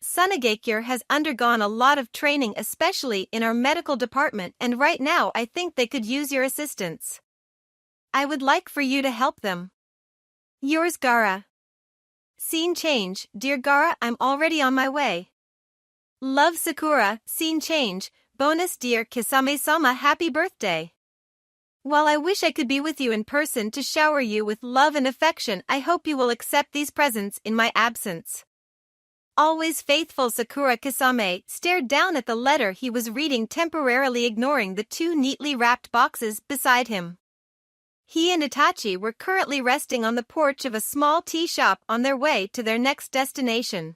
Sunagakure has undergone a lot of training, especially in our medical department, and right now I think they could use your assistance. I would like for you to help them. Yours, Gaara. Scene change. Dear Gaara, I'm already on my way. Love, Sakura. Scene change. Bonus, dear Kisame-sama, happy birthday. While I wish I could be with you in person to shower you with love and affection, I hope you will accept these presents in my absence. Always faithful. Sakura. Kisame stared down at the letter he was reading, temporarily ignoring the two neatly wrapped boxes beside him. He and Itachi were currently resting on the porch of a small tea shop on their way to their next destination.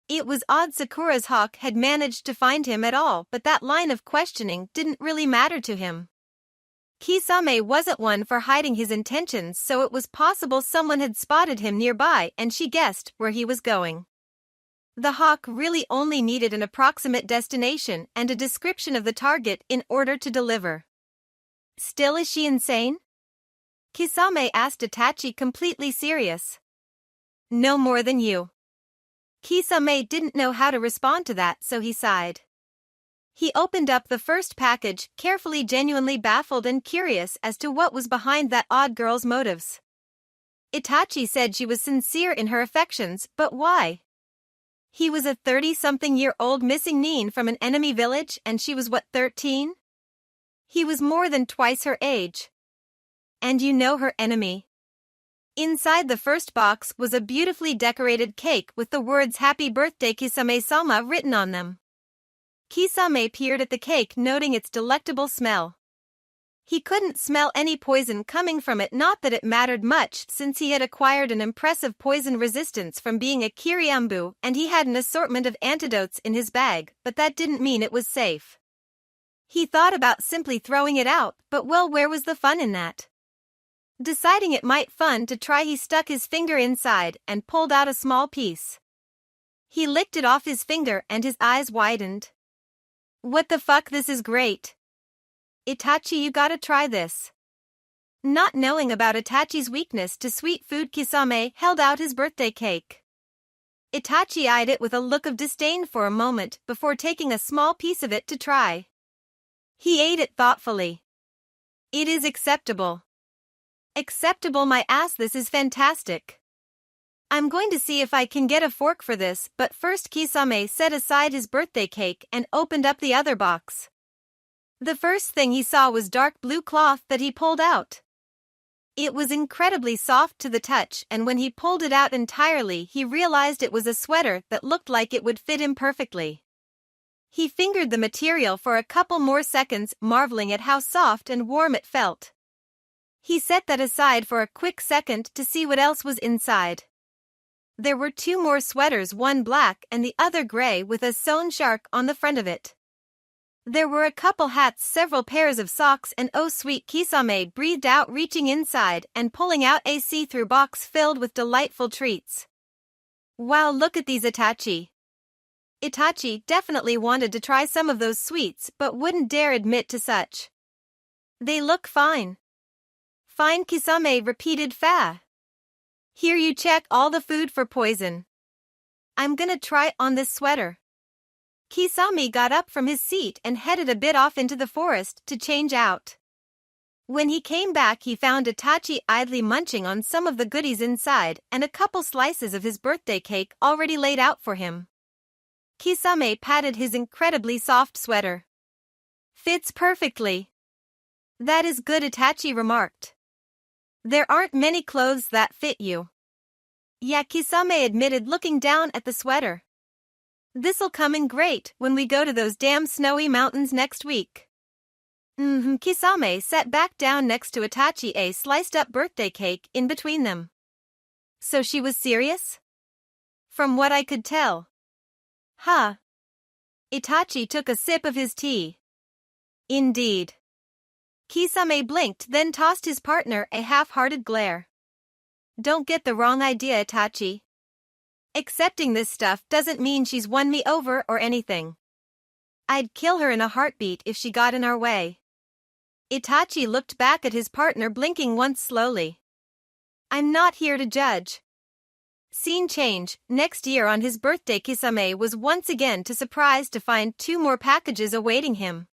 It was odd Sakura's hawk had managed to find him at all, but that line of questioning didn't really matter to him. Kisame wasn't one for hiding his intentions, so it was possible someone had spotted him nearby and she guessed where he was going. The hawk really only needed an approximate destination and a description of the target in order to deliver. Still, is she insane? Kisame asked Itachi, completely serious. No more than you. Kisame didn't know how to respond to that, so he sighed. He opened up the first package, carefully, genuinely baffled and curious as to what was behind that odd girl's motives. Itachi said she was sincere in her affections, but why? He was a 30-something-year-old missing nin from an enemy village and she was what, 13? He was more than twice her age. And you know her enemy. Inside the first box was a beautifully decorated cake with the words "Happy Birthday Kisame-sama" written on them. Kisame peered at the cake, noting its delectable smell. He couldn't smell any poison coming from it, not that it mattered much since he had acquired an impressive poison resistance from being a Kiryambu and he had an assortment of antidotes in his bag, but that didn't mean it was safe. He thought about simply throwing it out, but well, where was the fun in that? Deciding it might fun to try, he stuck his finger inside and pulled out a small piece. He licked it off his finger and his eyes widened. What the fuck, this is great. Itachi, you gotta try this. Not knowing about Itachi's weakness to sweet food, Kisame held out his birthday cake. Itachi eyed it with a look of disdain for a moment before taking a small piece of it to try. He ate it thoughtfully. It is acceptable. Acceptable, my ass, this is fantastic. I'm going to see if I can get a fork for this, but first. Kisame set aside his birthday cake and opened up the other box. The first thing he saw was dark blue cloth that he pulled out. It was incredibly soft to the touch, and when he pulled it out entirely he realized it was a sweater that looked like it would fit him perfectly. He fingered the material for a couple more seconds, marveling at how soft and warm it felt. He set that aside for a quick second to see what else was inside. There were two more sweaters, one black and the other gray with a sewn shark on the front of it. There were a couple hats, several pairs of socks, and oh sweet, Kisame breathed out, reaching inside and pulling out a see-through box filled with delightful treats. Wow, look at these, Itachi. Itachi definitely wanted to try some of those sweets but wouldn't dare admit to such. They look fine. Fine, Kisame repeated. Fa. Here, you check all the food for poison. I'm gonna try on this sweater. Kisame got up from his seat and headed a bit off into the forest to change out. When he came back he found Itachi idly munching on some of the goodies inside and a couple slices of his birthday cake already laid out for him. Kisame patted his incredibly soft sweater. Fits perfectly. That is good, Itachi remarked. There aren't many clothes that fit you. Yeah, Kisame admitted, looking down at the sweater. This'll come in great when we go to those damn snowy mountains next week. Kisame sat back down next to Itachi, a sliced-up birthday cake in between them. So she was serious? From what I could tell. Huh. Itachi took a sip of his tea. Indeed. Kisame blinked, then tossed his partner a half-hearted glare. Don't get the wrong idea, Itachi. Accepting this stuff doesn't mean she's won me over or anything. I'd kill her in a heartbeat if she got in our way. Itachi looked back at his partner, blinking once slowly. I'm not here to judge. Scene change. Next year on his birthday, Kisame was once again surprised to find 2 more packages awaiting him.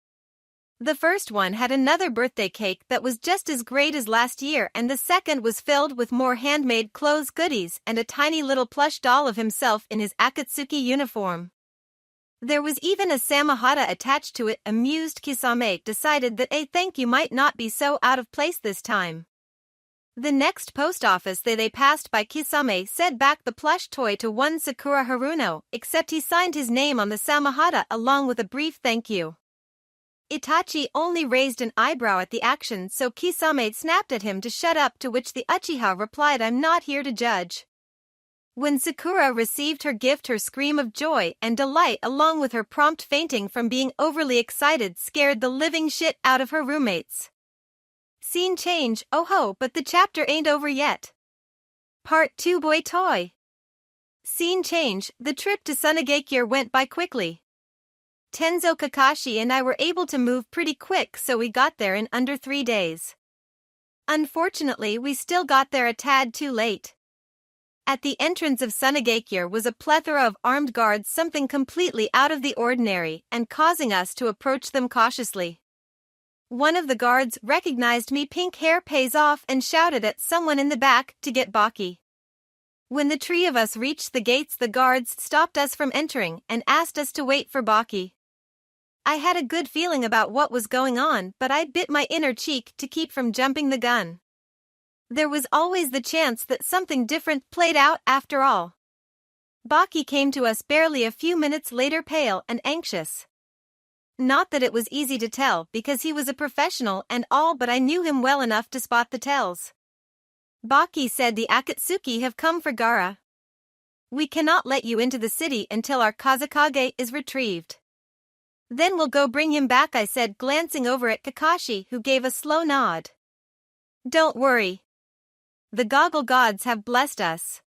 The first one had another birthday cake that was just as great as last year, and the second was filled with more handmade clothes goodies and a tiny little plush doll of himself in his Akatsuki uniform. There was even a samahata attached to it. Amused, Kisame decided that a thank you might not be so out of place this time. The next post office they passed by, Kisame sent back the plush toy to one Sakura Haruno, except he signed his name on the samahata along with a brief thank you. Itachi only raised an eyebrow at the action, so Kisame snapped at him to shut up, to which the Uchiha replied, I'm not here to judge. When Sakura received her gift, her scream of joy and delight along with her prompt fainting from being overly excited scared the living shit out of her roommates. Scene change. Oh ho, but the chapter ain't over yet. Part 2, Boy Toy. Scene change. The trip to Sunagakure went by quickly. Tenzo, Kakashi and I were able to move pretty quick, so we got there in under 3 days. Unfortunately, we still got there a tad too late. At the entrance of Sunagakure was a plethora of armed guards, something completely out of the ordinary, and causing us to approach them cautiously. One of the guards recognized me, pink hair pays off, and shouted at someone in the back to get Baki. When the 3 of us reached the gates, the guards stopped us from entering and asked us to wait for Baki. I had a good feeling about what was going on, but I bit my inner cheek to keep from jumping the gun. There was always the chance that something different played out after all. Baki came to us barely a few minutes later, pale and anxious. Not that it was easy to tell, because he was a professional and all, but I knew him well enough to spot the tells. Baki said, the Akatsuki have come for Gaara. We cannot let you into the city until our Kazekage is retrieved. Then we'll go bring him back, I said, glancing over at Kakashi, who gave a slow nod. Don't worry. The goggle gods have blessed us.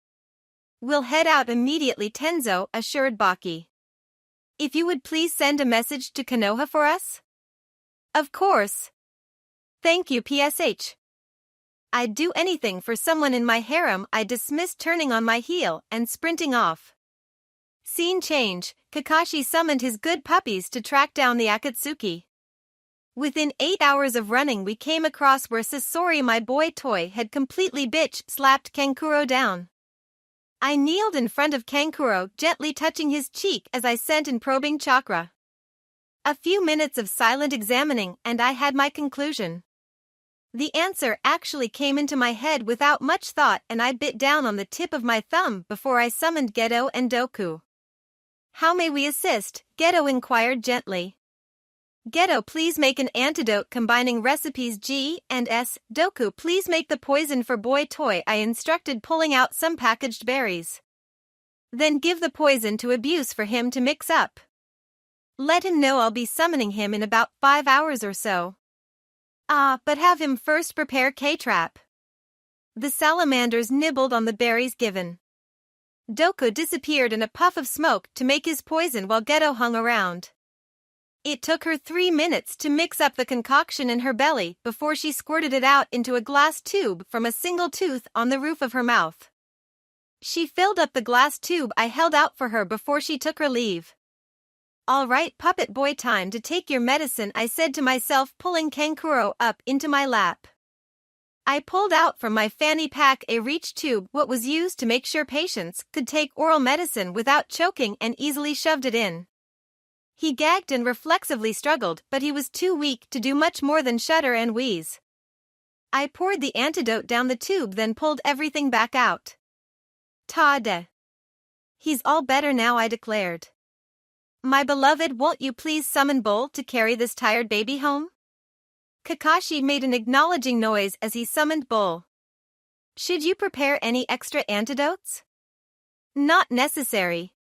We'll head out immediately, Tenzo assured Baki. If you would please send a message to Konoha for us? Of course. Thank you, PSH. I'd do anything for someone in my harem, I dismissed, turning on my heel and sprinting off. Scene change. Kakashi summoned his good puppies to track down the Akatsuki. Within 8 hours of running, we came across where Sasori, my boy toy, had completely bitch-slapped Kankuro down. I kneeled in front of Kankuro, gently touching his cheek as I sent in probing chakra. A few minutes of silent examining, and I had my conclusion. The answer actually came into my head without much thought, and I bit down on the tip of my thumb before I summoned Geto and Doku. How may we assist? Geto inquired gently. Geto, please make an antidote combining recipes G and S. Doku, please make the poison for boy toy, I instructed, pulling out some packaged berries. Then give the poison to Abuse for him to mix up. Let him know I'll be summoning him in about 5 hours or so. But have him first prepare K-Trap. The salamanders nibbled on the berries given. Doku disappeared in a puff of smoke to make his poison while Geto hung around. It took her 3 minutes to mix up the concoction in her belly before she squirted it out into a glass tube from a single tooth on the roof of her mouth. She filled up the glass tube I held out for her before she took her leave. All right, puppet boy, time to take your medicine, I said to myself, pulling Kankuro up into my lap. I pulled out from my fanny pack a reach tube, what was used to make sure patients could take oral medicine without choking, and easily shoved it in. He gagged and reflexively struggled, but he was too weak to do much more than shudder and wheeze. I poured the antidote down the tube, then pulled everything back out. Ta-de. He's all better now, I declared. My beloved, won't you please summon Bull to carry this tired baby home? Kakashi made an acknowledging noise as he summoned Bull. Should you prepare any extra antidotes? Not necessary.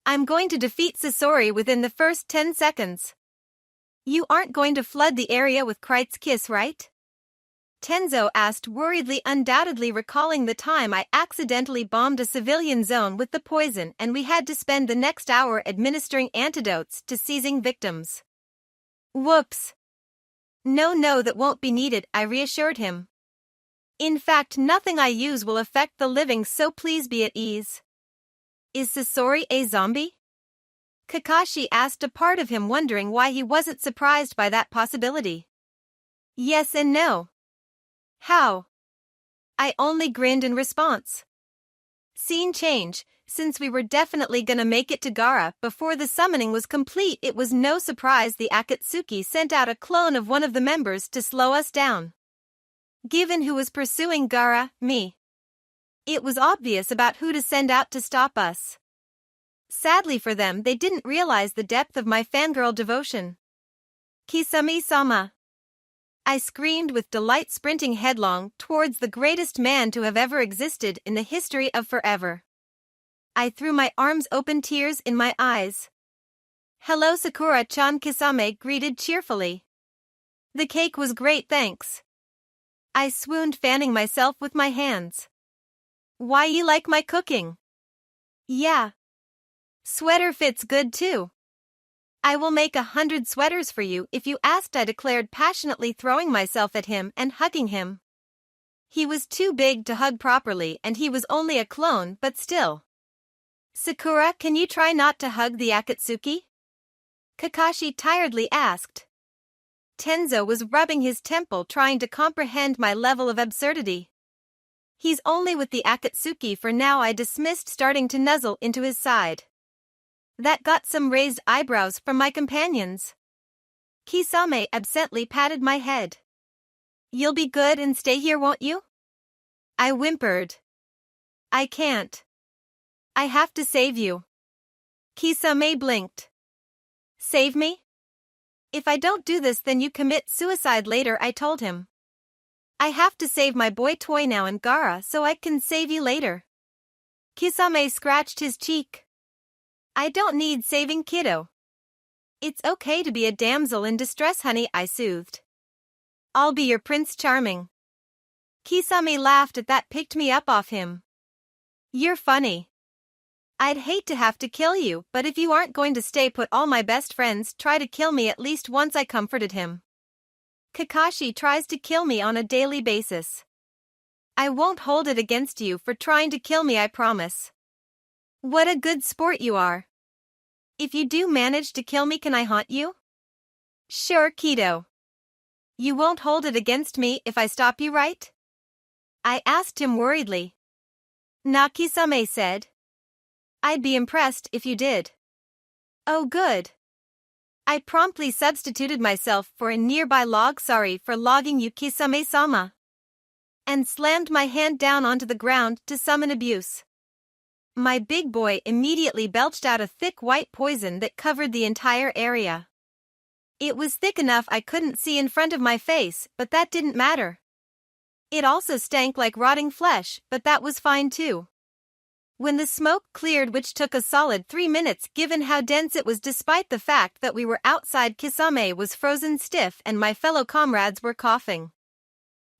I'm going to defeat Sasori within the first 10 seconds. You aren't going to flood the area with Krite's kiss, right? Tenzo asked worriedly, undoubtedly recalling the time I accidentally bombed a civilian zone with the poison and we had to spend the next hour administering antidotes to seizing victims. Whoops. No, that won't be needed, I reassured him. In fact, nothing I use will affect the living, so please be at ease. Is Sasori a zombie? Kakashi asked, a part of him wondering why he wasn't surprised by that possibility. Yes and no. How? I only grinned in response. Scene change. Since we were definitely gonna make it to Gaara before the summoning was complete, it was no surprise the Akatsuki sent out a clone of one of the members to slow us down. Given who was pursuing Gaara, me. It was obvious about who to send out to stop us. Sadly for them, they didn't realize the depth of my fangirl devotion. Kisame-sama. I screamed with delight, sprinting headlong towards the greatest man to have ever existed in the history of forever. I threw my arms open, tears in my eyes. Hello Sakura-chan, Kisame greeted cheerfully. The cake was great, thanks. I swooned, fanning myself with my hands. Why, you like my cooking? Yeah. Sweater fits good too. I will make 100 sweaters for you if you asked, I declared, passionately, throwing myself at him and hugging him. He was too big to hug properly and he was only a clone, but still. Sakura, can you try not to hug the Akatsuki? Kakashi tiredly asked. Tenzo was rubbing his temple, trying to comprehend my level of absurdity. He's only with the Akatsuki for now, I dismissed, starting to nuzzle into his side. That got some raised eyebrows from my companions. Kisame absently patted my head. You'll be good and stay here, won't you? I whimpered. I can't. I have to save you. Kisame blinked. Save me? If I don't do this, then you commit suicide later, I told him. I have to save my boy toy now in Gaara so I can save you later. Kisame scratched his cheek. I don't need saving, kiddo. It's okay to be a damsel in distress, honey, I soothed. I'll be your Prince Charming. Kisame laughed at that, picked me up off him. You're funny. I'd hate to have to kill you, but if you aren't going to stay put, all my best friends try to kill me at least once, I comforted him. Kakashi tries to kill me on a daily basis. I won't hold it against you for trying to kill me, I promise. What a good sport you are. If you do manage to kill me, can I haunt you? Sure, kiddo. You won't hold it against me if I stop you, right? I asked him worriedly. Nah, Kisame said. I'd be impressed if you did. Oh, good. I promptly substituted myself for a nearby log, sorry for logging you, Kisame-sama. And slammed my hand down onto the ground to summon abuse. My big boy immediately belched out a thick white poison that covered the entire area. It was thick enough I couldn't see in front of my face, but that didn't matter. It also stank like rotting flesh, but that was fine too. When the smoke cleared, which took a solid 3 minutes given how dense it was, despite the fact that we were outside, Kisame was frozen stiff and my fellow comrades were coughing.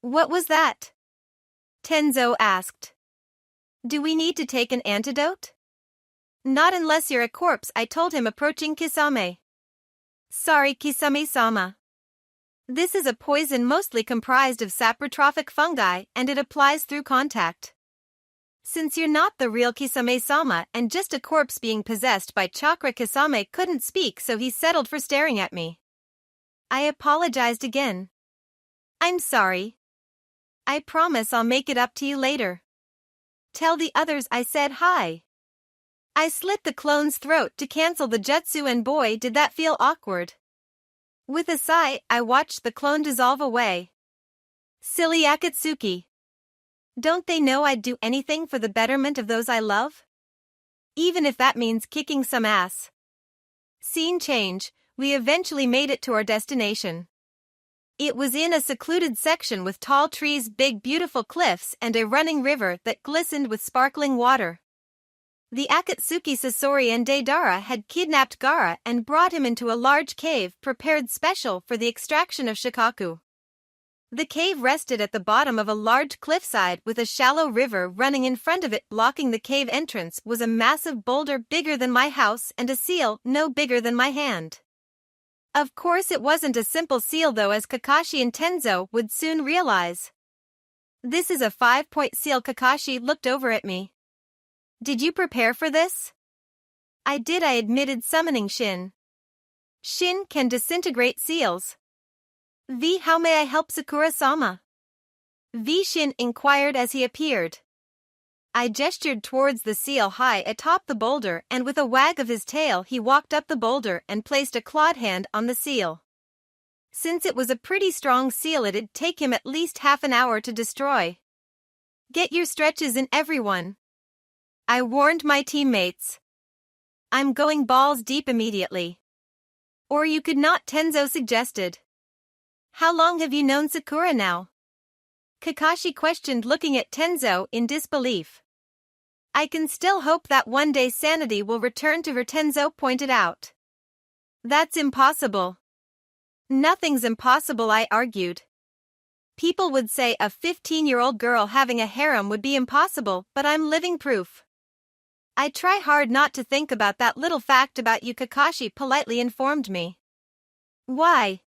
What was that? Tenzo asked. Do we need to take an antidote? Not unless you're a corpse, I told him, approaching Kisame. Sorry, Kisame-sama. This is a poison mostly comprised of saprotrophic fungi and it applies through contact. Since you're not the real Kisame-sama and just a corpse being possessed by chakra, Kisame couldn't speak, so he settled for staring at me. I apologized again. I'm sorry. I promise I'll make it up to you later. Tell the others I said hi. I slit the clone's throat to cancel the jutsu, and boy did that feel awkward. With a sigh, I watched the clone dissolve away. Silly Akatsuki. Don't they know I'd do anything for the betterment of those I love? Even if that means kicking some ass. Scene change, we eventually made it to our destination. It was in a secluded section with tall trees, big beautiful cliffs, and a running river that glistened with sparkling water. The Akatsuki Sasori and Deidara had kidnapped Gaara and brought him into a large cave prepared special for the extraction of Shikaku. The cave rested at the bottom of a large cliffside with a shallow river running in front of it. Blocking the cave entrance was a massive boulder bigger than my house and a seal no bigger than my hand. Of course it wasn't a simple seal though, as Kakashi and Tenzo would soon realize. This is a 5-point seal. Kakashi looked over at me. Did you prepare for this? I did, I admitted, summoning Shin. Shin can disintegrate seals. V, how may I help Sakura-sama? V, Shin inquired as he appeared. I gestured towards the seal high atop the boulder, and with a wag of his tail he walked up the boulder and placed a clawed hand on the seal. Since it was a pretty strong seal, it'd take him at least half an hour to destroy. Get your stretches in, everyone, I warned my teammates. I'm going balls deep immediately. Or you could not, Tenzo suggested. How long have you known Sakura now? Kakashi questioned, looking at Tenzo in disbelief. I can still hope that one day sanity will return to her, Tenzo pointed out. That's impossible. Nothing's impossible, I argued. People would say a 15-year-old girl having a harem would be impossible, but I'm living proof. I try hard not to think about that little fact about you, Kakashi politely informed me. Why?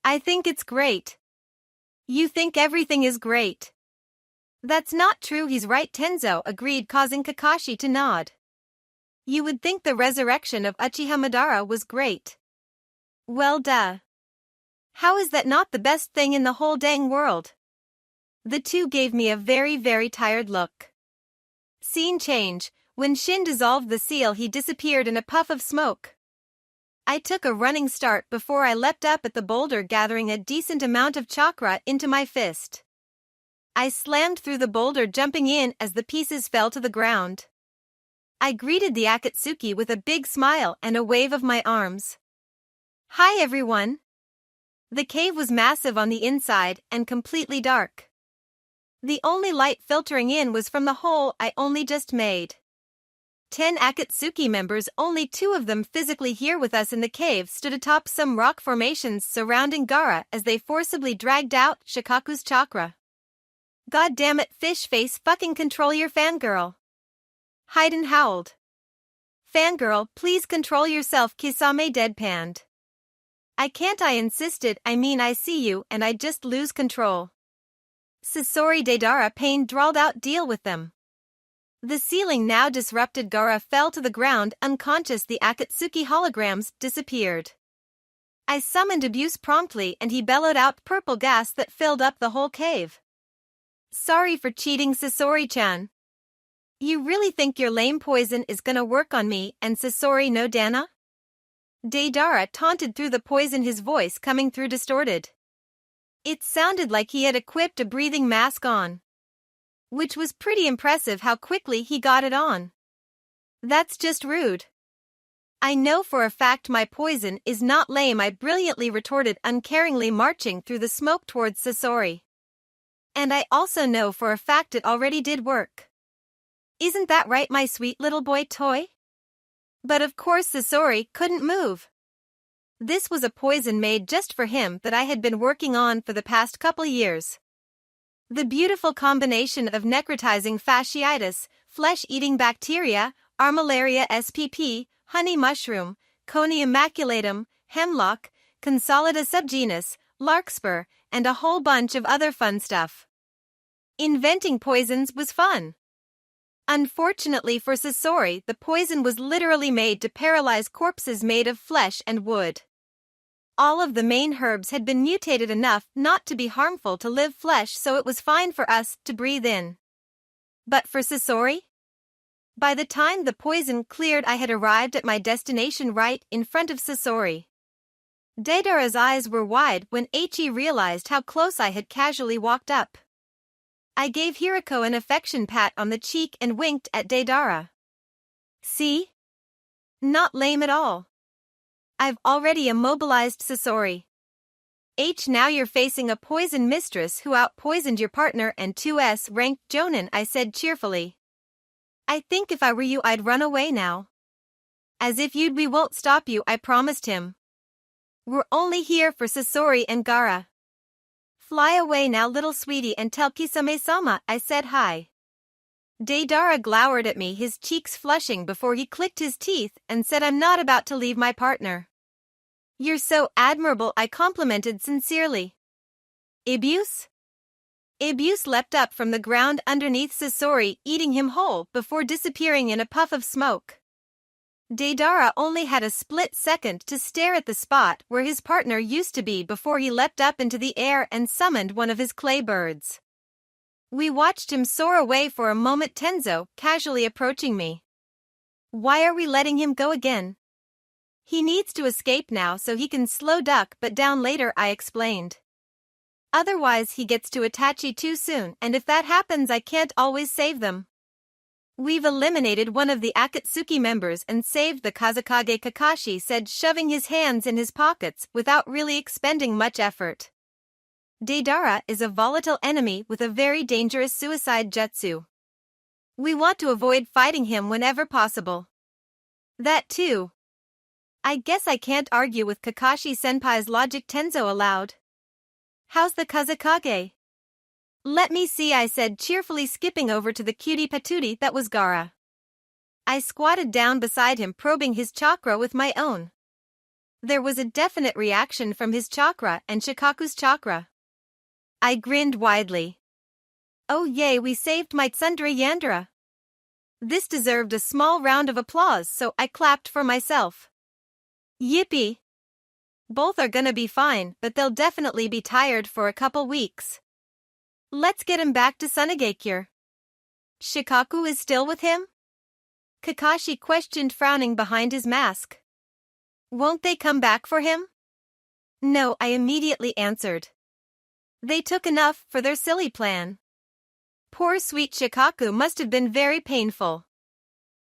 I think it's great. You think everything is great. That's not true, he's right, Tenzo agreed, causing Kakashi to nod. You would think the resurrection of Uchiha Madara was great. Well, duh. How is that not the best thing in the whole dang world? The two gave me a very, very tired look. Scene change. When Shin dissolved the seal, he disappeared in a puff of smoke. I took a running start before I leapt up at the boulder, gathering a decent amount of chakra into my fist. I slammed through the boulder, jumping in as the pieces fell to the ground. I greeted the Akatsuki with a big smile and a wave of my arms. Hi everyone! The cave was massive on the inside and completely dark. The only light filtering in was from the hole I only just made. 10 Akatsuki members, only 2 of them physically here with us in the cave, stood atop some rock formations surrounding Gaara as they forcibly dragged out Shikaku's chakra. God damn it, fish face, fucking control your fangirl. Haiden howled. Fangirl, please control yourself, Kisame deadpanned. I can't, I insisted, I mean I see you and I just lose control. Sasori Deidara pain drawled out, deal with them. The ceiling now disrupted. Gaara fell to the ground unconscious. The Akatsuki holograms disappeared. I summoned Abuse promptly and he bellowed out purple gas that filled up the whole cave. Sorry for cheating, Sasori-chan. You really think your lame poison is gonna work on me and Sasori no Dana? Deidara taunted through the poison, his voice coming through distorted. It sounded like he had equipped a breathing mask on. Which was pretty impressive how quickly he got it on. That's just rude. I know for a fact my poison is not lame, I brilliantly retorted, uncaringly marching through the smoke towards Sasori. And I also know for a fact it already did work. Isn't that right, my sweet little boy toy? But of course Sasori couldn't move. This was a poison made just for him that I had been working on for the past couple years. The beautiful combination of necrotizing fasciitis, flesh-eating bacteria, armillaria spp, honey mushroom, Coney immaculatum, hemlock, Consolida subgenus, larkspur, and a whole bunch of other fun stuff. Inventing poisons was fun. Unfortunately for Sasori, the poison was literally made to paralyze corpses made of flesh and wood. All of the main herbs had been mutated enough not to be harmful to live flesh, so it was fine for us to breathe in. But for Sasori? By the time the poison cleared, I had arrived at my destination right in front of Sasori. Deidara's eyes were wide when Eiichi realized how close I had casually walked up. I gave Hirako an affection pat on the cheek and winked at Deidara. See? Not lame at all. I've already immobilized Sasori. Now you're facing a poison mistress who out-poisoned your partner and 2S ranked Jonin, I said cheerfully. I think if I were you I'd run away now. As if we won't stop you, I promised him. We're only here for Sasori and Gaara. Fly away now little sweetie and tell Kisame-sama I said hi. Deidara glowered at me, his cheeks flushing before he clicked his teeth and said I'm not about to leave my partner. You're so admirable, I complimented sincerely. Ibuse? Ibuse leapt up from the ground underneath Sasori, eating him whole before disappearing in a puff of smoke. Deidara only had a split second to stare at the spot where his partner used to be before he leapt up into the air and summoned one of his clay birds. We watched him soar away for a moment, Tenzo casually approaching me. Why are we letting him go again? He needs to escape now so he can slow duck but down later, I explained. Otherwise he gets to Itachi too soon, and if that happens I can't always save them. We've eliminated one of the Akatsuki members and saved the Kazekage, Kakashi said, shoving his hands in his pockets without really expending much effort. Deidara is a volatile enemy with a very dangerous suicide jutsu. We want to avoid fighting him whenever possible. That too. I guess I can't argue with Kakashi-senpai's logic, Tenzo allowed. How's the Kazekage? Let me see, I said cheerfully, skipping over to the cutie patootie that was Gaara. I squatted down beside him, probing his chakra with my own. There was a definite reaction from his chakra and Shikaku's chakra. I grinned widely. Oh yay, we saved my tsundere Yandere. This deserved a small round of applause, so I clapped for myself. Yippee! Both are gonna be fine, but they'll definitely be tired for a couple weeks. Let's get him back to Sunagakure. Shikaku is still with him? Kakashi questioned, frowning behind his mask. Won't they come back for him? No, I immediately answered. They took enough for their silly plan. Poor sweet Shikaku must have been very painful.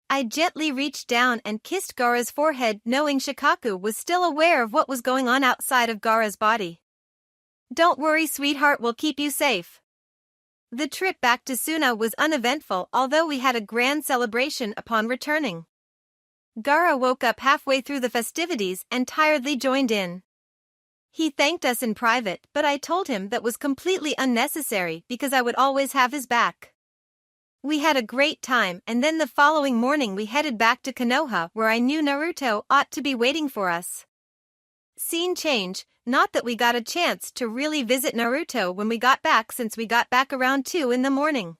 I gently reached down and kissed Gaara's forehead, knowing Shikaku was still aware of what was going on outside of Gaara's body. Don't worry, sweetheart, we'll keep you safe. The trip back to Suna was uneventful, although we had a grand celebration upon returning. Gaara woke up halfway through the festivities and tiredly joined in. He thanked us in private, but I told him that was completely unnecessary because I would always have his back. We had a great time, and then the following morning we headed back to Konoha, where I knew Naruto ought to be waiting for us. Scene change, not that we got a chance to really visit Naruto when we got back, since we got back around 2 in the morning.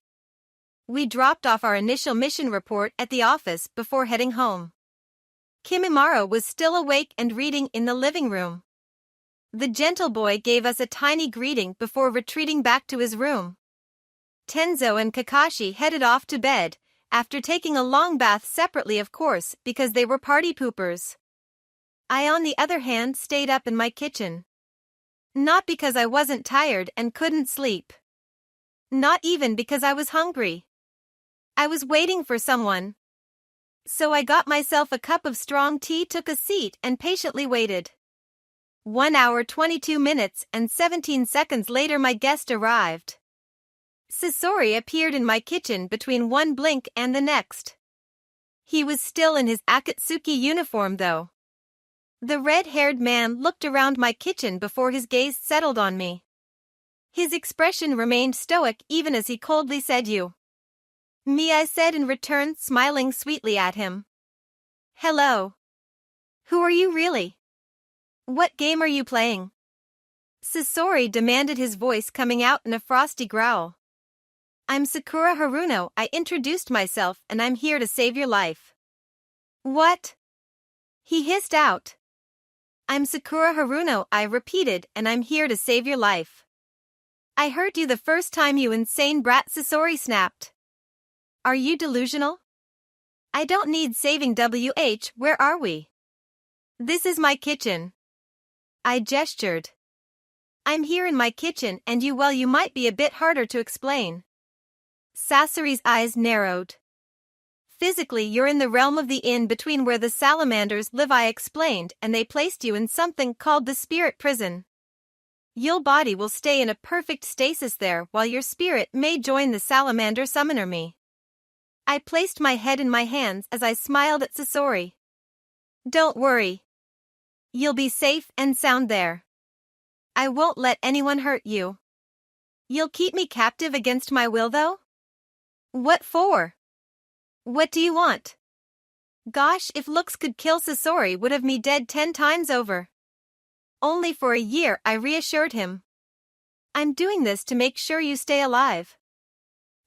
We dropped off our initial mission report at the office before heading home. Kimimaro was still awake and reading in the living room. The gentle boy gave us a tiny greeting before retreating back to his room. Tenzo and Kakashi headed off to bed, after taking a long bath separately, of course, because they were party poopers. I, on the other hand, stayed up in my kitchen. Not because I wasn't tired and couldn't sleep. Not even because I was hungry. I was waiting for someone. So I got myself a cup of strong tea, took a seat, and patiently waited. 1 hour 22 minutes and 17 seconds later my guest arrived. Sasori appeared in my kitchen between one blink and the next. He was still in his Akatsuki uniform though. The red-haired man looked around my kitchen before his gaze settled on me. His expression remained stoic even as he coldly said, "You." "Me," I said in return, smiling sweetly at him. "Hello. Who are you really? What game are you playing?" Sasori demanded, his voice coming out in a frosty growl. "I'm Sakura Haruno," I introduced myself, "and I'm here to save your life." "What?" he hissed out. "I'm Sakura Haruno," I repeated, "and I'm here to save your life." "I heard you the first time, you insane brat," Sasori snapped. "Are you delusional? I don't need saving. Where are we?" "This is my kitchen." I gestured. "I'm here in my kitchen, and you, well, you might be a bit harder to explain." Sasori's eyes narrowed. "Physically, you're in the realm of the in-between where the salamanders live," I explained, "and they placed you in something called the spirit prison." Your body will stay in a perfect stasis there while your spirit may join the salamander summoner me. I placed my head in my hands as I smiled at Sasori. Don't worry. You'll be safe and sound there. I won't let anyone hurt you. You'll keep me captive against my will though? What for? What do you want? Gosh, if looks could kill Sasori would have me dead 10 times over. Only for a year, I reassured him. I'm doing this to make sure you stay alive.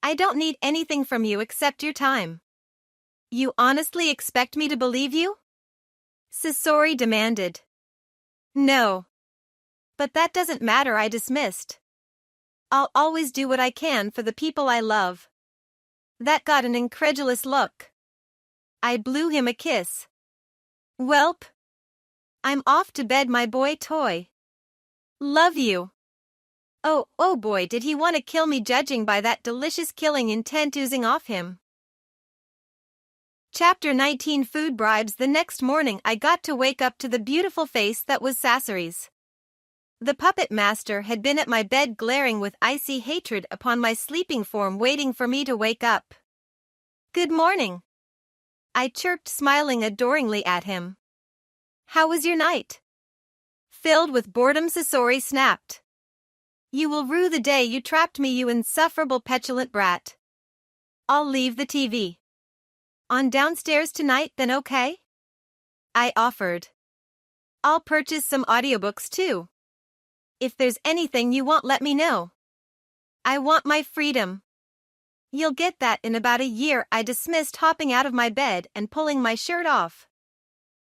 I don't need anything from you except your time. You honestly expect me to believe you? Sasori demanded. No. But that doesn't matter, I dismissed. I'll always do what I can for the people I love. That got an incredulous look. I blew him a kiss. Welp. I'm off to bed, my boy toy. Love you. Oh boy, did he want to kill me, judging by that delicious killing intent oozing off him. Chapter 19 Food Bribes. The next morning I got to wake up to the beautiful face that was Sasori's. The puppet master had been at my bed glaring with icy hatred upon my sleeping form, waiting for me to wake up. Good morning. I chirped, smiling adoringly at him. How was your night? Filled with boredom, Sasori snapped. You will rue the day you trapped me, you insufferable petulant brat. I'll leave the TV on downstairs tonight then, okay? I offered. I'll purchase some audiobooks too. If there's anything you want, let me know. I want my freedom. You'll get that in about a year, I dismissed, hopping out of my bed and pulling my shirt off.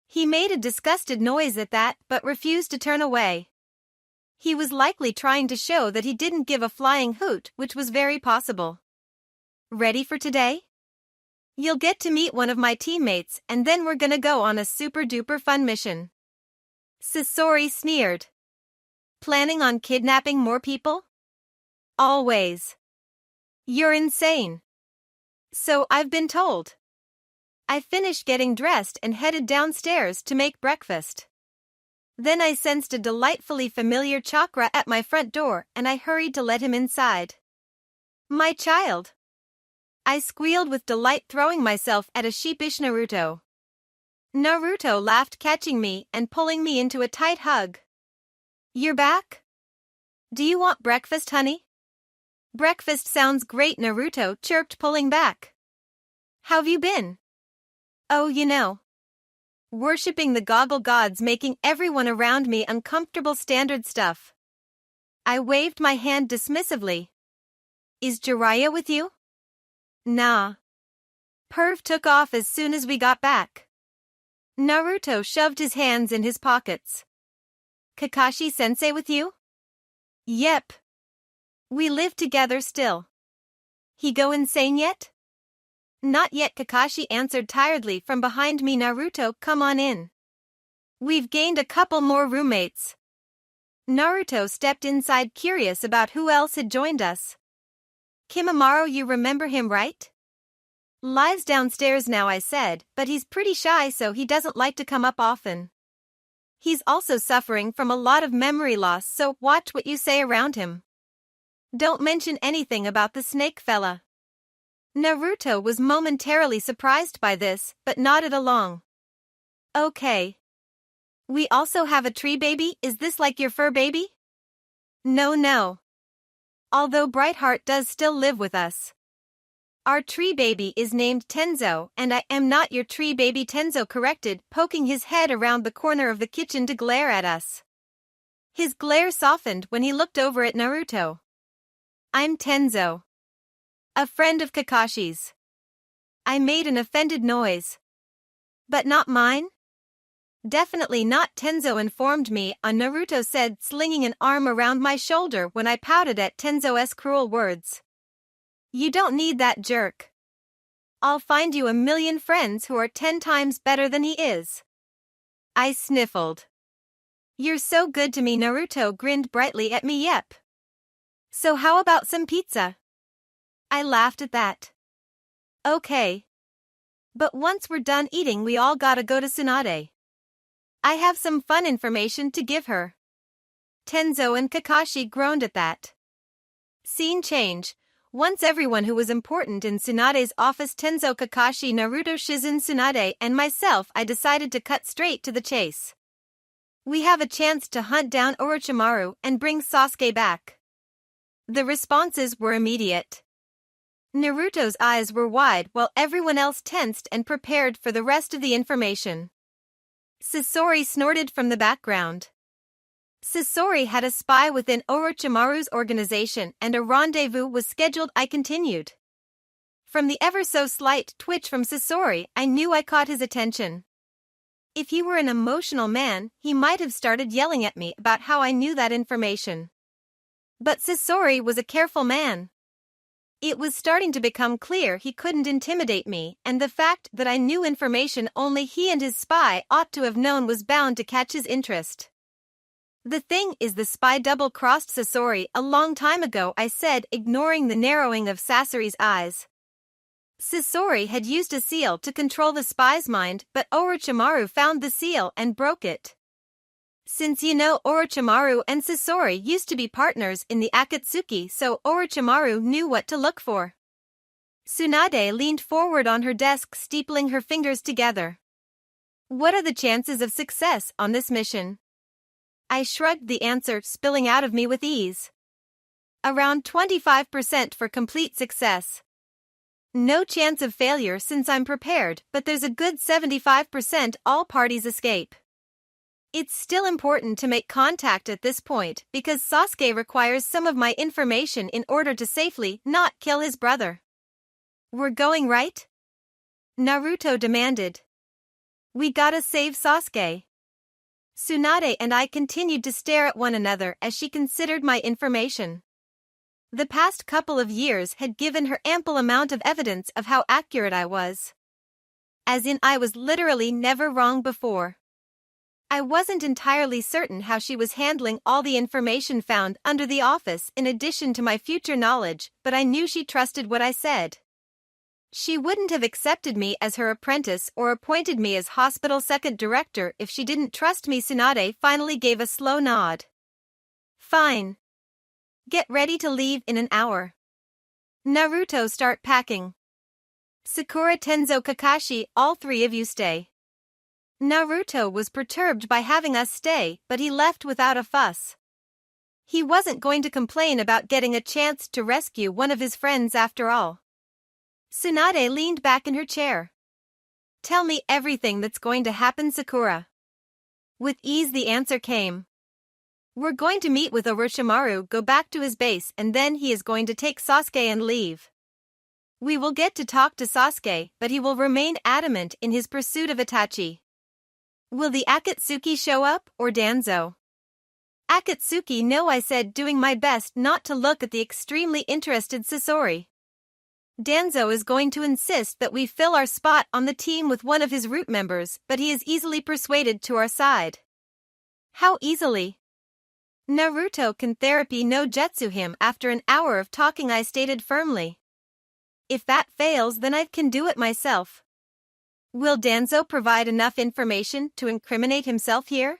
He made a disgusted noise at that, but refused to turn away. He was likely trying to show that he didn't give a flying hoot, which was very possible. Ready for today? You'll get to meet one of my teammates, and then we're gonna go on a super-duper fun mission. Sasori sneered. Planning on kidnapping more people? Always. You're insane. So I've been told. I finished getting dressed and headed downstairs to make breakfast. Then I sensed a delightfully familiar chakra at my front door, and I hurried to let him inside. My child. I squealed with delight, throwing myself at a sheepish Naruto. Naruto laughed, catching me and pulling me into a tight hug. You're back? Do you want breakfast, honey? Breakfast sounds great, Naruto chirped, pulling back. How've you been? Oh, you know. Worshipping the goggle gods, making everyone around me uncomfortable, standard stuff. I waved my hand dismissively. Is Jiraiya with you? Nah. Perv took off as soon as we got back. Naruto shoved his hands in his pockets. Kakashi-sensei with you? Yep. We live together still. He go insane yet? Not yet, Kakashi answered tiredly from behind me. Naruto, come on in. We've gained a couple more roommates. Naruto stepped inside, curious about who else had joined us. Kimimaro, you remember him, right? Lives downstairs now, I said, but he's pretty shy, so he doesn't like to come up often. He's also suffering from a lot of memory loss, so watch what you say around him. Don't mention anything about the snake fella. Naruto was momentarily surprised by this, but nodded along. Okay. We also have a tree baby. Is this like your fur baby? No. Although Brightheart does still live with us. Our tree baby is named Tenzo, and I am not your tree baby, Tenzo corrected, poking his head around the corner of the kitchen to glare at us. His glare softened when he looked over at Naruto. I'm Tenzo. A friend of Kakashi's. I made an offended noise. But not mine? Definitely not, Tenzo informed me, Naruto said, slinging an arm around my shoulder when I pouted at Tenzo's cruel words. You don't need that jerk. I'll find you a million friends who are 10 times better than he is. I sniffled. You're so good to me, Naruto grinned brightly at me. Yep. So how about some pizza? I laughed at that. Okay. But once we're done eating, we all gotta go to Tsunade. I have some fun information to give her. Tenzo and Kakashi groaned at that. Scene change. Once everyone who was important in Tsunade's office, Tenzo, Kakashi, Naruto, Shizen, Tsunade, and myself, I decided to cut straight to the chase. We have a chance to hunt down Orochimaru and bring Sasuke back. The responses were immediate. Naruto's eyes were wide while everyone else tensed and prepared for the rest of the information. Sasori snorted from the background. Sasori had a spy within Orochimaru's organization and a rendezvous was scheduled, I continued. From the ever so slight twitch from Sasori, I knew I caught his attention. If he were an emotional man, he might have started yelling at me about how I knew that information. But Sasori was a careful man. It was starting to become clear he couldn't intimidate me, and the fact that I knew information only he and his spy ought to have known was bound to catch his interest. The thing is, the spy double-crossed Sasori a long time ago, I said, ignoring the narrowing of Sasori's eyes. Sasori had used a seal to control the spy's mind, but Orochimaru found the seal and broke it. Since you know, Orochimaru and Sasori used to be partners in the Akatsuki, so Orochimaru knew what to look for. Tsunade leaned forward on her desk, steepling her fingers together. What are the chances of success on this mission? I shrugged, the answer spilling out of me with ease. Around 25% for complete success. No chance of failure since I'm prepared, but there's a good 75% all parties escape. It's still important to make contact at this point because Sasuke requires some of my information in order to safely not kill his brother. We're going right? Naruto demanded. We gotta save Sasuke. Tsunade and I continued to stare at one another as she considered my information. The past couple of years had given her ample amount of evidence of how accurate I was. As in, I was literally never wrong before. I wasn't entirely certain how she was handling all the information found under the office in addition to my future knowledge, but I knew she trusted what I said. She wouldn't have accepted me as her apprentice or appointed me as hospital second director if she didn't trust me. Tsunade finally gave a slow nod. Fine. Get ready to leave in an hour. Naruto, start packing. Sakura, Tenzo, Kakashi, all three of you stay. Naruto was perturbed by having us stay, but he left without a fuss. He wasn't going to complain about getting a chance to rescue one of his friends after all. Tsunade leaned back in her chair. Tell me everything that's going to happen, Sakura. With ease the answer came. We're going to meet with Orochimaru, go back to his base, and then he is going to take Sasuke and leave. We will get to talk to Sasuke, but he will remain adamant in his pursuit of Itachi. Will the Akatsuki show up, or Danzo? Akatsuki, no, I said, doing my best not to look at the extremely interested Sasori. Danzo is going to insist that we fill our spot on the team with one of his root members, but he is easily persuaded to our side. How easily? Naruto can therapy no jutsu him after an hour of talking, I stated firmly. If that fails, then I can do it myself. Will Danzo provide enough information to incriminate himself here?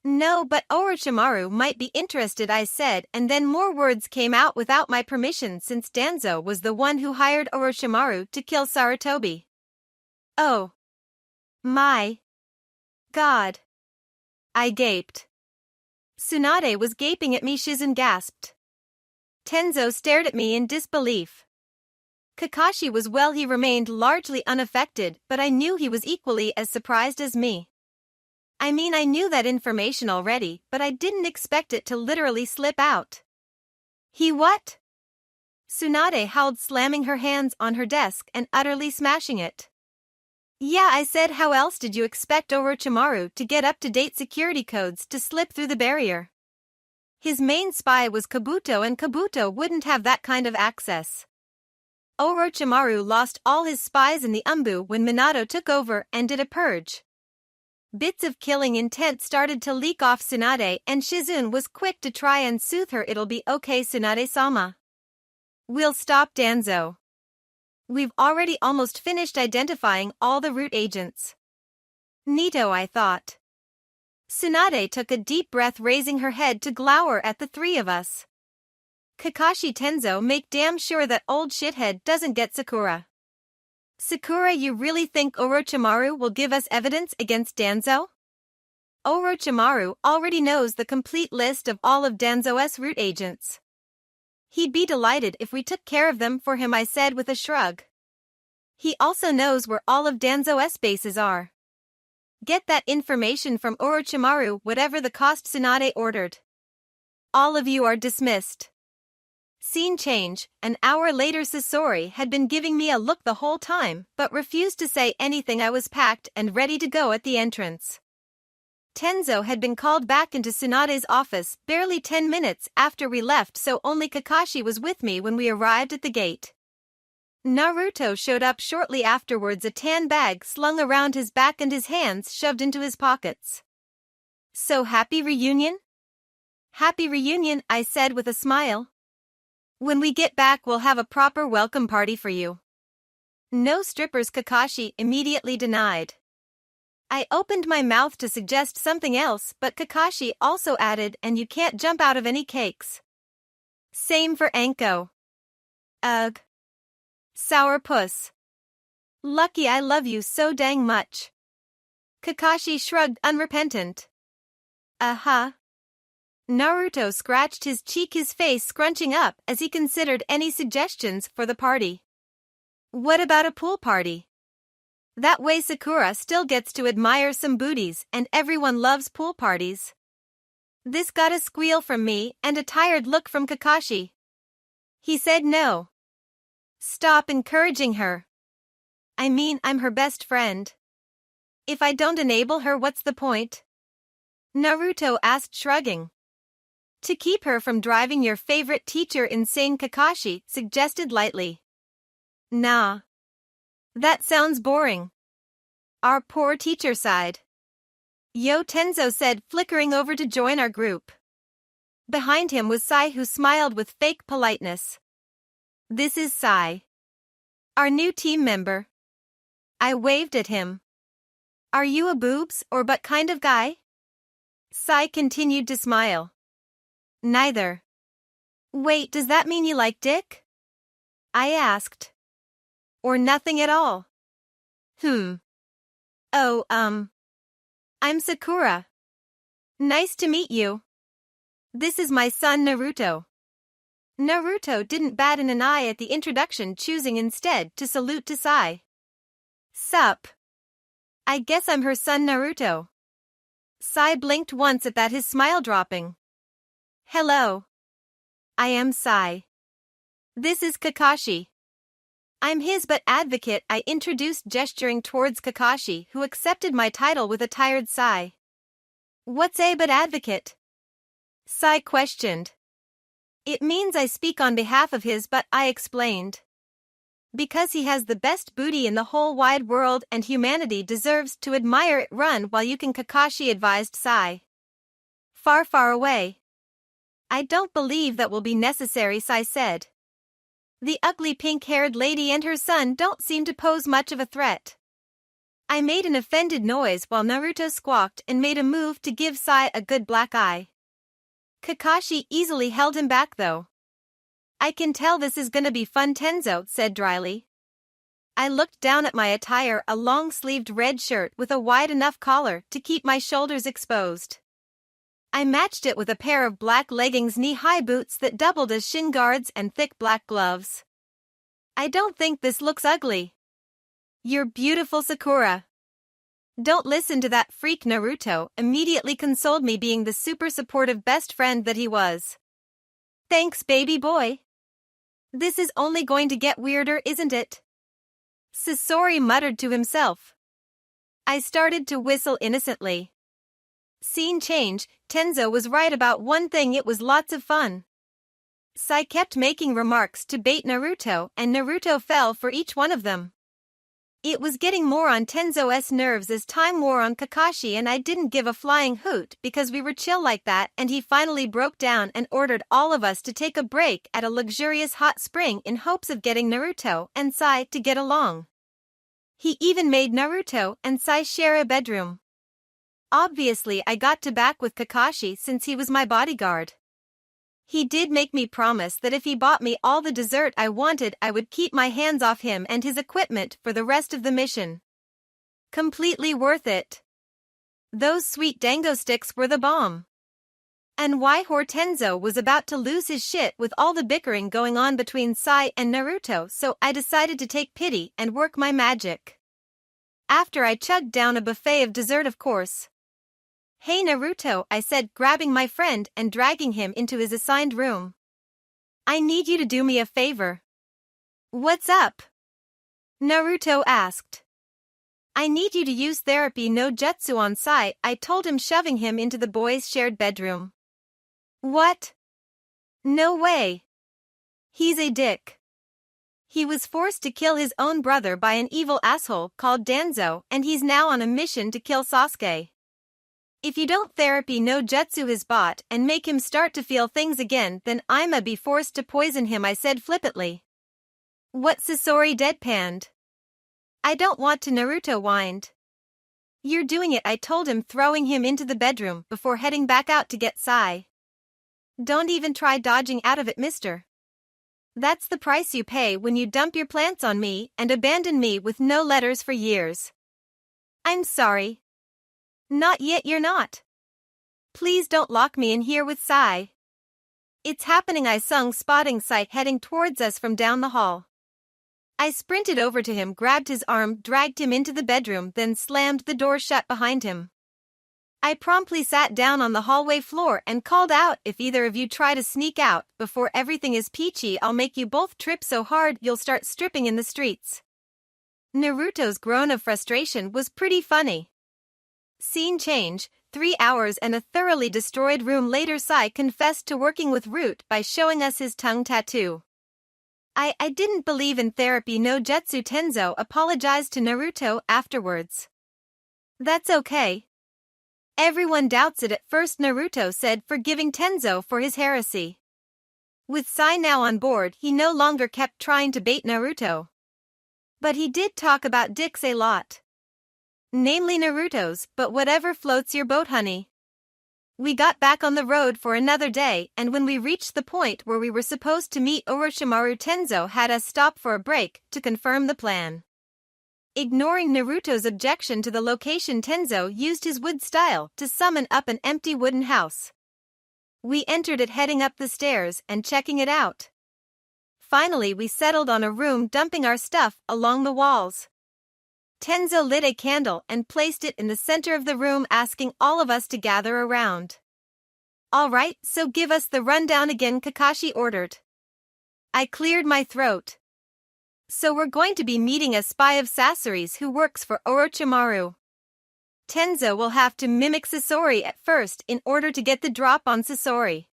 No, but Orochimaru might be interested, I said, and then more words came out without my permission since Danzo was the one who hired Orochimaru to kill Sarutobi. Oh. My. God. I gaped. Tsunade was gaping at me. Shizen gasped. Tenzo stared at me in disbelief. Kakashi was, well, he remained largely unaffected, but I knew he was equally as surprised as me. I mean, I knew that information already, but I didn't expect it to literally slip out. He what? Tsunade howled, slamming her hands on her desk and utterly smashing it. Yeah, I said, how else did you expect Orochimaru to get up-to-date security codes to slip through the barrier? His main spy was Kabuto, and Kabuto wouldn't have that kind of access. Orochimaru lost all his spies in the Umbu when Minato took over and did a purge. Bits of killing intent started to leak off Tsunade, and Shizun was quick to try and soothe her. It'll be okay, Tsunade-sama. We'll stop Danzo. We've already almost finished identifying all the root agents. Neato, I thought. Tsunade took a deep breath, raising her head to glower at the three of us. Kakashi Tenzo, make damn sure that old shithead doesn't get Sakura. Sakura, you really think Orochimaru will give us evidence against Danzo? Orochimaru already knows the complete list of all of Danzo's root agents. He'd be delighted if we took care of them for him, I said with a shrug. He also knows where all of Danzo's bases are. Get that information from Orochimaru, whatever the cost. Tsunade ordered. All of you are dismissed. Scene change. An hour later, Sasori had been giving me a look the whole time, but refused to say anything. I was packed and ready to go at the entrance. Tenzo had been called back into Tsunade's office barely 10 minutes after we left, so only Kakashi was with me when we arrived at the gate. Naruto showed up shortly afterwards, a tan bag slung around his back and his hands shoved into his pockets. So happy reunion? Happy reunion, I said with a smile. When we get back, we'll have a proper welcome party for you. No strippers, Kakashi immediately denied. I opened my mouth to suggest something else, but Kakashi also added, and you can't jump out of any cakes. Same for Anko. Ugh. Sourpuss. Lucky I love you so dang much. Kakashi shrugged, unrepentant. Uh-huh. Naruto scratched his cheek, his face scrunching up as he considered any suggestions for the party. What about a pool party? That way Sakura still gets to admire some booties, and everyone loves pool parties. This got a squeal from me and a tired look from Kakashi. He said no. Stop encouraging her. I mean, I'm her best friend. If I don't enable her, what's the point? Naruto asked, shrugging. To keep her from driving your favorite teacher insane, Kakashi suggested lightly. Nah. That sounds boring. Our poor teacher sighed. Yo, Tenzo said, flickering over to join our group. Behind him was Sai, who smiled with fake politeness. This is Sai. Our new team member. I waved at him. Are you a boobs or butt kind of guy? Sai continued to smile. Neither. Wait, does that mean you like dick? I asked. Or nothing at all? Oh, I'm Sakura. Nice to meet you. This is my son Naruto. Naruto didn't bat an eye at the introduction, choosing instead to salute to Sai. Sup. I guess I'm her son Naruto. Sai blinked once at that, his smile dropping. Hello. I am Sai. This is Kakashi. I'm his but advocate, I introduced, gesturing towards Kakashi, who accepted my title with a tired sigh. What's a but advocate? Sai questioned. It means I speak on behalf of his, but I explained. Because he has the best booty in the whole wide world and humanity deserves to admire it. Run while you can, Kakashi advised Sai. Far, far away. I don't believe that will be necessary, Sai said. The ugly pink-haired lady and her son don't seem to pose much of a threat. I made an offended noise while Naruto squawked and made a move to give Sai a good black eye. Kakashi easily held him back though. I can tell this is gonna be fun, Tenzo said dryly. I looked down at my attire, a long-sleeved red shirt with a wide enough collar to keep my shoulders exposed. I matched it with a pair of black leggings, knee-high boots that doubled as shin guards, and thick black gloves. I don't think this looks ugly. You're beautiful, Sakura. Don't listen to that freak, Naruto immediately consoled me, being the super supportive best friend that he was. Thanks, baby boy. This is only going to get weirder, isn't it? Sasori muttered to himself. I started to whistle innocently. Scene change. Tenzo was right about one thing, it was lots of fun. Sai kept making remarks to bait Naruto, and Naruto fell for each one of them. It was getting more on Tenzo's nerves as time wore on, Kakashi and I didn't give a flying hoot because we were chill like that, and he finally broke down and ordered all of us to take a break at a luxurious hot spring in hopes of getting Naruto and Sai to get along. He even made Naruto and Sai share a bedroom. Obviously I got to back with Kakashi since he was my bodyguard. He did make me promise that if he bought me all the dessert I wanted I would keep my hands off him and his equipment for the rest of the mission. Completely worth it. Those sweet dango sticks were the bomb. And why Hortenzo was about to lose his shit with all the bickering going on between Sai and Naruto, so I decided to take pity and work my magic. After I chugged down a buffet of dessert, of course. "Hey Naruto," I said, grabbing my friend and dragging him into his assigned room. "I need you to do me a favor." "What's up?" Naruto asked. "I need you to use therapy no jutsu on Sai," I told him, shoving him into the boys' shared bedroom. "What? No way. He's a dick. He was forced to kill his own brother by an evil asshole called Danzo, and he's now on a mission to kill Sasuke. If you don't therapy no jutsu his bot and make him start to feel things again, then I'ma be forced to poison him," I said flippantly. "What?" Sasori deadpanned. "I don't want to," Naruto whined. "You're doing it," I told him, throwing him into the bedroom before heading back out to get Sai. "Don't even try dodging out of it, mister. That's the price you pay when you dump your plants on me and abandon me with no letters for years." "I'm sorry." "Not yet, you're not. Please don't lock me in here with Sai." "It's happening," I sung, spotting Sai heading towards us from down the hall. I sprinted over to him, grabbed his arm, dragged him into the bedroom, then slammed the door shut behind him. I promptly sat down on the hallway floor and called out, "If either of you try to sneak out before everything is peachy, I'll make you both trip so hard you'll start stripping in the streets." Naruto's groan of frustration was pretty funny. Scene change, 3 hours and a thoroughly destroyed room later. Sai confessed to working with Root by showing us his tongue tattoo. I didn't believe in therapy no jutsu. Tenzo apologized to Naruto afterwards. "That's okay. Everyone doubts it at first," Naruto said, forgiving Tenzo for his heresy. With Sai now on board, he no longer kept trying to bait Naruto. But he did talk about dicks a lot. Namely Naruto's, but whatever floats your boat, honey. We got back on the road for another day, and when we reached the point where we were supposed to meet Orochimaru, Tenzo had us stop for a break to confirm the plan. Ignoring Naruto's objection to the location, Tenzo used his wood style to summon up an empty wooden house. We entered it, heading up the stairs and checking it out. Finally we settled on a room, dumping our stuff along the walls. Tenzo lit a candle and placed it in the center of the room, asking all of us to gather around. "All right, so give us the rundown again," Kakashi ordered. I cleared my throat. "So we're going to be meeting a spy of Sasori's who works for Orochimaru. Tenzo will have to mimic Sasori at first in order to get the drop on Sasori.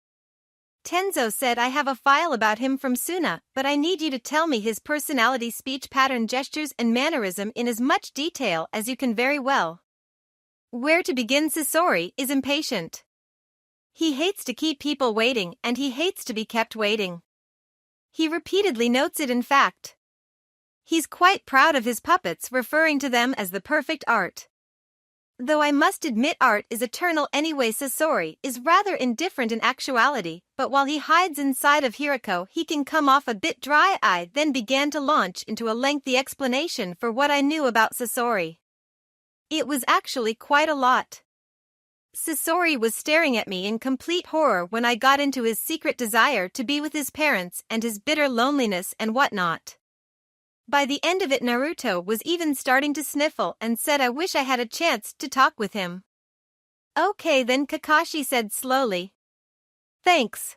Tenzo said I have a file about him from Suna, but I need you to tell me his personality, speech pattern, gestures and mannerism in as much detail as you can." "Very well. Where to begin?" Sasori is impatient. He hates to keep people waiting and he hates to be kept waiting. He repeatedly notes it, in fact. He's quite proud of his puppets, referring to them as the perfect art. Though I must admit art is eternal anyway. Sasori is rather indifferent in actuality, but while he hides inside of Hirako he can come off a bit dry. I then began to launch into a lengthy explanation for what I knew about Sasori. It was actually quite a lot. Sasori was staring at me in complete horror when I got into his secret desire to be with his parents and his bitter loneliness and whatnot. By the end of it, Naruto was even starting to sniffle and said I wish I had a chance to talk with him. "Okay then," Kakashi said slowly. "Thanks.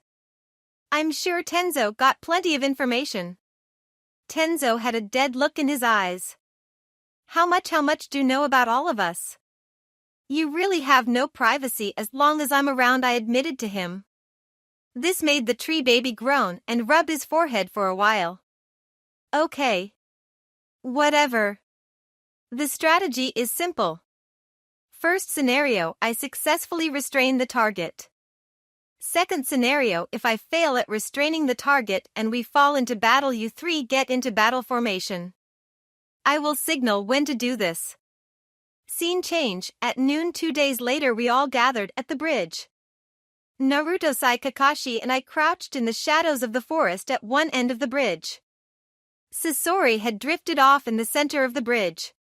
I'm sure Tenzo got plenty of information." Tenzo had a dead look in his eyes. How much do you know about all of us?" "You really have no privacy as long as I'm around," I admitted to him. This made the tree baby groan and rub his forehead for a while. "Okay. Whatever. The strategy is simple. First scenario, I successfully restrain the target. Second scenario, if I fail at restraining the target and we fall into battle, you three get into battle formation. I will signal when to do this. Scene change, at noon 2 days later we all gathered at the bridge. Naruto, Sai, Kakashi and I crouched in the shadows of the forest at one end of the bridge. Sasori had drifted off in the center of the bridge.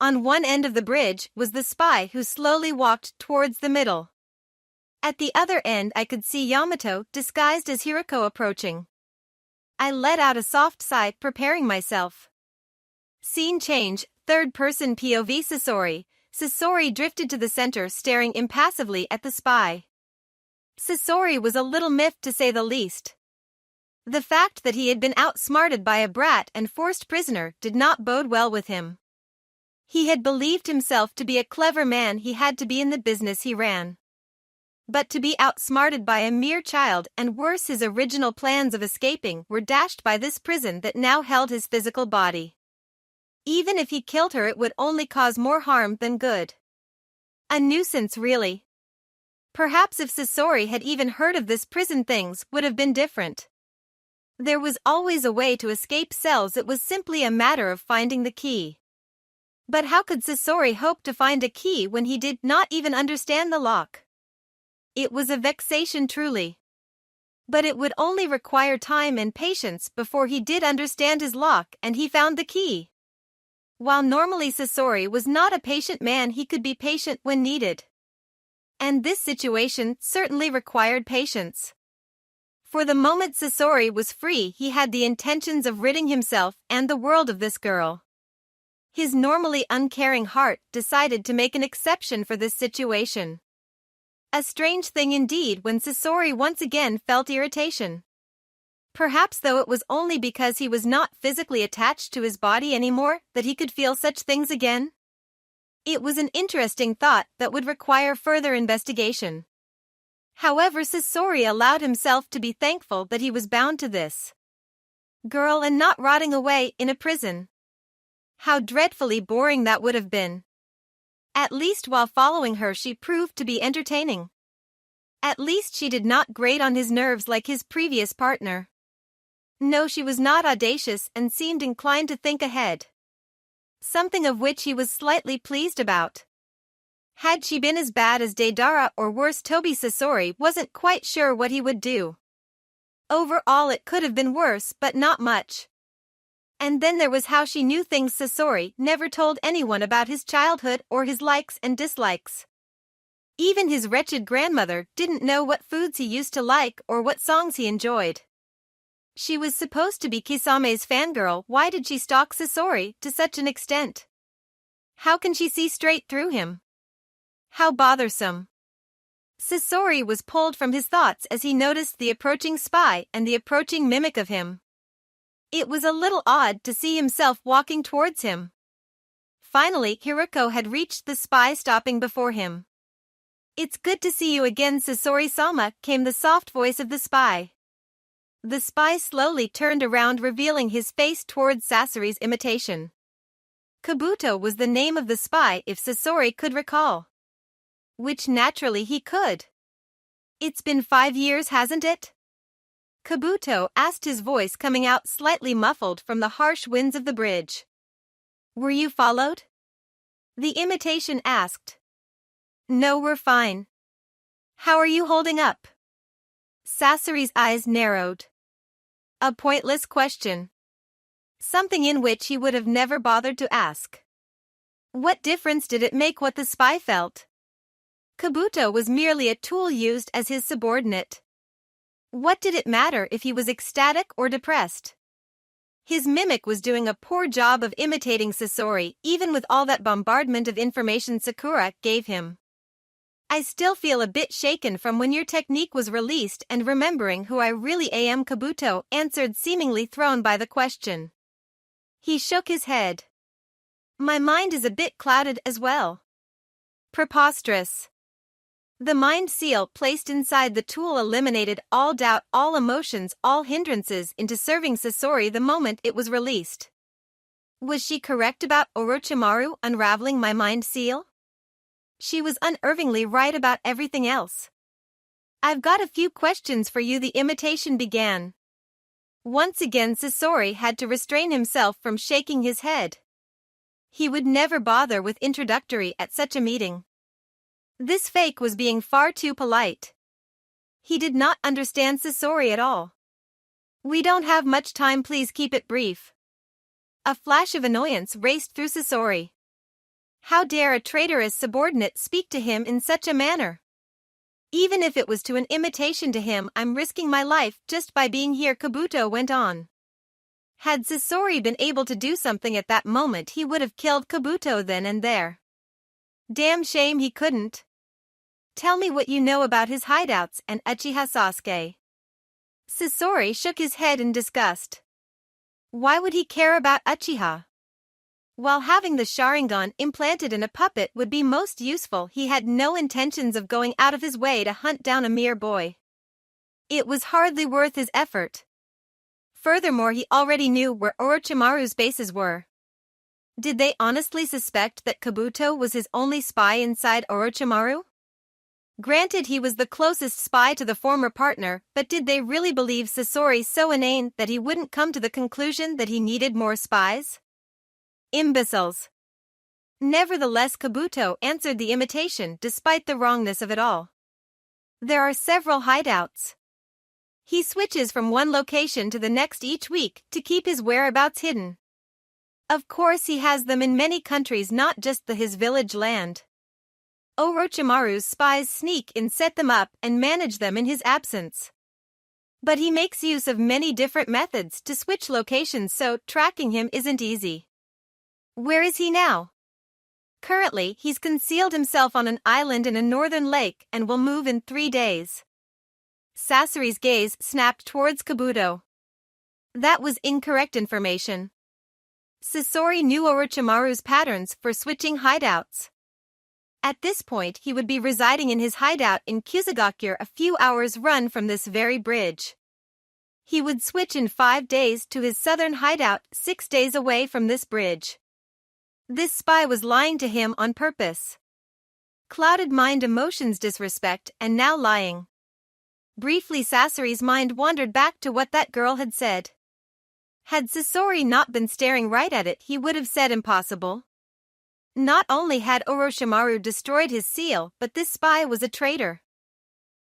On one end of the bridge was the spy who slowly walked towards the middle. At the other end I could see Yamato disguised as Hirako approaching. I let out a soft sigh, preparing myself. Scene change, third-person POV Sasori. Sasori drifted to the center, staring impassively at the spy. Sasori was a little miffed, to say the least. The fact that he had been outsmarted by a brat and forced prisoner did not bode well with him. He had believed himself to be a clever man. He had to be in the business he ran. But to be outsmarted by a mere child, and worse, his original plans of escaping were dashed by this prison that now held his physical body. Even if he killed her, it would only cause more harm than good. A nuisance, really. Perhaps if Sasori had even heard of this prison, things would have been different. There was always a way to escape cells. It was simply a matter of finding the key. But how could Sasori hope to find a key when he did not even understand the lock? It was a vexation, truly. But it would only require time and patience before he did understand his lock and he found the key. While normally Sasori was not a patient man, he could be patient when needed. And this situation certainly required patience. For the moment Sasori was free, he had the intentions of ridding himself and the world of this girl. His normally uncaring heart decided to make an exception for this situation. A strange thing indeed when Sasori once again felt irritation. Perhaps, though, it was only because he was not physically attached to his body anymore that he could feel such things again. It was an interesting thought that would require further investigation. However, Sasori allowed himself to be thankful that he was bound to this girl and not rotting away in a prison. How dreadfully boring that would have been. At least while following her she proved to be entertaining. At least she did not grate on his nerves like his previous partner. No, she was not audacious and seemed inclined to think ahead. Something of which he was slightly pleased about. Had she been as bad as Deidara or worse, Toby, Sasori wasn't quite sure what he would do. Overall it could have been worse, but not much. And then there was how she knew things. Sasori never told anyone about his childhood or his likes and dislikes. Even his wretched grandmother didn't know what foods he used to like or what songs he enjoyed. She was supposed to be Kisame's fangirl. Why did she stalk Sasori to such an extent? How can she see straight through him? How bothersome. Sasori was pulled from his thoughts as he noticed the approaching spy and the approaching mimic of him. It was a little odd to see himself walking towards him. Finally, Hirako had reached the spy, stopping before him. "It's good to see you again, Sasori-sama," came the soft voice of the spy. The spy slowly turned around, revealing his face towards Sasori's imitation. Kabuto was the name of the spy, if Sasori could recall. Which naturally he could. "It's been 5 years, hasn't it?" Kabuto asked, his voice coming out slightly muffled from the harsh winds of the bridge. "Were you followed?" the imitation asked. "No, we're fine." "How are you holding up?" Sasori's eyes narrowed. A pointless question. Something in which he would have never bothered to ask. What difference did it make what the spy felt? Kabuto was merely a tool used as his subordinate. What did it matter if he was ecstatic or depressed? His mimic was doing a poor job of imitating Sasori, even with all that bombardment of information Sakura gave him. "I still feel a bit shaken from when your technique was released and remembering who I really am," Kabuto answered, seemingly thrown by the question. He shook his head. "My mind is a bit clouded as well." Preposterous. The mind seal placed inside the tool eliminated all doubt, all emotions, all hindrances into serving Sasori the moment it was released. Was she correct about Orochimaru unraveling my mind seal? She was unerringly right about everything else. "I've got a few questions for you," the imitation began. Once again Sasori had to restrain himself from shaking his head. He would never bother with introductory at such a meeting. This fake was being far too polite. He did not understand Sasori at all. We don't have much time, please keep it brief. A flash of annoyance raced through Sasori. How dare a traitorous subordinate speak to him in such a manner? Even if it was to an imitation to him, I'm risking my life just by being here, Kabuto went on. Had Sasori been able to do something at that moment, he would have killed Kabuto then and there. Damn shame he couldn't. Tell me what you know about his hideouts and Uchiha Sasuke. Sasori shook his head in disgust. Why would he care about Uchiha? While having the Sharingan implanted in a puppet would be most useful, he had no intentions of going out of his way to hunt down a mere boy. It was hardly worth his effort. Furthermore, he already knew where Orochimaru's bases were. Did they honestly suspect that Kabuto was his only spy inside Orochimaru? Granted, he was the closest spy to the former partner, but did they really believe Sasori so inane that he wouldn't come to the conclusion that he needed more spies? Imbeciles. Nevertheless, Kabuto answered the imitation despite the wrongness of it all. There are several hideouts. He switches from one location to the next each week to keep his whereabouts hidden. Of course, he has them in many countries, not just his village land. Orochimaru's spies sneak in, set them up, and manage them in his absence. But he makes use of many different methods to switch locations, so tracking him isn't easy. Where is he now? Currently, he's concealed himself on an island in a northern lake and will move in 3 days. Sasori's gaze snapped towards Kabuto. That was incorrect information. Sasori knew Orochimaru's patterns for switching hideouts. At this point, he would be residing in his hideout in Kusagakure, a few hours' run from this very bridge. He would switch in 5 days to his southern hideout, 6 days away from this bridge. This spy was lying to him on purpose. Clouded mind, emotions, disrespect, and now lying. Briefly, Sasori's mind wandered back to what that girl had said. Had Sasori not been staring right at it, he would have said impossible. Not only had Orochimaru destroyed his seal, but this spy was a traitor.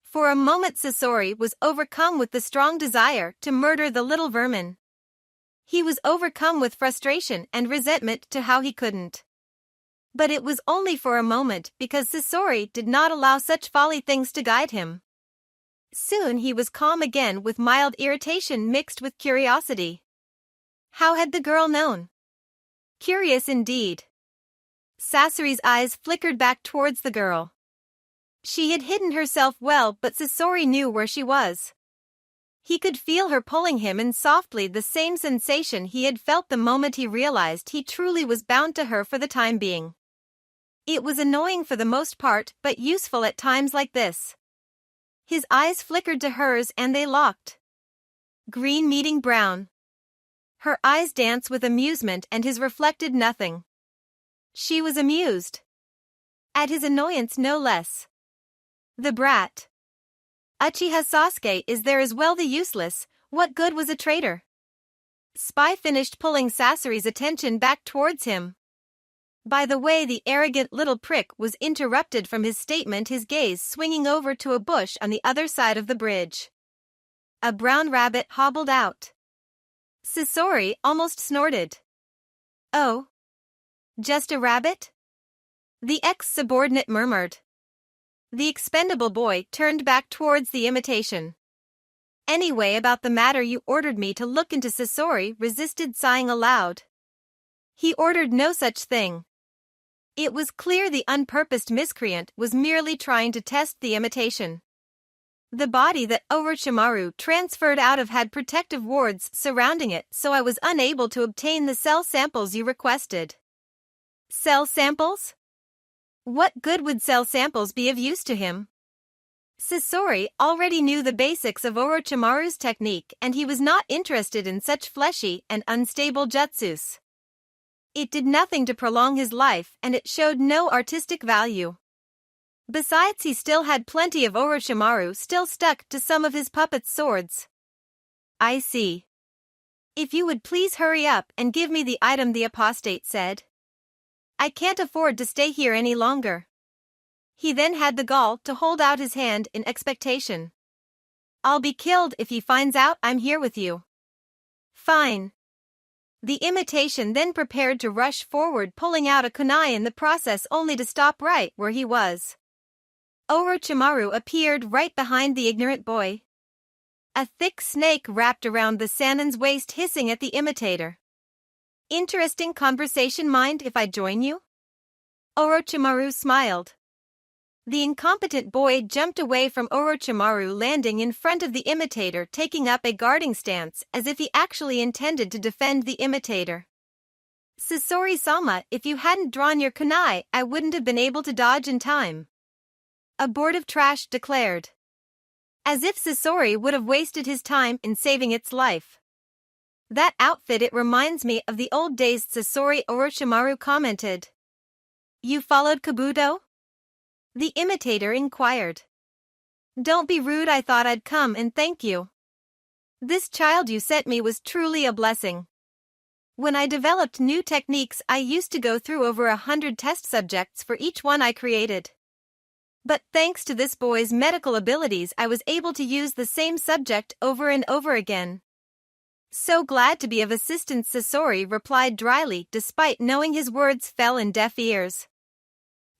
For a moment, Sasori was overcome with the strong desire to murder the little vermin. He was overcome with frustration and resentment to how he couldn't. But it was only for a moment, because Sasori did not allow such folly things to guide him. Soon he was calm again, with mild irritation mixed with curiosity. How had the girl known? Curious indeed. Sasori's eyes flickered back towards the girl. She had hidden herself well, but Sasori knew where she was. He could feel her pulling him in softly, the same sensation he had felt the moment he realized he truly was bound to her for the time being. It was annoying for the most part, but useful at times like this. His eyes flickered to hers and they locked. Green meeting brown. Her eyes danced with amusement and his reflected nothing. She was amused. At his annoyance no less. The brat. Uchiha Sasuke is there as well, the useless, what good was a traitor? Spy finished pulling Sasori's attention back towards him. By the way, the arrogant little prick was interrupted from his statement, his gaze swinging over to a bush on the other side of the bridge. A brown rabbit hobbled out. Sasori almost snorted. Oh? Just a rabbit? The ex-subordinate murmured. The expendable boy turned back towards the imitation. Anyway, about the matter you ordered me to look into, Sasori resisted, sighing aloud. He ordered no such thing. It was clear the unpurposed miscreant was merely trying to test the imitation. The body that Orochimaru transferred out of had protective wards surrounding it, so I was unable to obtain the cell samples you requested. Cell samples? What good would cell samples be of use to him? Sasori already knew the basics of Orochimaru's technique, and he was not interested in such fleshy and unstable jutsus. It did nothing to prolong his life, and it showed no artistic value. Besides, he still had plenty of Orochimaru still stuck to some of his puppet's swords. I see. If you would please hurry up and give me the item, the apostate said. I can't afford to stay here any longer. He then had the gall to hold out his hand in expectation. I'll be killed if he finds out I'm here with you. Fine. The imitation then prepared to rush forward, pulling out a kunai in the process only to stop right where he was. Orochimaru appeared right behind the ignorant boy. A thick snake wrapped around the Sanin's waist, hissing at the imitator. Interesting conversation, mind if I join you? Orochimaru smiled. The incompetent boy jumped away from Orochimaru, landing in front of the imitator, taking up a guarding stance as if he actually intended to defend the imitator. Sasori-sama, if you hadn't drawn your kunai, I wouldn't have been able to dodge in time. Abortive trash declared. As if Sasori would have wasted his time in saving its life. That outfit, it reminds me of the old days, Sasori, Orochimaru commented. You followed Kabuto? The imitator inquired. Don't be rude, I thought I'd come and thank you. This child you sent me was truly a blessing. When I developed new techniques, I used to go through over 100 test subjects for each one I created. But thanks to this boy's medical abilities, I was able to use the same subject over and over again. So glad to be of assistance, Sasori replied dryly, despite knowing his words fell in deaf ears.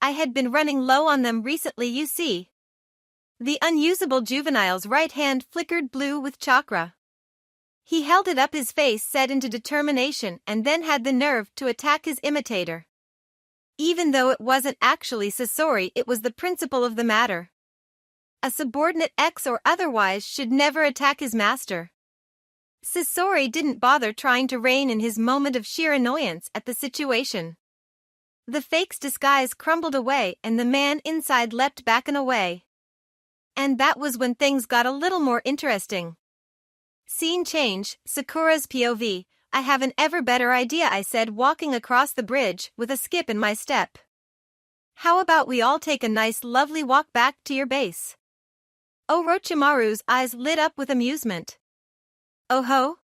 I had been running low on them recently, you see. The unusable juvenile's right hand flickered blue with chakra. He held it up, his face set into determination, and then had the nerve to attack his imitator. Even though it wasn't actually Sasori, it was the principle of the matter. A subordinate X or otherwise should never attack his master. Sasori didn't bother trying to rein in his moment of sheer annoyance at the situation. The fake's disguise crumbled away and the man inside leapt back and away. And that was when things got a little more interesting. Scene change, Sakura's POV. I have an ever better idea, I said, walking across the bridge with a skip in my step. How about we all take a nice lovely walk back to your base? Orochimaru's eyes lit up with amusement. Oh ho?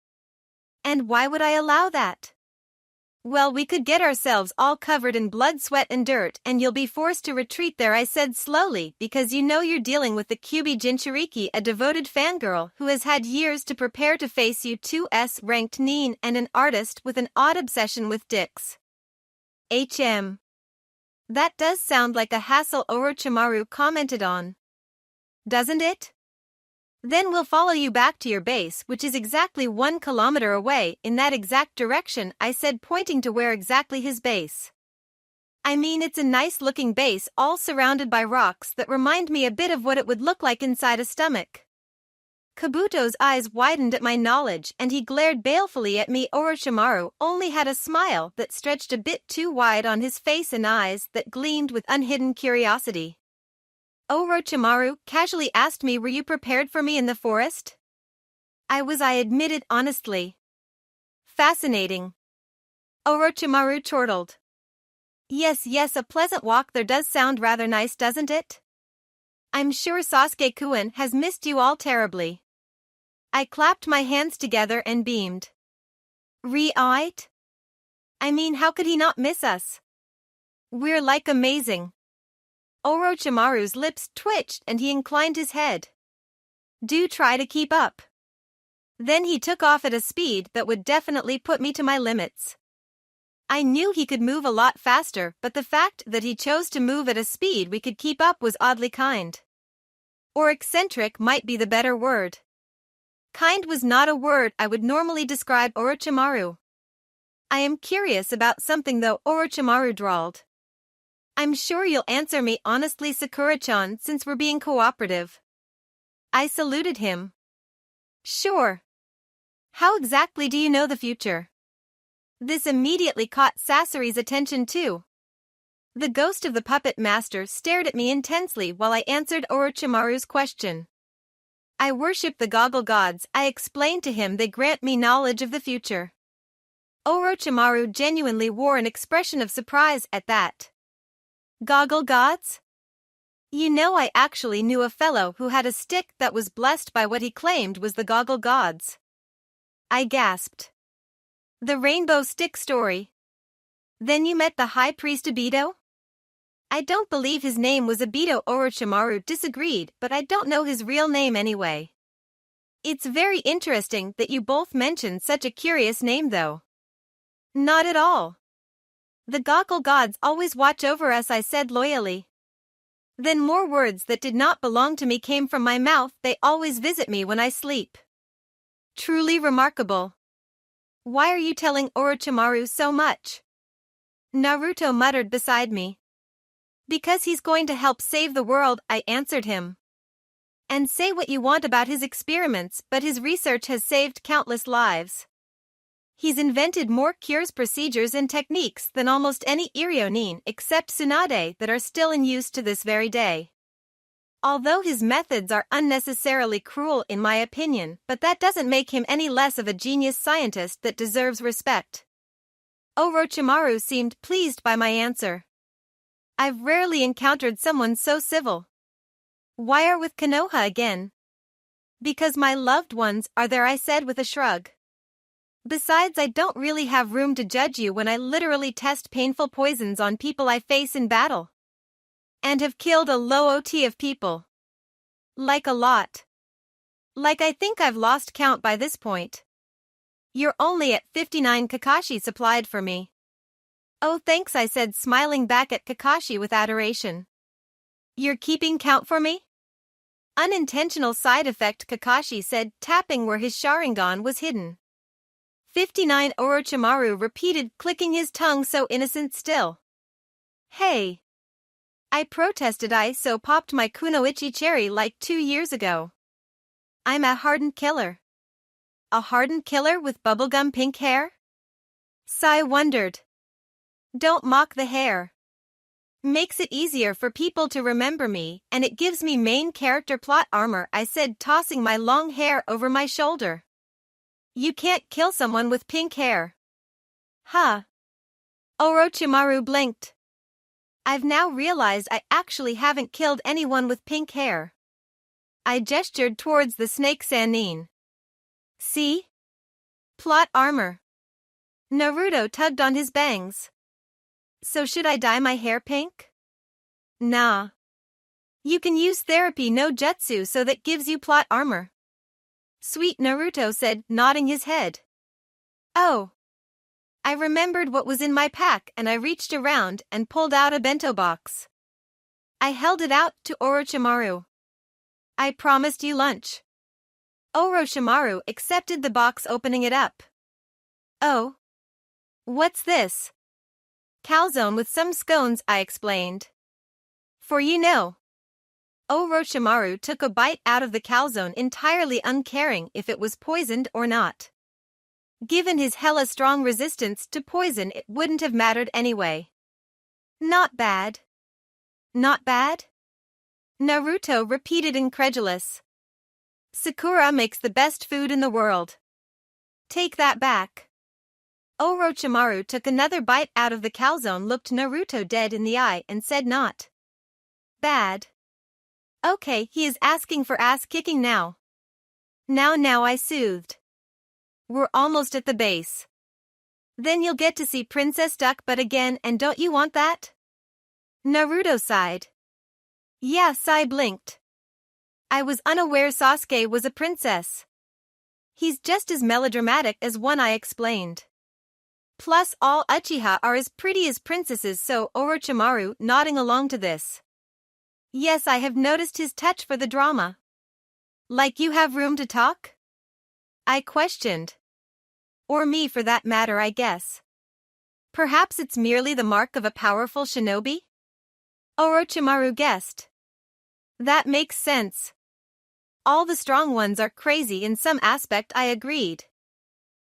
And why would I allow that? Well, we could get ourselves all covered in blood, sweat and dirt, and you'll be forced to retreat there, I said slowly, because you know you're dealing with the Kyuubi Jinchuriki, a devoted fangirl who has had years to prepare to face you 2S ranked Nin and an artist with an odd obsession with dicks. That does sound like a hassle, Orochimaru commented on. Doesn't it? Then we'll follow you back to your base, which is exactly 1 kilometer away, in that exact direction, I said, pointing to where exactly his base. I mean, it's a nice-looking base, all surrounded by rocks that remind me a bit of what it would look like inside a stomach. Kabuto's eyes widened at my knowledge and he glared balefully at me. Orochimaru only had a smile that stretched a bit too wide on his face and eyes that gleamed with unhidden curiosity. Orochimaru casually asked me, were you prepared for me in the forest? I admitted honestly. Fascinating. Orochimaru chortled. Yes, a pleasant walk there does sound rather nice, doesn't it? I'm sure Sasuke-kun has missed you all terribly. I clapped my hands together and beamed. Right? I mean, how could he not miss us? We're like amazing. Orochimaru's lips twitched and he inclined his head. Do try to keep up. Then he took off at a speed that would definitely put me to my limits. I knew he could move a lot faster, but the fact that he chose to move at a speed we could keep up was oddly kind. Or eccentric might be the better word. Kind was not a word I would normally describe Orochimaru. I am curious about something though, Orochimaru drawled. I'm sure you'll answer me honestly, Sakura-chan, since we're being cooperative. I saluted him. Sure. How exactly do you know the future? This immediately caught Sasori's attention too. The ghost of the puppet master stared at me intensely while I answered Orochimaru's question. I worship the goggle gods, I explained to him. They grant me knowledge of the future. Orochimaru genuinely wore an expression of surprise at that. Goggle gods? You know, I actually knew a fellow who had a stick that was blessed by what he claimed was the goggle gods. I gasped. The rainbow stick story. Then you met the High Priest Obito? I don't believe his name was Obito. Orochimaru disagreed, but I don't know his real name anyway. It's very interesting that you both mentioned such a curious name though. Not at all. The Gokul gods always watch over us, I said loyally. Then more words that did not belong to me came from my mouth. They always visit me when I sleep. Truly remarkable. Why are you telling Orochimaru so much? Naruto muttered beside me. Because he's going to help save the world, I answered him. And say what you want about his experiments, but his research has saved countless lives. He's invented more cures, procedures, and techniques than almost any Iryonin except Tsunade that are still in use to this very day. Although his methods are unnecessarily cruel in my opinion, but that doesn't make him any less of a genius scientist that deserves respect. Orochimaru seemed pleased by my answer. I've rarely encountered someone so civil. Why are with Konoha again? Because my loved ones are there, I said with a shrug. Besides, I don't really have room to judge you when I literally test painful poisons on people I face in battle. And have killed a low OT of people. Like a lot. Like I think I've lost count by this point. You're only at 59 Kakashi supplied for me. Oh thanks, I said, smiling back at Kakashi with adoration. You're keeping count for me? Unintentional side effect, Kakashi said, tapping where his Sharingan was hidden. 59, Orochimaru repeated, clicking his tongue so innocent still. Hey! I protested. I so popped my Kunoichi cherry like 2 years ago. I'm a hardened killer. A hardened killer with bubblegum pink hair? Sai wondered. Don't mock the hair. Makes it easier for people to remember me, and it gives me main character plot armor, I said, tossing my long hair over my shoulder. You can't kill someone with pink hair. Huh? Orochimaru blinked. I've now realized I actually haven't killed anyone with pink hair. I gestured towards the snake Sannin. See? Plot armor. Naruto tugged on his bangs. So should I dye my hair pink? Nah. You can use therapy no jutsu, so that gives you plot armor. Sweet, Naruto said, nodding his head. Oh. I remembered what was in my pack and I reached around and pulled out a bento box. I held it out to Orochimaru. I promised you lunch. Orochimaru accepted the box, opening it up. Oh. What's this? Calzone with some scones, I explained. For you know. Orochimaru took a bite out of the calzone, entirely uncaring if it was poisoned or not. Given his hella strong resistance to poison, it wouldn't have mattered anyway. Not bad. Not bad? Naruto repeated, incredulous. Sakura makes the best food in the world. Take that back. Orochimaru took another bite out of the calzone, looked Naruto dead in the eye, and said, not bad. Okay, he is asking for ass kicking now. Now, I soothed. We're almost at the base. Then you'll get to see Princess Duck but again, and don't you want that? Naruto sighed. Yeah, Sai blinked. I was unaware Sasuke was a princess. He's just as melodramatic as one, I explained. Plus all Uchiha are as pretty as princesses, so Orochimaru nodding along to this. Yes, I have noticed his touch for the drama. Like you have room to talk? I questioned. Or me for that matter, I guess. Perhaps it's merely the mark of a powerful shinobi? Orochimaru guessed. That makes sense. All the strong ones are crazy in some aspect, I agreed.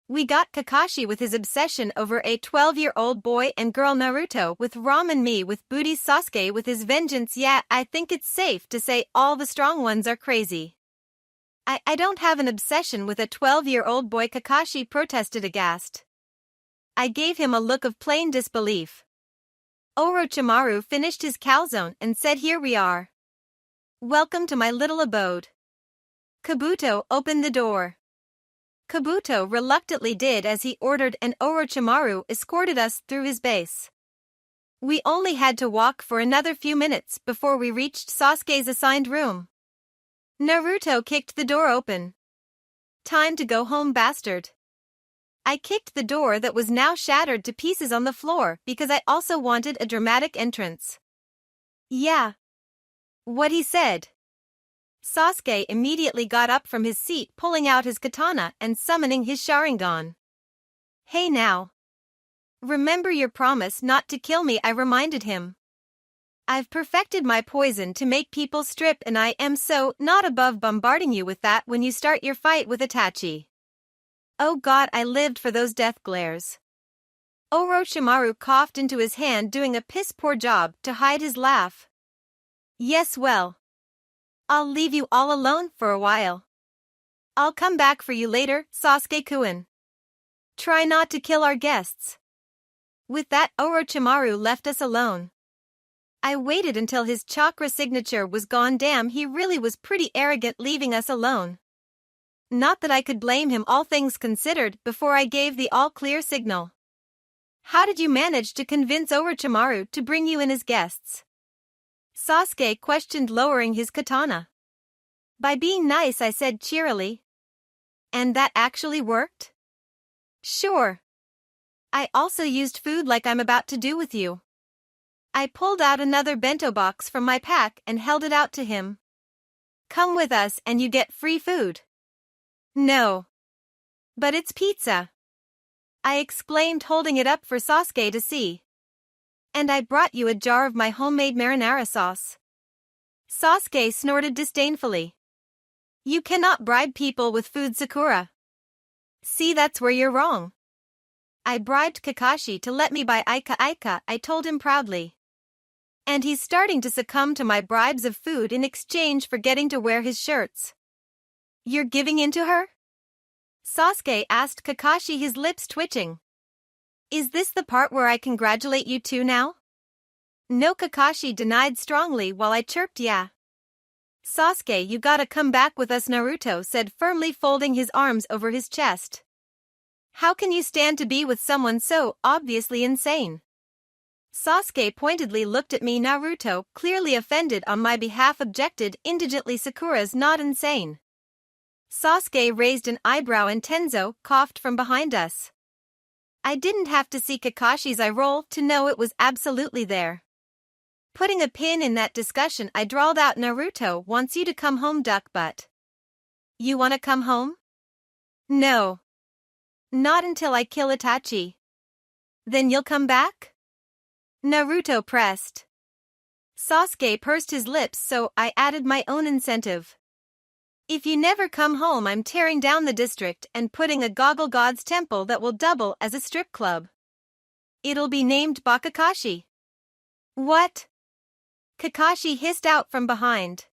We got Kakashi with his obsession over a 12-year-old boy and girl, Naruto with ramen, me with booty, Sasuke with his vengeance. Yeah, I think it's safe to say all the strong ones are crazy. I don't have an obsession with a 12-year-old boy, Kakashi protested aghast. I gave him a look of plain disbelief. Orochimaru finished his calzone and said, here we are. Welcome to my little abode. Kabuto opened the door. Kabuto reluctantly did as he ordered and Orochimaru escorted us through his base. We only had to walk for another few minutes before we reached Sasuke's assigned room. Naruto kicked the door open. Time to go home, bastard. I kicked the door that was now shattered to pieces on the floor because I also wanted a dramatic entrance. Yeah. What he said. Sasuke immediately got up from his seat, pulling out his katana and summoning his Sharingan. Hey now. Remember your promise not to kill me, I reminded him. I've perfected my poison to make people strip and I am so not above bombarding you with that when you start your fight with Itachi. Oh god, I lived for those death glares. Orochimaru coughed into his hand, doing a piss-poor job to hide his laugh. Yes, well. I'll leave you all alone for a while. I'll come back for you later, Sasuke-kun. Try not to kill our guests. With that, Orochimaru left us alone. I waited until his chakra signature was gone. Damn, he really was pretty arrogant leaving us alone. Not that I could blame him, all things considered, before I gave the all-clear signal. How did you manage to convince Orochimaru to bring you in as guests? Sasuke questioned, lowering his katana. By being nice, I said cheerily. And that actually worked? Sure. I also used food like I'm about to do with you. I pulled out another bento box from my pack and held it out to him. Come with us and you get free food. No. But it's pizza. I exclaimed, holding it up for Sasuke to see. And I brought you a jar of my homemade marinara sauce. Sasuke snorted disdainfully. You cannot bribe people with food, Sakura. See, that's where you're wrong. I bribed Kakashi to let me buy Aika, I told him proudly. And he's starting to succumb to my bribes of food in exchange for getting to wear his shirts. You're giving in to her? Sasuke asked Kakashi, his lips twitching. Is this the part where I congratulate you too now? No, Kakashi denied strongly while I chirped yeah. Sasuke, you gotta come back with us, Naruto said firmly, folding his arms over his chest. How can you stand to be with someone so obviously insane? Sasuke pointedly looked at me. Naruto, clearly offended on my behalf, objected indigently. Sakura's not insane. Sasuke raised an eyebrow and Tenzo coughed from behind us. I didn't have to see Kakashi's eye roll to know it was absolutely there. Putting a pin in that discussion, I drawled out, Naruto wants you to come home, duck butt. You wanna come home? No. Not until I kill Itachi. Then you'll come back? Naruto pressed. Sasuke pursed his lips, so I added my own incentive. If you never come home, I'm tearing down the district and putting a Goggle God's temple that will double as a strip club. It'll be named Bakakashi. What? Kakashi hissed out from behind.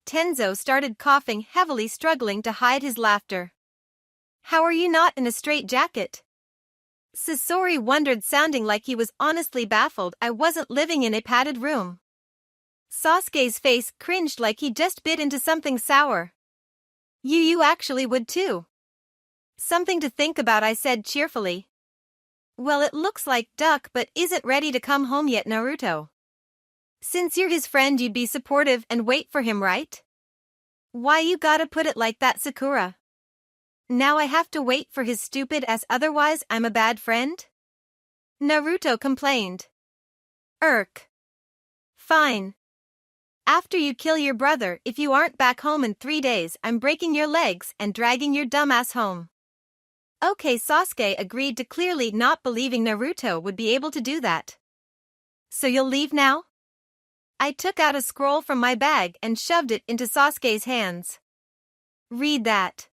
Tenzo started coughing heavily, struggling to hide his laughter. How are you not in a straitjacket? Sasori wondered, sounding like he was honestly baffled I wasn't living in a padded room. Sasuke's face cringed like he just bit into something sour. You actually would too. Something to think about, I said cheerfully. Well, it looks like Duck but isn't ready to come home yet, Naruto. Since you're his friend, you'd be supportive and wait for him, right? Why you gotta put it like that, Sakura? Now I have to wait for his stupid ass, otherwise I'm a bad friend? Naruto complained. Fine. After you kill your brother, if you aren't back home in 3 days, I'm breaking your legs and dragging your dumbass home. Okay, Sasuke agreed to, clearly not believing Naruto would be able to do that. So you'll leave now? I took out a scroll from my bag and shoved it into Sasuke's hands. Read that.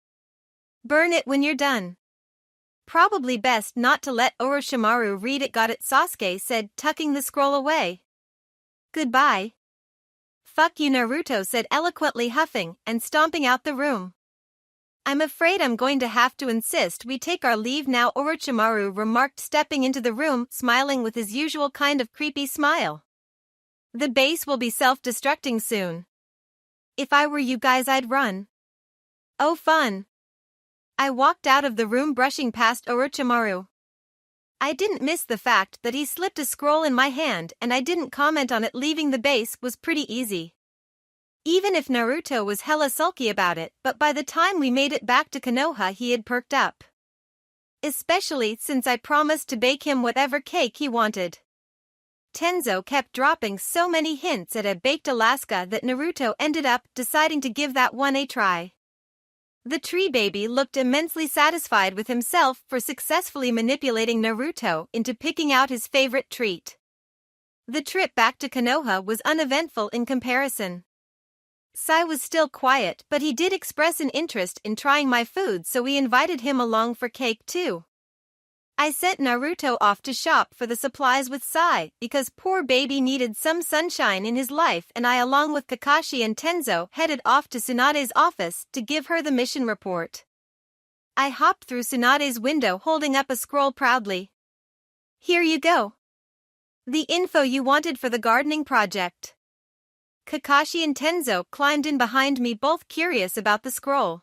Burn it when you're done. Probably best not to let Orochimaru read it. Got it, Sasuke said, tucking the scroll away. Goodbye. Fuck you, Naruto said eloquently, huffing and stomping out the room. I'm afraid I'm going to have to insist we take our leave now, Orochimaru remarked, stepping into the room, smiling with his usual kind of creepy smile. The base will be self-destructing soon. If I were you guys, I'd run. Oh, fun. I walked out of the room brushing past Orochimaru. I didn't miss the fact that he slipped a scroll in my hand and I didn't comment on it. Leaving the base was pretty easy. Even if Naruto was hella sulky about it, but by the time we made it back to Konoha he had perked up. Especially since I promised to bake him whatever cake he wanted. Tenzo kept dropping so many hints at a baked Alaska that Naruto ended up deciding to give that one a try. The tree baby looked immensely satisfied with himself for successfully manipulating Naruto into picking out his favorite treat. The trip back to Konoha was uneventful in comparison. Sai was still quiet, but he did express an interest in trying my food, so we invited him along for cake too. I sent Naruto off to shop for the supplies with Sai because poor baby needed some sunshine in his life, and I along with Kakashi and Tenzo headed off to Tsunade's office to give her the mission report. I hopped through Tsunade's window holding up a scroll proudly. Here you go. The info you wanted for the gardening project. Kakashi and Tenzo climbed in behind me, both curious about the scroll.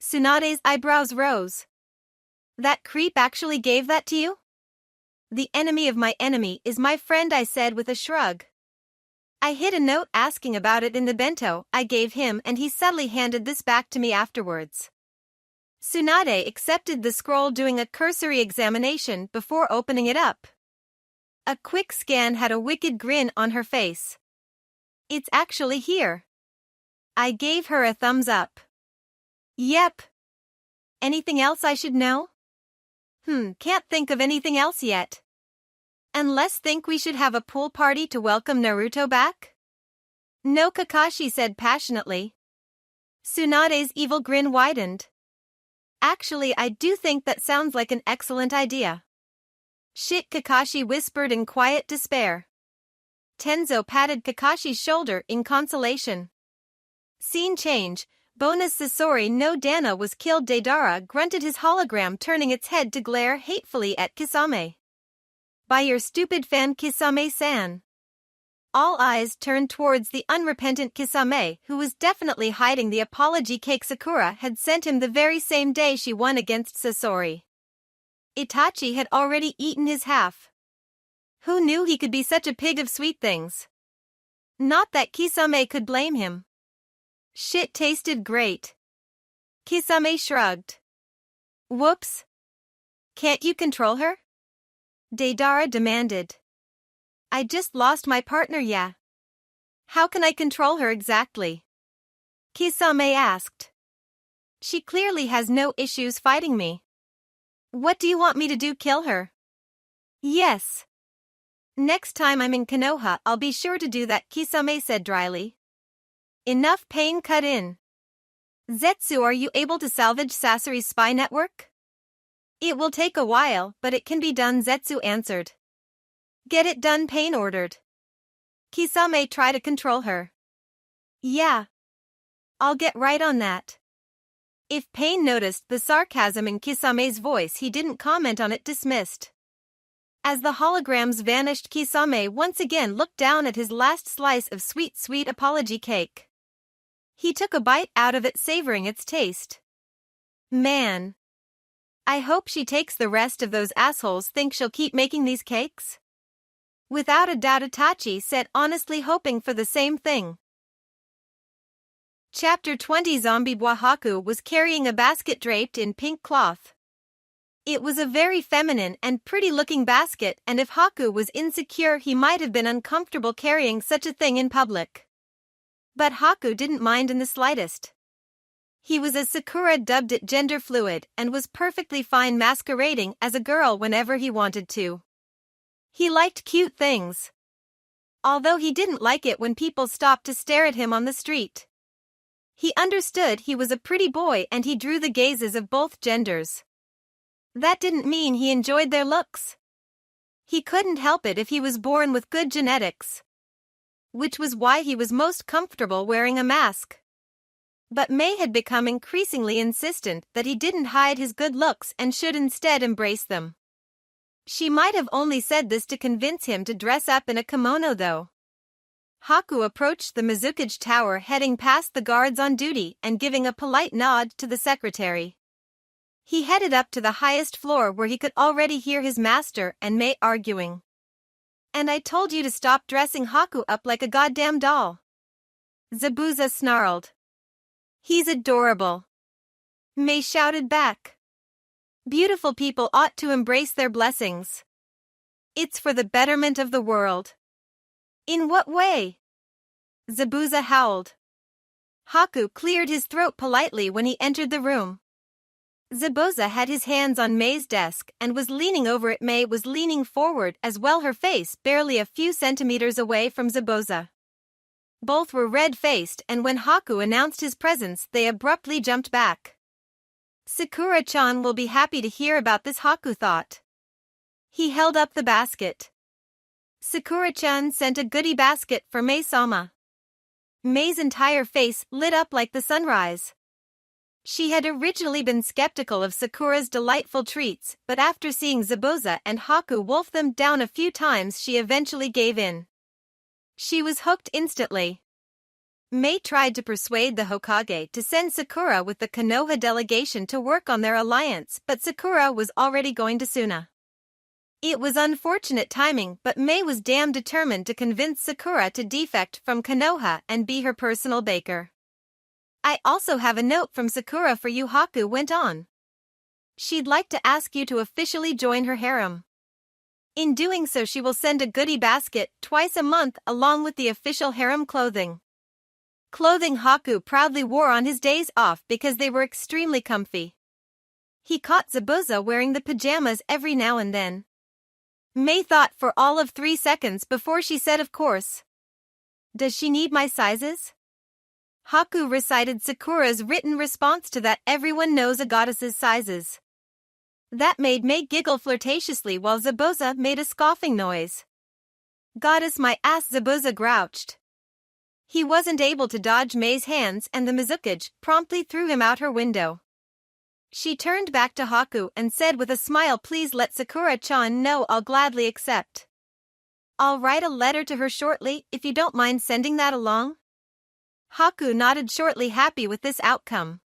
Tsunade's eyebrows rose. That creep actually gave that to you? The enemy of my enemy is my friend, I said with a shrug. I hid a note asking about it in the bento I gave him, and he subtly handed this back to me afterwards. Tsunade accepted the scroll, doing a cursory examination before opening it up. A quick scan had a wicked grin on her face. It's actually here. I gave her a thumbs up. Yep. Anything else I should know? Can't think of anything else yet. Unless think we should have a pool party to welcome Naruto back? No, Kakashi said passionately. Tsunade's evil grin widened. Actually, I do think that sounds like an excellent idea. Shit, Kakashi whispered in quiet despair. Tenzo patted Kakashi's shoulder in consolation. Scene change. Bonus Sasori no Dana was killed. Deidara grunted his hologram, turning its head to glare hatefully at Kisame. By your stupid fan Kisame-san. All eyes turned towards the unrepentant Kisame, who was definitely hiding the apology cake Sakura had sent him the very same day she won against Sasori. Itachi had already eaten his half. Who knew he could be such a pig of sweet things? Not that Kisame could blame him. Shit tasted great. Kisame shrugged. Whoops. Can't you control her? Deidara demanded. I just lost my partner, yeah. How can I control her exactly? Kisame asked. She clearly has no issues fighting me. What do you want me to do, kill her? Yes. Next time I'm in Konoha, I'll be sure to do that, Kisame said dryly. Enough pain, cut in. Zetsu, are you able to salvage Sasori's spy network? It will take a while, but it can be done, Zetsu answered. Get it done, Pain ordered. Kisame tried to control her. Yeah. I'll get right on that. If Pain noticed the sarcasm in Kisame's voice, he didn't comment on it, dismissed. As the holograms vanished, Kisame once again looked down at his last slice of sweet apology cake. He took a bite out of it, savoring its taste. Man. I hope she takes the rest of those assholes. Think she'll keep making these cakes? Without a doubt, Itachi said, honestly hoping for the same thing. Chapter 20. Zombie Haku was carrying a basket draped in pink cloth. It was a very feminine and pretty-looking basket, and if Haku was insecure, he might have been uncomfortable carrying such a thing in public. But Haku didn't mind in the slightest. He was, as Sakura dubbed it, gender fluid, and was perfectly fine masquerading as a girl whenever he wanted to. He liked cute things. Although he didn't like it when people stopped to stare at him on the street. He understood he was a pretty boy and he drew the gazes of both genders. That didn't mean he enjoyed their looks. He couldn't help it if he was born with good genetics. Which was why he was most comfortable wearing a mask. But May had become increasingly insistent that he didn't hide his good looks and should instead embrace them. She might have only said this to convince him to dress up in a kimono, though. Haku approached the Mizukage Tower, heading past the guards on duty and giving a polite nod to the secretary. He headed up to the highest floor where he could already hear his master and Mei arguing. "And I told you to stop dressing Haku up like a goddamn doll." Zabuza snarled. "He's adorable," Mei shouted back. "Beautiful people ought to embrace their blessings. It's for the betterment of the world." "In what way?" Zabuza howled. Haku cleared his throat politely when he entered the room. Zabuza had his hands on Mei's desk and was leaning over it. Mei was leaning forward as well, her face barely a few centimeters away from Zabuza. Both were red-faced, and when Haku announced his presence they abruptly jumped back. "Sakura-chan will be happy to hear about this," Haku thought. He held up the basket. "Sakura-chan sent a goodie basket for Mei-sama." Mei's entire face lit up like the sunrise. She had originally been skeptical of Sakura's delightful treats, but after seeing Zabuza and Haku wolf them down a few times she eventually gave in. She was hooked instantly. Mei tried to persuade the Hokage to send Sakura with the Konoha delegation to work on their alliance, but Sakura was already going to Suna. It was unfortunate timing, but Mei was damn determined to convince Sakura to defect from Konoha and be her personal baker. "I also have a note from Sakura for you," Haku went on. "She'd like to ask you to officially join her harem. In doing so she will send a goodie basket twice a month along with the official harem clothing." Clothing Haku proudly wore on his days off because they were extremely comfy. He caught Zabuza wearing the pajamas every now and then. Mei thought for all of 3 seconds before she said, "Of course." "Does she need my sizes?" Haku recited Sakura's written response to that. "Everyone knows a goddess's sizes." That made Mei giggle flirtatiously while Zabuza made a scoffing noise. "Goddess my ass," Zabuza grouched. He wasn't able to dodge Mei's hands and the Mizukage promptly threw him out her window. She turned back to Haku and said with a smile, "Please let Sakura-chan know, I'll gladly accept. I'll write a letter to her shortly if you don't mind sending that along." Haku nodded shortly, happy with this outcome.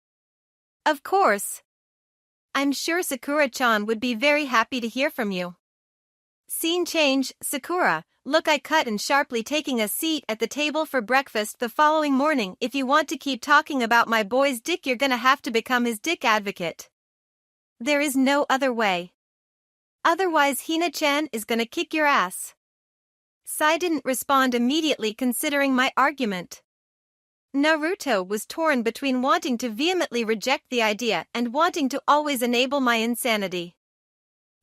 "Of course. I'm sure Sakura-chan would be very happy to hear from you." Scene change. Sakura, "Look, I cut in sharply, taking a seat at the table for breakfast the following morning. If you want to keep talking about my boy's dick you're gonna have to become his dick advocate. There is no other way. Otherwise Hina-chan is gonna kick your ass." Sai didn't respond immediately, considering my argument. Naruto was torn between wanting to vehemently reject the idea and wanting to always enable my insanity.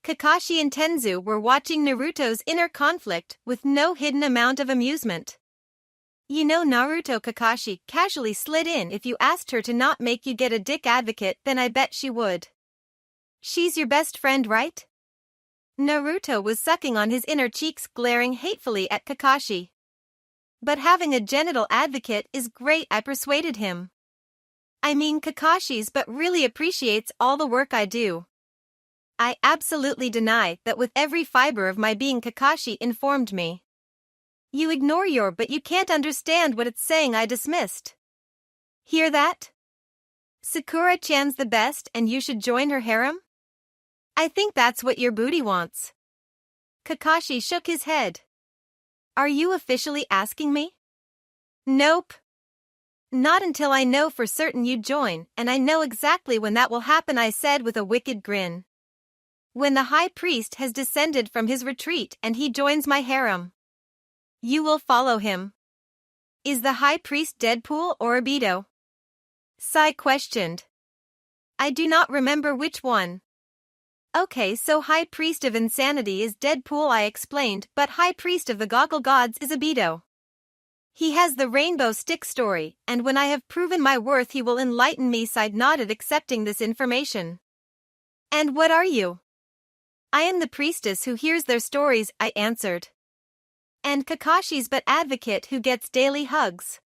Kakashi and Tenzu were watching Naruto's inner conflict with no hidden amount of amusement. "You know Naruto," Kakashi casually slid in, "if you asked her to not make you get a dick advocate then I bet she would. She's your best friend, right?" Naruto was sucking on his inner cheeks, glaring hatefully at Kakashi. "But having a genital advocate is great," I persuaded him. "I mean Kakashi's but really appreciates all the work I do." I absolutely deny that with every fiber of my being, Kakashi informed me. "You ignore your but you can't understand what it's saying," I dismissed. "Hear that? Sakura-chan's the best and you should join her harem? I think that's what your booty wants." Kakashi shook his head. "Are you officially asking me?" "Nope. Not until I know for certain you join, and I know exactly when that will happen," I said with a wicked grin. "When the high priest has descended from his retreat and he joins my harem. You will follow him." "Is the high priest Deadpool or Obito?" Sai questioned. "I do not remember which one." "Okay, so high priest of insanity is Deadpool," I explained, "but high priest of the goggle gods is Obito. He has the rainbow stick story, and when I have proven my worth he will enlighten me." Sai nodded, accepting this information. "And what are you?" "I am the priestess who hears their stories," I answered. "And Kakashi's but advocate who gets daily hugs."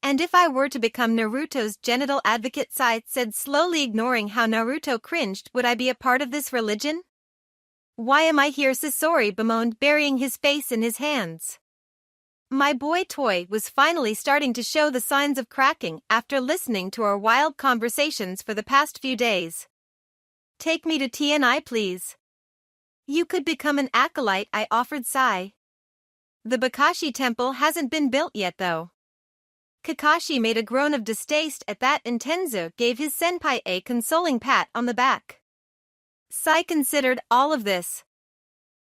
"And if I were to become Naruto's genital advocate," Sai said, slowly ignoring how Naruto cringed, "would I be a part of this religion? Why am I here?" Sasori bemoaned, burying his face in his hands. My boy toy was finally starting to show the signs of cracking after listening to our wild conversations for the past few days. Take me to TNI please. You could become an acolyte, I offered Sai. The Bakashi temple hasn't been built yet though. Kakashi made a groan of distaste at that and Tenzu gave his senpai a consoling pat on the back. Sai considered all of this.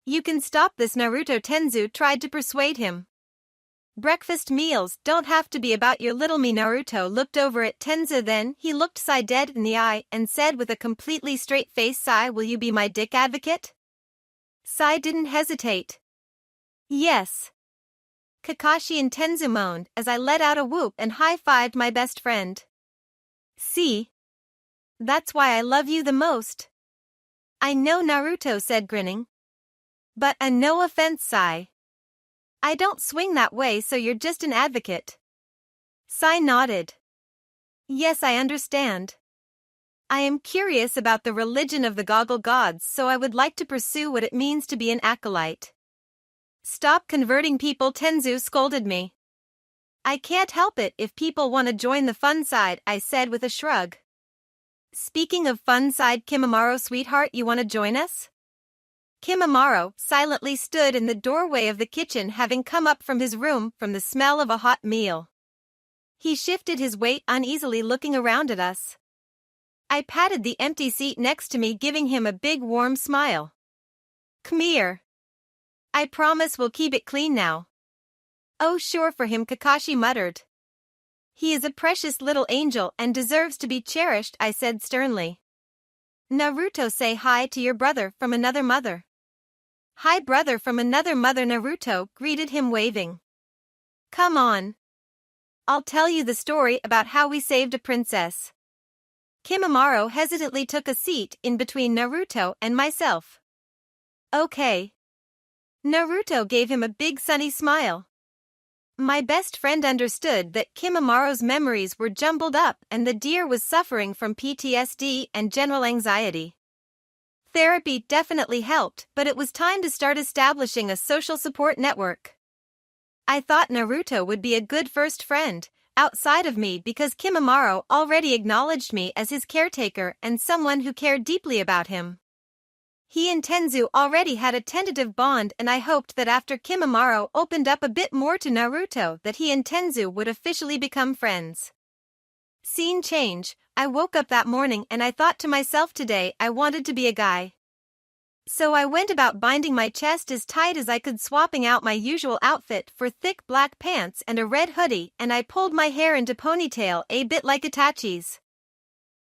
You can stop this Naruto, Tenzu tried to persuade him. Breakfast meals don't have to be about your little me. Naruto looked over at Tenzu, then he looked Sai dead in the eye and said with a completely straight face, Sai, will you be my dick advocate? Sai didn't hesitate. Yes. Kakashi and Tenzu moaned as I let out a whoop and high-fived my best friend. See? That's why I love you the most. I know, Naruto said, grinning. But no offense, Sai. I don't swing that way, so you're just an advocate. Sai nodded. Yes, I understand. I am curious about the religion of the Goggle Gods, so I would like to pursue what it means to be an acolyte. Stop converting people, Tenzu scolded me. I can't help it if people want to join the fun side, I said with a shrug. Speaking of fun side, Kimimaro sweetheart, you want to join us? Kimimaro silently stood in the doorway of the kitchen, having come up from his room from the smell of a hot meal. He shifted his weight uneasily, looking around at us. I patted the empty seat next to me, giving him a big warm smile. Come here. I promise we'll keep it clean now. Oh, sure for him, Kakashi muttered. He is a precious little angel and deserves to be cherished, I said sternly. Naruto, say hi to your brother from another mother. Hi, brother from another mother, Naruto greeted him, waving. Come on. I'll tell you the story about how we saved a princess. Kimimaro hesitantly took a seat in between Naruto and myself. Okay. Naruto gave him a big sunny smile. My best friend understood that Kimimaro's memories were jumbled up and the dear was suffering from PTSD and general anxiety. Therapy definitely helped, but it was time to start establishing a social support network. I thought Naruto would be a good first friend, outside of me, because Kimimaro already acknowledged me as his caretaker and someone who cared deeply about him. He and Tenzu already had a tentative bond, and I hoped that after Kimimaro opened up a bit more to Naruto that he and Tenzu would officially become friends. Scene change. I woke up that morning and I thought to myself, today I wanted to be a guy. So I went about binding my chest as tight as I could, swapping out my usual outfit for thick black pants and a red hoodie, and I pulled my hair into ponytail a bit like Itachi's.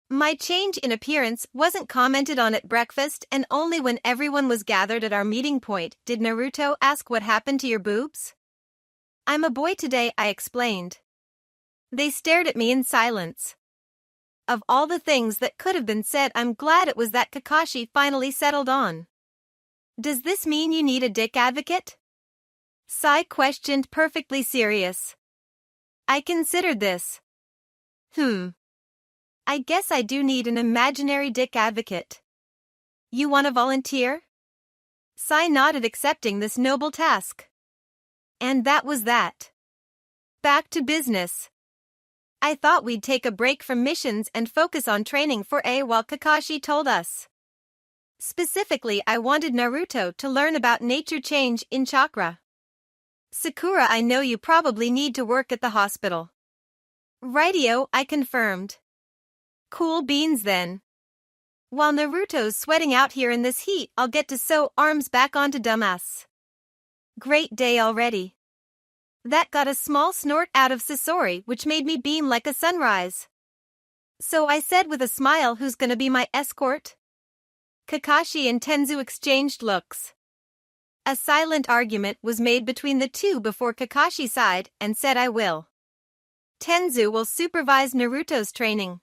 My change in appearance wasn't commented on at breakfast, and only when everyone was gathered at our meeting point did Naruto ask, what happened to your boobs? I'm a boy today, I explained. They stared at me in silence. Of all the things that could have been said, I'm glad it was that Kakashi finally settled on. Does this mean you need a dick advocate? Sai questioned, perfectly serious. I considered this. I guess I do need an imaginary dick advocate. You want to volunteer? Sai nodded, accepting this noble task. And that was that. Back to business. I thought we'd take a break from missions and focus on training for A while Kakashi told us. Specifically, I wanted Naruto to learn about nature change in chakra. Sakura, I know you probably need to work at the hospital. Rightio, I confirmed. Cool beans then. While Naruto's sweating out here in this heat, I'll get to sew arms back onto dumbass. Great day already. That got a small snort out of Sasori, which made me beam like a sunrise. So I said with a smile, who's gonna be my escort? Kakashi and Tenzu exchanged looks. A silent argument was made between the two before Kakashi sighed and said, I will. Tenzu will supervise Naruto's training.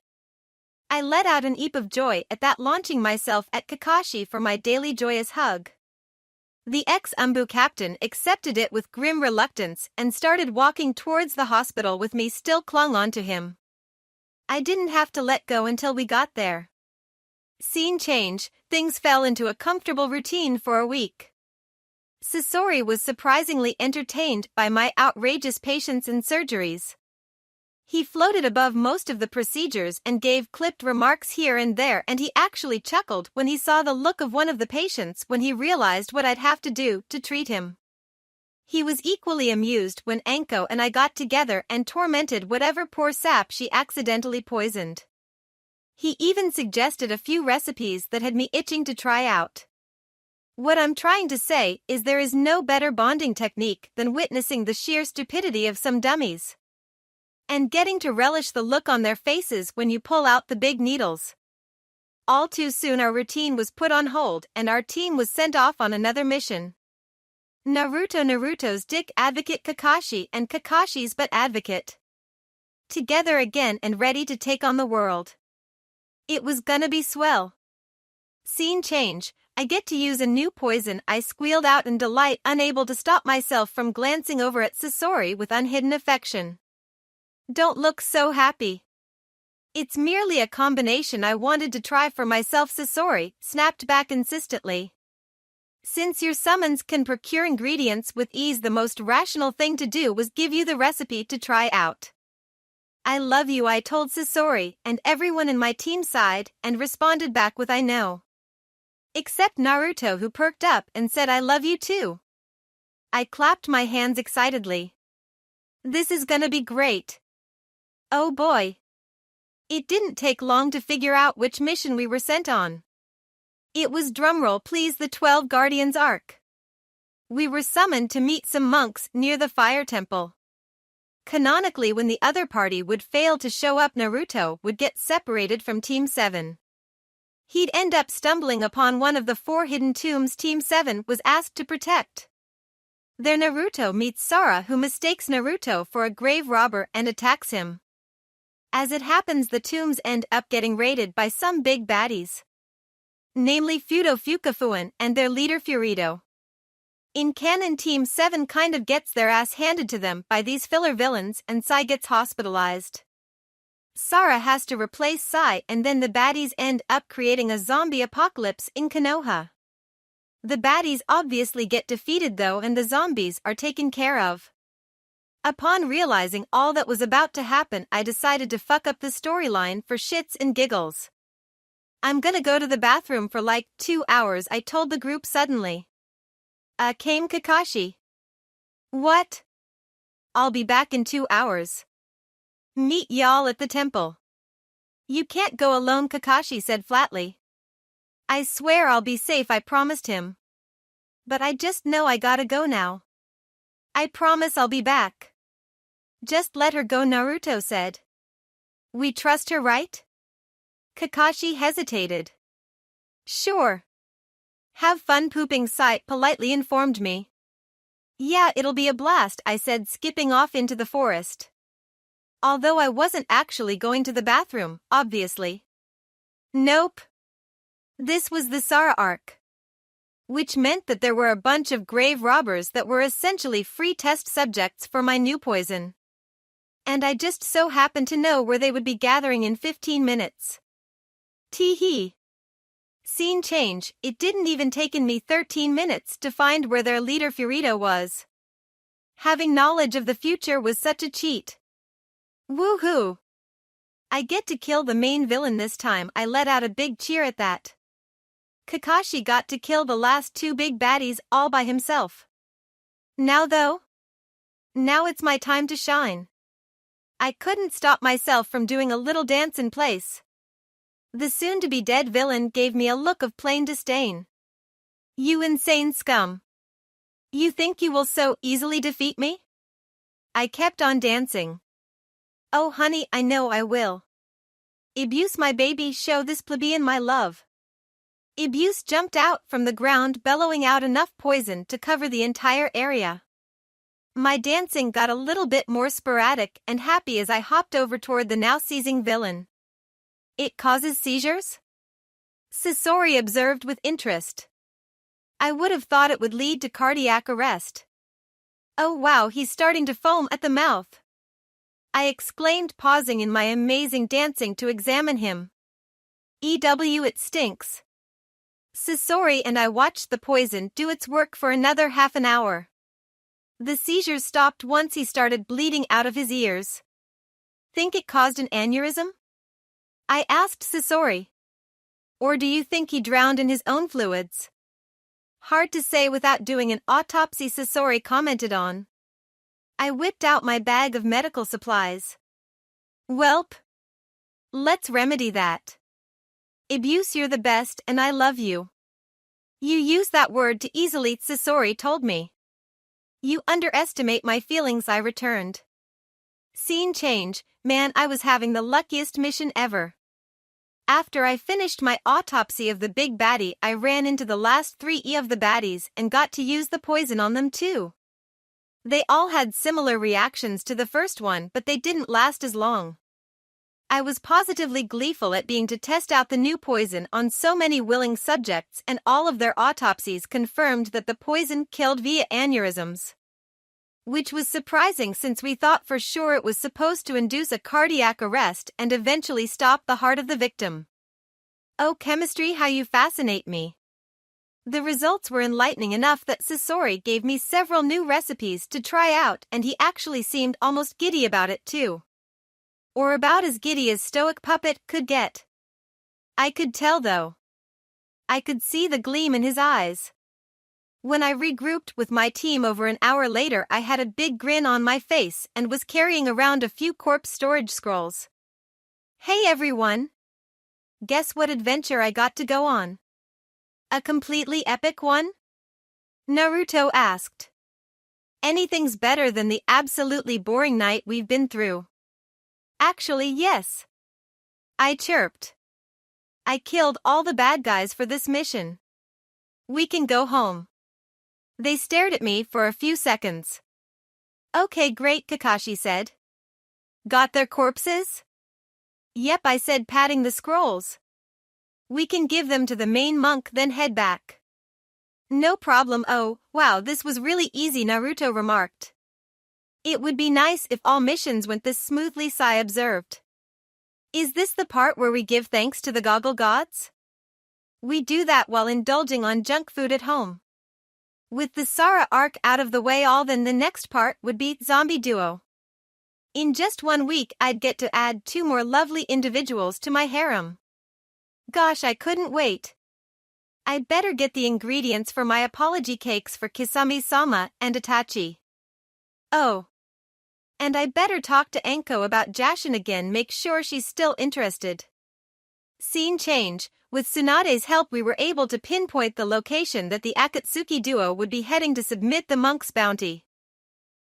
I let out an eep of joy at that, launching myself at Kakashi for my daily joyous hug. The ex-Umbu captain accepted it with grim reluctance and started walking towards the hospital with me still clung onto him. I didn't have to let go until we got there. Scene change, things fell into a comfortable routine for a week. Sasori was surprisingly entertained by my outrageous patience and surgeries. He floated above most of the procedures and gave clipped remarks here and there, and he actually chuckled when he saw the look of one of the patients when he realized what I'd have to do to treat him. He was equally amused when Anko and I got together and tormented whatever poor sap she accidentally poisoned. He even suggested a few recipes that had me itching to try out. What I'm trying to say is there is no better bonding technique than witnessing the sheer stupidity of some dummies. And getting to relish the look on their faces when you pull out the big needles. All too soon our routine was put on hold and our team was sent off on another mission. Naruto's dick advocate Kakashi and Kakashi's butt advocate. Together again and ready to take on the world. It was gonna be swell. Scene change. I get to use a new poison, I squealed out in delight, unable to stop myself from glancing over at Sasori with unhidden affection. Don't look so happy. It's merely a combination I wanted to try for myself, Sasori snapped back insistently. Since your summons can procure ingredients with ease, the most rational thing to do was give you the recipe to try out. I love you, I told Sasori, and everyone in my team sighed and responded back with I know. Except Naruto, who perked up and said I love you too. I clapped my hands excitedly. This is gonna be great. Oh boy. It didn't take long to figure out which mission we were sent on. It was, drumroll please, the 12 Guardians arc. We were summoned to meet some monks near the fire temple. Canonically, when the other party would fail to show up, Naruto would get separated from Team 7. He'd end up stumbling upon one of the 4 hidden tombs Team 7 was asked to protect. There Naruto meets Sara, who mistakes Naruto for a grave robber and attacks him. As it happens, the tombs end up getting raided by some big baddies. Namely Fukafuan and their leader Furito. In canon, Team 7 kind of gets their ass handed to them by these filler villains and Sai gets hospitalized. Sara has to replace Sai, and then the baddies end up creating a zombie apocalypse in Konoha. The baddies obviously get defeated though, and the zombies are taken care of. Upon realizing all that was about to happen, I decided to fuck up the storyline for shits and giggles. I'm gonna go to the bathroom for like 2 hours, I told the group suddenly. Came Kakashi. What? I'll be back in 2 hours. Meet y'all at the temple. You can't go alone, Kakashi said flatly. I swear I'll be safe, I promised him. But I just know I gotta go now. I promise I'll be back. Just let her go, Naruto said. We trust her, right? Kakashi hesitated. Sure. Have fun pooping, Sai politely informed me. Yeah, it'll be a blast, I said, skipping off into the forest. Although I wasn't actually going to the bathroom, obviously. Nope. This was the Sara arc. Which meant that there were a bunch of grave robbers that were essentially free test subjects for my new poison. And I just so happened to know where they would be gathering in 15 minutes. Tee-hee. Scene change. It didn't even taken me 13 minutes to find where their leader Furito was. Having knowledge of the future was such a cheat. Woohoo! I get to kill the main villain this time. I let out a big cheer at that. Kakashi got to kill the last 2 big baddies all by himself. Now though? Now it's my time to shine. I couldn't stop myself from doing a little dance in place. The soon-to-be dead villain gave me a look of plain disdain. You insane scum. You think you will so easily defeat me? I kept on dancing. Oh honey, I know I will. Ibuse my baby, show this plebeian my love. Ibuse jumped out from the ground, bellowing out enough poison to cover the entire area. My dancing got a little bit more sporadic and happy as I hopped over toward the now seizing villain. It causes seizures? Sasori observed with interest. I would have thought it would lead to cardiac arrest. Oh wow, he's starting to foam at the mouth. I exclaimed, pausing in my amazing dancing to examine him. It stinks. Sasori and I watched the poison do its work for another half an hour. The seizures stopped once he started bleeding out of his ears. think it caused an aneurysm? I asked Sasori. Or do you think he drowned in his own fluids? Hard to say without doing an autopsy, Sasori commented on. I whipped out my bag of medical supplies. Welp. Let's remedy that. Ibuse, you're the best and I love you. You use that word too easily, Sasori told me. You underestimate my feelings, I returned. Scene change, man, I was having the luckiest mission ever. After I finished my autopsy of the big baddie, I ran into the last 3 of the baddies and got to use the poison on them too. They all had similar reactions to the first one, but they didn't last as long. I was positively gleeful at being to test out the new poison on so many willing subjects, and all of their autopsies confirmed that the poison killed via aneurysms. Which was surprising since we thought for sure it was supposed to induce a cardiac arrest and eventually stop the heart of the victim. Oh, chemistry, how you fascinate me. The results were enlightening enough that Sasori gave me several new recipes to try out, and he actually seemed almost giddy about it too. Or about as giddy as Stoic Puppet could get. I could tell though. I could see the gleam in his eyes. When I regrouped with my team over an hour later, I had a big grin on my face and was carrying around a few corpse storage scrolls. Hey everyone! Guess what adventure I got to go on? A completely epic one? Naruto asked. Anything's better than the absolutely boring night we've been through. Actually, yes. I chirped. I killed all the bad guys for this mission. We can go home. They stared at me for a few seconds. Okay, great, Kakashi said. Got their corpses? Yep, I said, patting the scrolls. We can give them to the main monk, then head back. No problem. Oh, wow, this was really easy, Naruto remarked. It would be nice if all missions went this smoothly, Sai observed. Is this the part where we give thanks to the goggle gods? We do that while indulging on junk food at home. With the Sara arc out of the way, then the next part would be Zombie Duo. In just 1 week, I'd get to add 2 more lovely individuals to my harem. Gosh, I couldn't wait. I'd better get the ingredients for my apology cakes for Kisame-sama and Itachi. Oh. And I better talk to Anko about Jashin again, make sure she's still interested. Scene change. With Tsunade's help, we were able to pinpoint the location that the Akatsuki duo would be heading to submit the monk's bounty.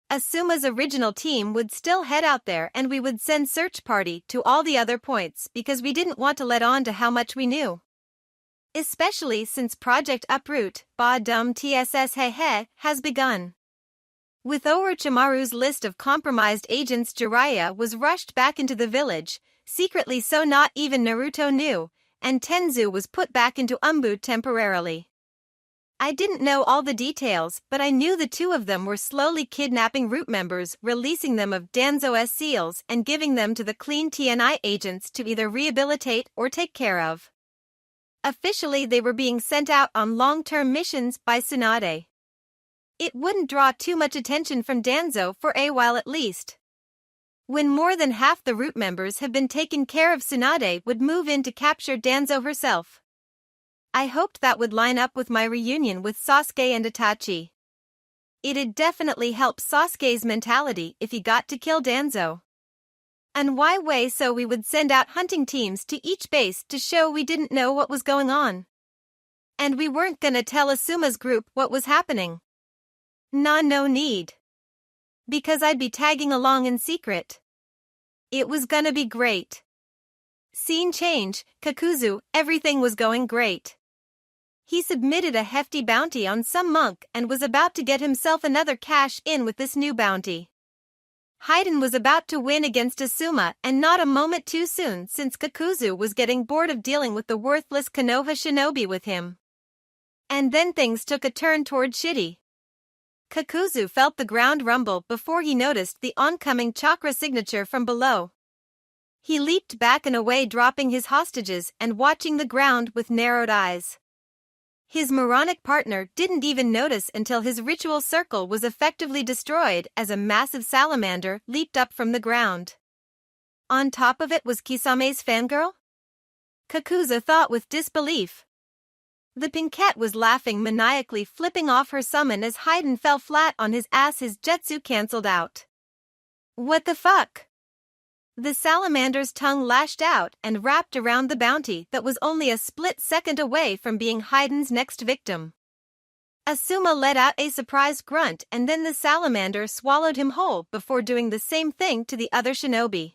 Asuma's original team would still head out there, and we would send search party to all the other points because we didn't want to let on to how much we knew. Especially since Project Uproot, Ba Dum TSS He has begun. With Orochimaru's list of compromised agents, Jiraiya was rushed back into the village, secretly so not even Naruto knew, and Tenzu was put back into Umbu temporarily. I didn't know all the details, but I knew the 2 of them were slowly kidnapping Root members, releasing them of Danzo's seals, and giving them to the clean TNI agents to either rehabilitate or take care of. Officially, they were being sent out on long-term missions by Tsunade. It wouldn't draw too much attention from Danzo for a while at least. When more than half the Root members have been taken care of, Tsunade would move in to capture Danzo herself. I hoped that would line up with my reunion with Sasuke and Itachi. It'd definitely help Sasuke's mentality if he got to kill Danzo. And why way so we would send out hunting teams to each base to show we didn't know what was going on. And we weren't gonna tell Asuma's group what was happening. Nah, no need. Because I'd be tagging along in secret. It was gonna be great. Scene change, Kakuzu, everything was going great. He submitted a hefty bounty on some monk and was about to get himself another cash in with this new bounty. Haiden was about to win against Asuma, and not a moment too soon, since Kakuzu was getting bored of dealing with the worthless Konoha shinobi with him. And then things took a turn toward shitty. Kakuzu felt the ground rumble before he noticed the oncoming chakra signature from below. He leaped back and away, dropping his hostages and watching the ground with narrowed eyes. His moronic partner didn't even notice until his ritual circle was effectively destroyed as a massive salamander leaped up from the ground. On top of it was Kisame's fangirl? Kakuzu thought with disbelief. The pinkette was laughing maniacally, flipping off her summon as Haiden fell flat on his ass, his jutsu cancelled out. What the fuck? The salamander's tongue lashed out and wrapped around the bounty that was only a split second away from being Haiden's next victim. Asuma let out a surprised grunt, and then the salamander swallowed him whole before doing the same thing to the other shinobi.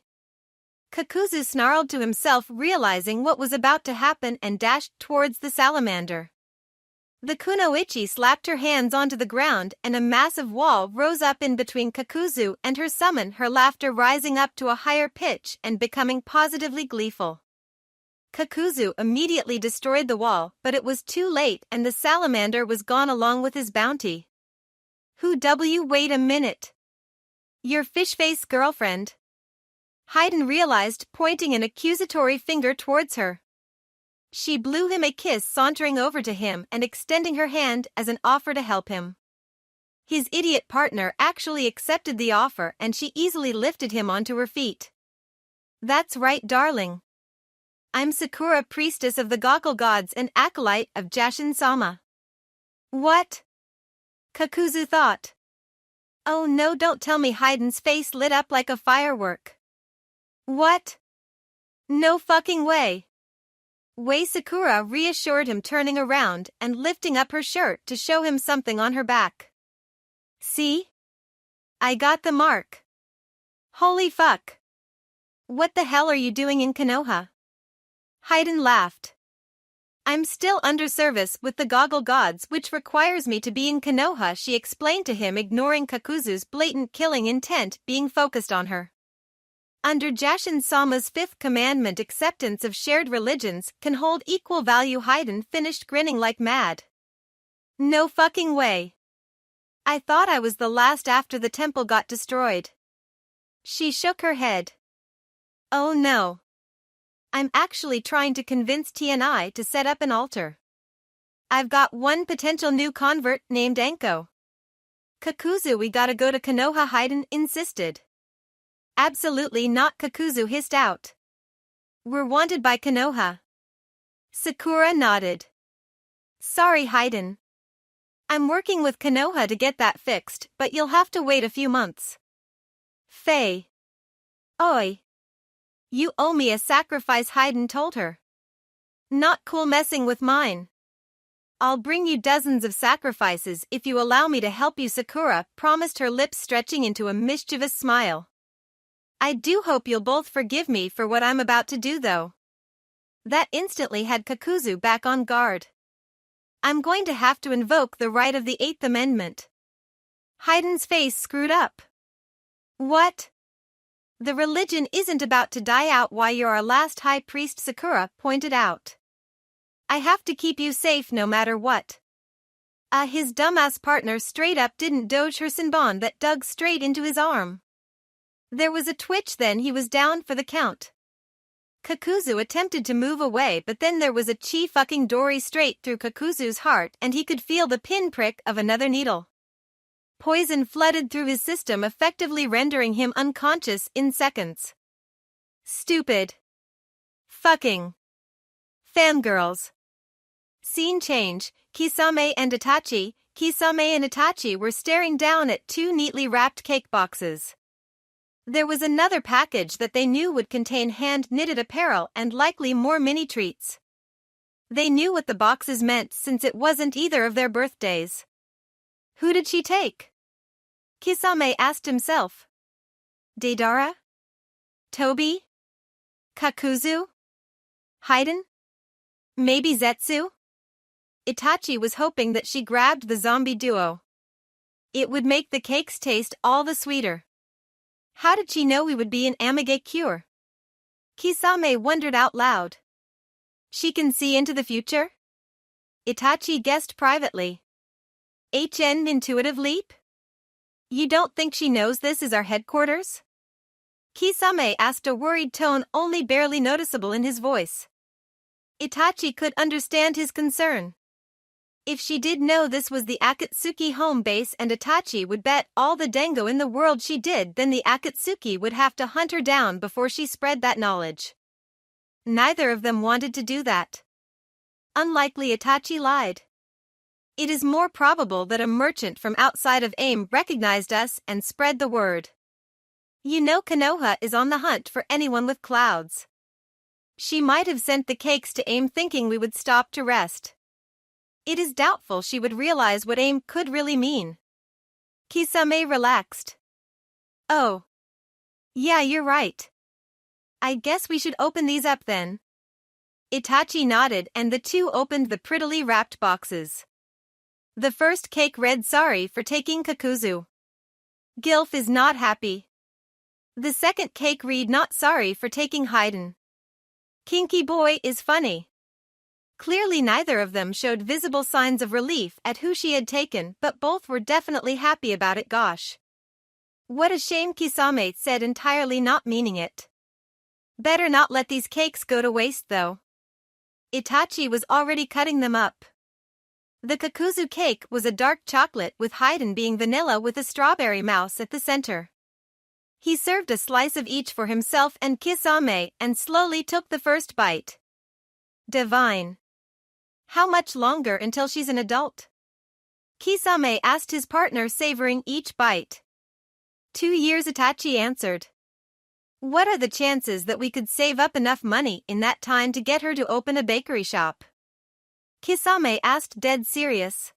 Kakuzu snarled to himself, realizing what was about to happen, and dashed towards the salamander. The kunoichi slapped her hands onto the ground and a massive wall rose up in between Kakuzu and her summon, her laughter rising up to a higher pitch and becoming positively gleeful. Kakuzu immediately destroyed the wall, but it was too late and the salamander was gone along with his bounty. Wait a minute. Your fish-face girlfriend. Haiden realized, pointing an accusatory finger towards her. She blew him a kiss, sauntering over to him and extending her hand as an offer to help him. His idiot partner actually accepted the offer and she easily lifted him onto her feet. That's right, darling. I'm Sakura, priestess of the Goggle Gods and acolyte of Jashin-sama. What? Kakuzu thought. Oh no, don't tell me. Haiden's face lit up like a firework. What? No fucking way. Sakura reassured him, turning around and lifting up her shirt to show him something on her back. See? I got the mark. Holy fuck. What the hell are you doing in Konoha? Haiden laughed. I'm still under service with the Goggle Gods, which requires me to be in Konoha, she explained to him, ignoring Kakuzu's blatant killing intent being focused on her. Under Jashin-sama's fifth commandment, acceptance of shared religions can hold equal value. Haiden finished grinning like mad. No fucking way. I thought I was the last after the temple got destroyed. She shook her head. Oh no. I'm actually trying to convince TNI to set up an altar. I've got one potential new convert named Anko. Kakuzu, we gotta go to Konoha, Haiden insisted. Absolutely not, Kakuzu hissed out. We're wanted by Konoha. Sakura nodded. Sorry, Haiden. I'm working with Konoha to get that fixed, but you'll have to wait a few months. Faye. Oi. You owe me a sacrifice, Haiden told her. Not cool messing with mine. I'll bring you dozens of sacrifices if you allow me to help you, Sakura promised, her lips stretching into a mischievous smile. I do hope you'll both forgive me for what I'm about to do, though. That instantly had Kakuzu back on guard. I'm going to have to invoke the right of the Eighth Amendment. Haiden's face screwed up. What? The religion isn't about to die out while you're our last high priest, Sakura pointed out. I have to keep you safe no matter what. His dumbass partner straight up didn't dodge her Senbon that dug straight into his arm. There was a twitch, then he was down for the count. Kakuzu attempted to move away, but then there was a chi-fucking dory straight through Kakuzu's heart and he could feel the pinprick of another needle. Poison flooded through his system, effectively rendering him unconscious in seconds. Stupid. Fucking. Fangirls. Scene change. Kisame and Itachi were staring down at two neatly wrapped cake boxes. There was another package that they knew would contain hand-knitted apparel and likely more mini-treats. They knew what the boxes meant since it wasn't either of their birthdays. Who did she take? Kisame asked himself. Deidara? Tobi? Kakuzu? Haiden? Maybe Zetsu? Itachi was hoping that she grabbed the zombie duo. It would make the cakes taste all the sweeter. How did she know we would be in Amage Cure? Kisame wondered out loud. She can see into the future? Itachi guessed privately. Intuitive leap? You don't think she knows this is our headquarters? Kisame asked, a worried tone only barely noticeable in his voice. Itachi could understand his concern. If she did know this was the Akatsuki home base and Itachi would bet all the dango in the world she did, then the Akatsuki would have to hunt her down before she spread that knowledge. Neither of them wanted to do that. Unlikely Itachi lied. It is more probable that a merchant from outside of AIM recognized us and spread the word. You know Konoha is on the hunt for anyone with clouds. She might have sent the cakes to AIM thinking we would stop to rest. It is doubtful she would realize what AIM could really mean. Kisame relaxed. Oh. Yeah, you're right. I guess we should open these up then. Itachi nodded and the two opened the prettily wrapped boxes. The first cake read sorry for taking Kakuzu. Gilf is not happy. The second cake read not sorry for taking Haiden. Kinky boy is funny. Clearly neither of them showed visible signs of relief at who she had taken, but both were definitely happy about it. Gosh. What a shame, Kisame said, entirely not meaning it. Better not let these cakes go to waste though. Itachi was already cutting them up. The Kakuzu cake was a dark chocolate with Haiden being vanilla with a strawberry mouse at the center. He served a slice of each for himself and Kisame and slowly took the first bite. Divine. How much longer until she's an adult? Kisame asked his partner, savoring each bite. 2 years, Itachi answered. What are the chances that we could save up enough money in that time to get her to open a bakery shop? Kisame asked, dead serious.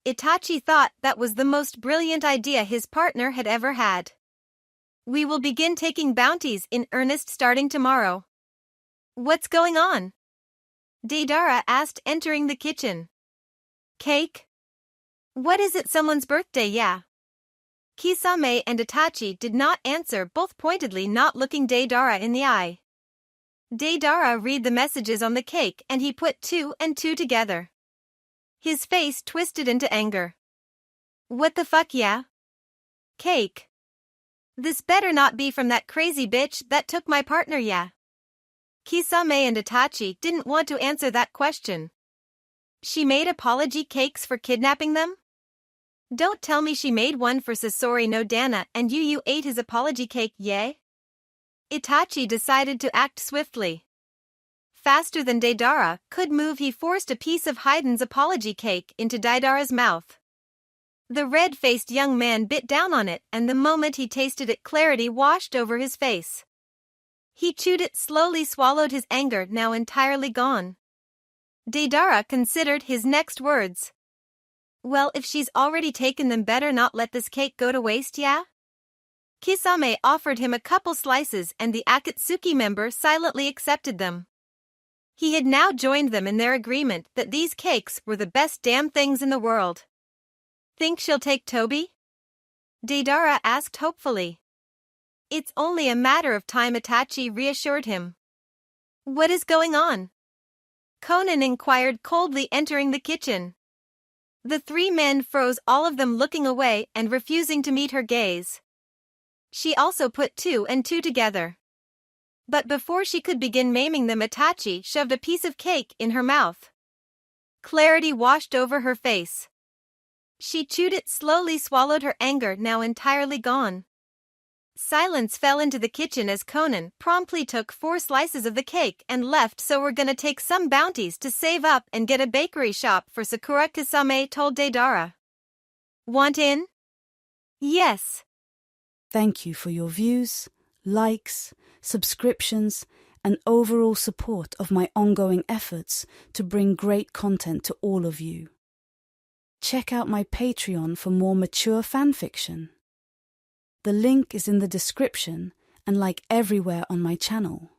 Itachi thought that was the most brilliant idea his partner had ever had. We will begin taking bounties in earnest starting tomorrow. What's going on? Deidara asked, entering the kitchen. Cake? What is it, someone's birthday? Yeah. Kisame and Itachi did not answer, both pointedly not looking Deidara in the eye. Deidara read the messages on the cake and he put 2 and 2 together. His face twisted into anger. What the fuck, yeah? Cake. This better not be from that crazy bitch that took my partner, yeah? Kisame and Itachi didn't want to answer that question. She made apology cakes for kidnapping them? Don't tell me she made one for Sasori no Dana and you ate his apology cake, yay? Itachi decided to act swiftly. Faster than Deidara could move, he forced a piece of Haiden's apology cake into Deidara's mouth. The red-faced young man bit down on it, and the moment he tasted it, clarity washed over his face. He chewed it, slowly swallowed, his anger now entirely gone. Deidara considered his next words. Well, if she's already taken them, better not let this cake go to waste, yeah? Kisame offered him a couple slices and the Akatsuki member silently accepted them. He had now joined them in their agreement that these cakes were the best damn things in the world. Think she'll take Toby? Deidara asked hopefully. It's only a matter of time, Itachi reassured him. What is going on? Conan inquired coldly, entering the kitchen. The 3 men froze, all of them looking away and refusing to meet her gaze. She also put 2 and 2 together. But before she could begin maiming them, Itachi shoved a piece of cake in her mouth. Clarity washed over her face. She chewed it, slowly swallowed, her anger now entirely gone. Silence fell into the kitchen as Conan promptly took 4 slices of the cake and left. So we're gonna take some bounties to save up and get a bakery shop for Sakura, Kisame told Deidara. Want in? Yes. Thank you for your views, likes, subscriptions, and overall support of my ongoing efforts to bring great content to all of you. Check out my Patreon for more mature fanfiction. The link is in the description and like everywhere on my channel.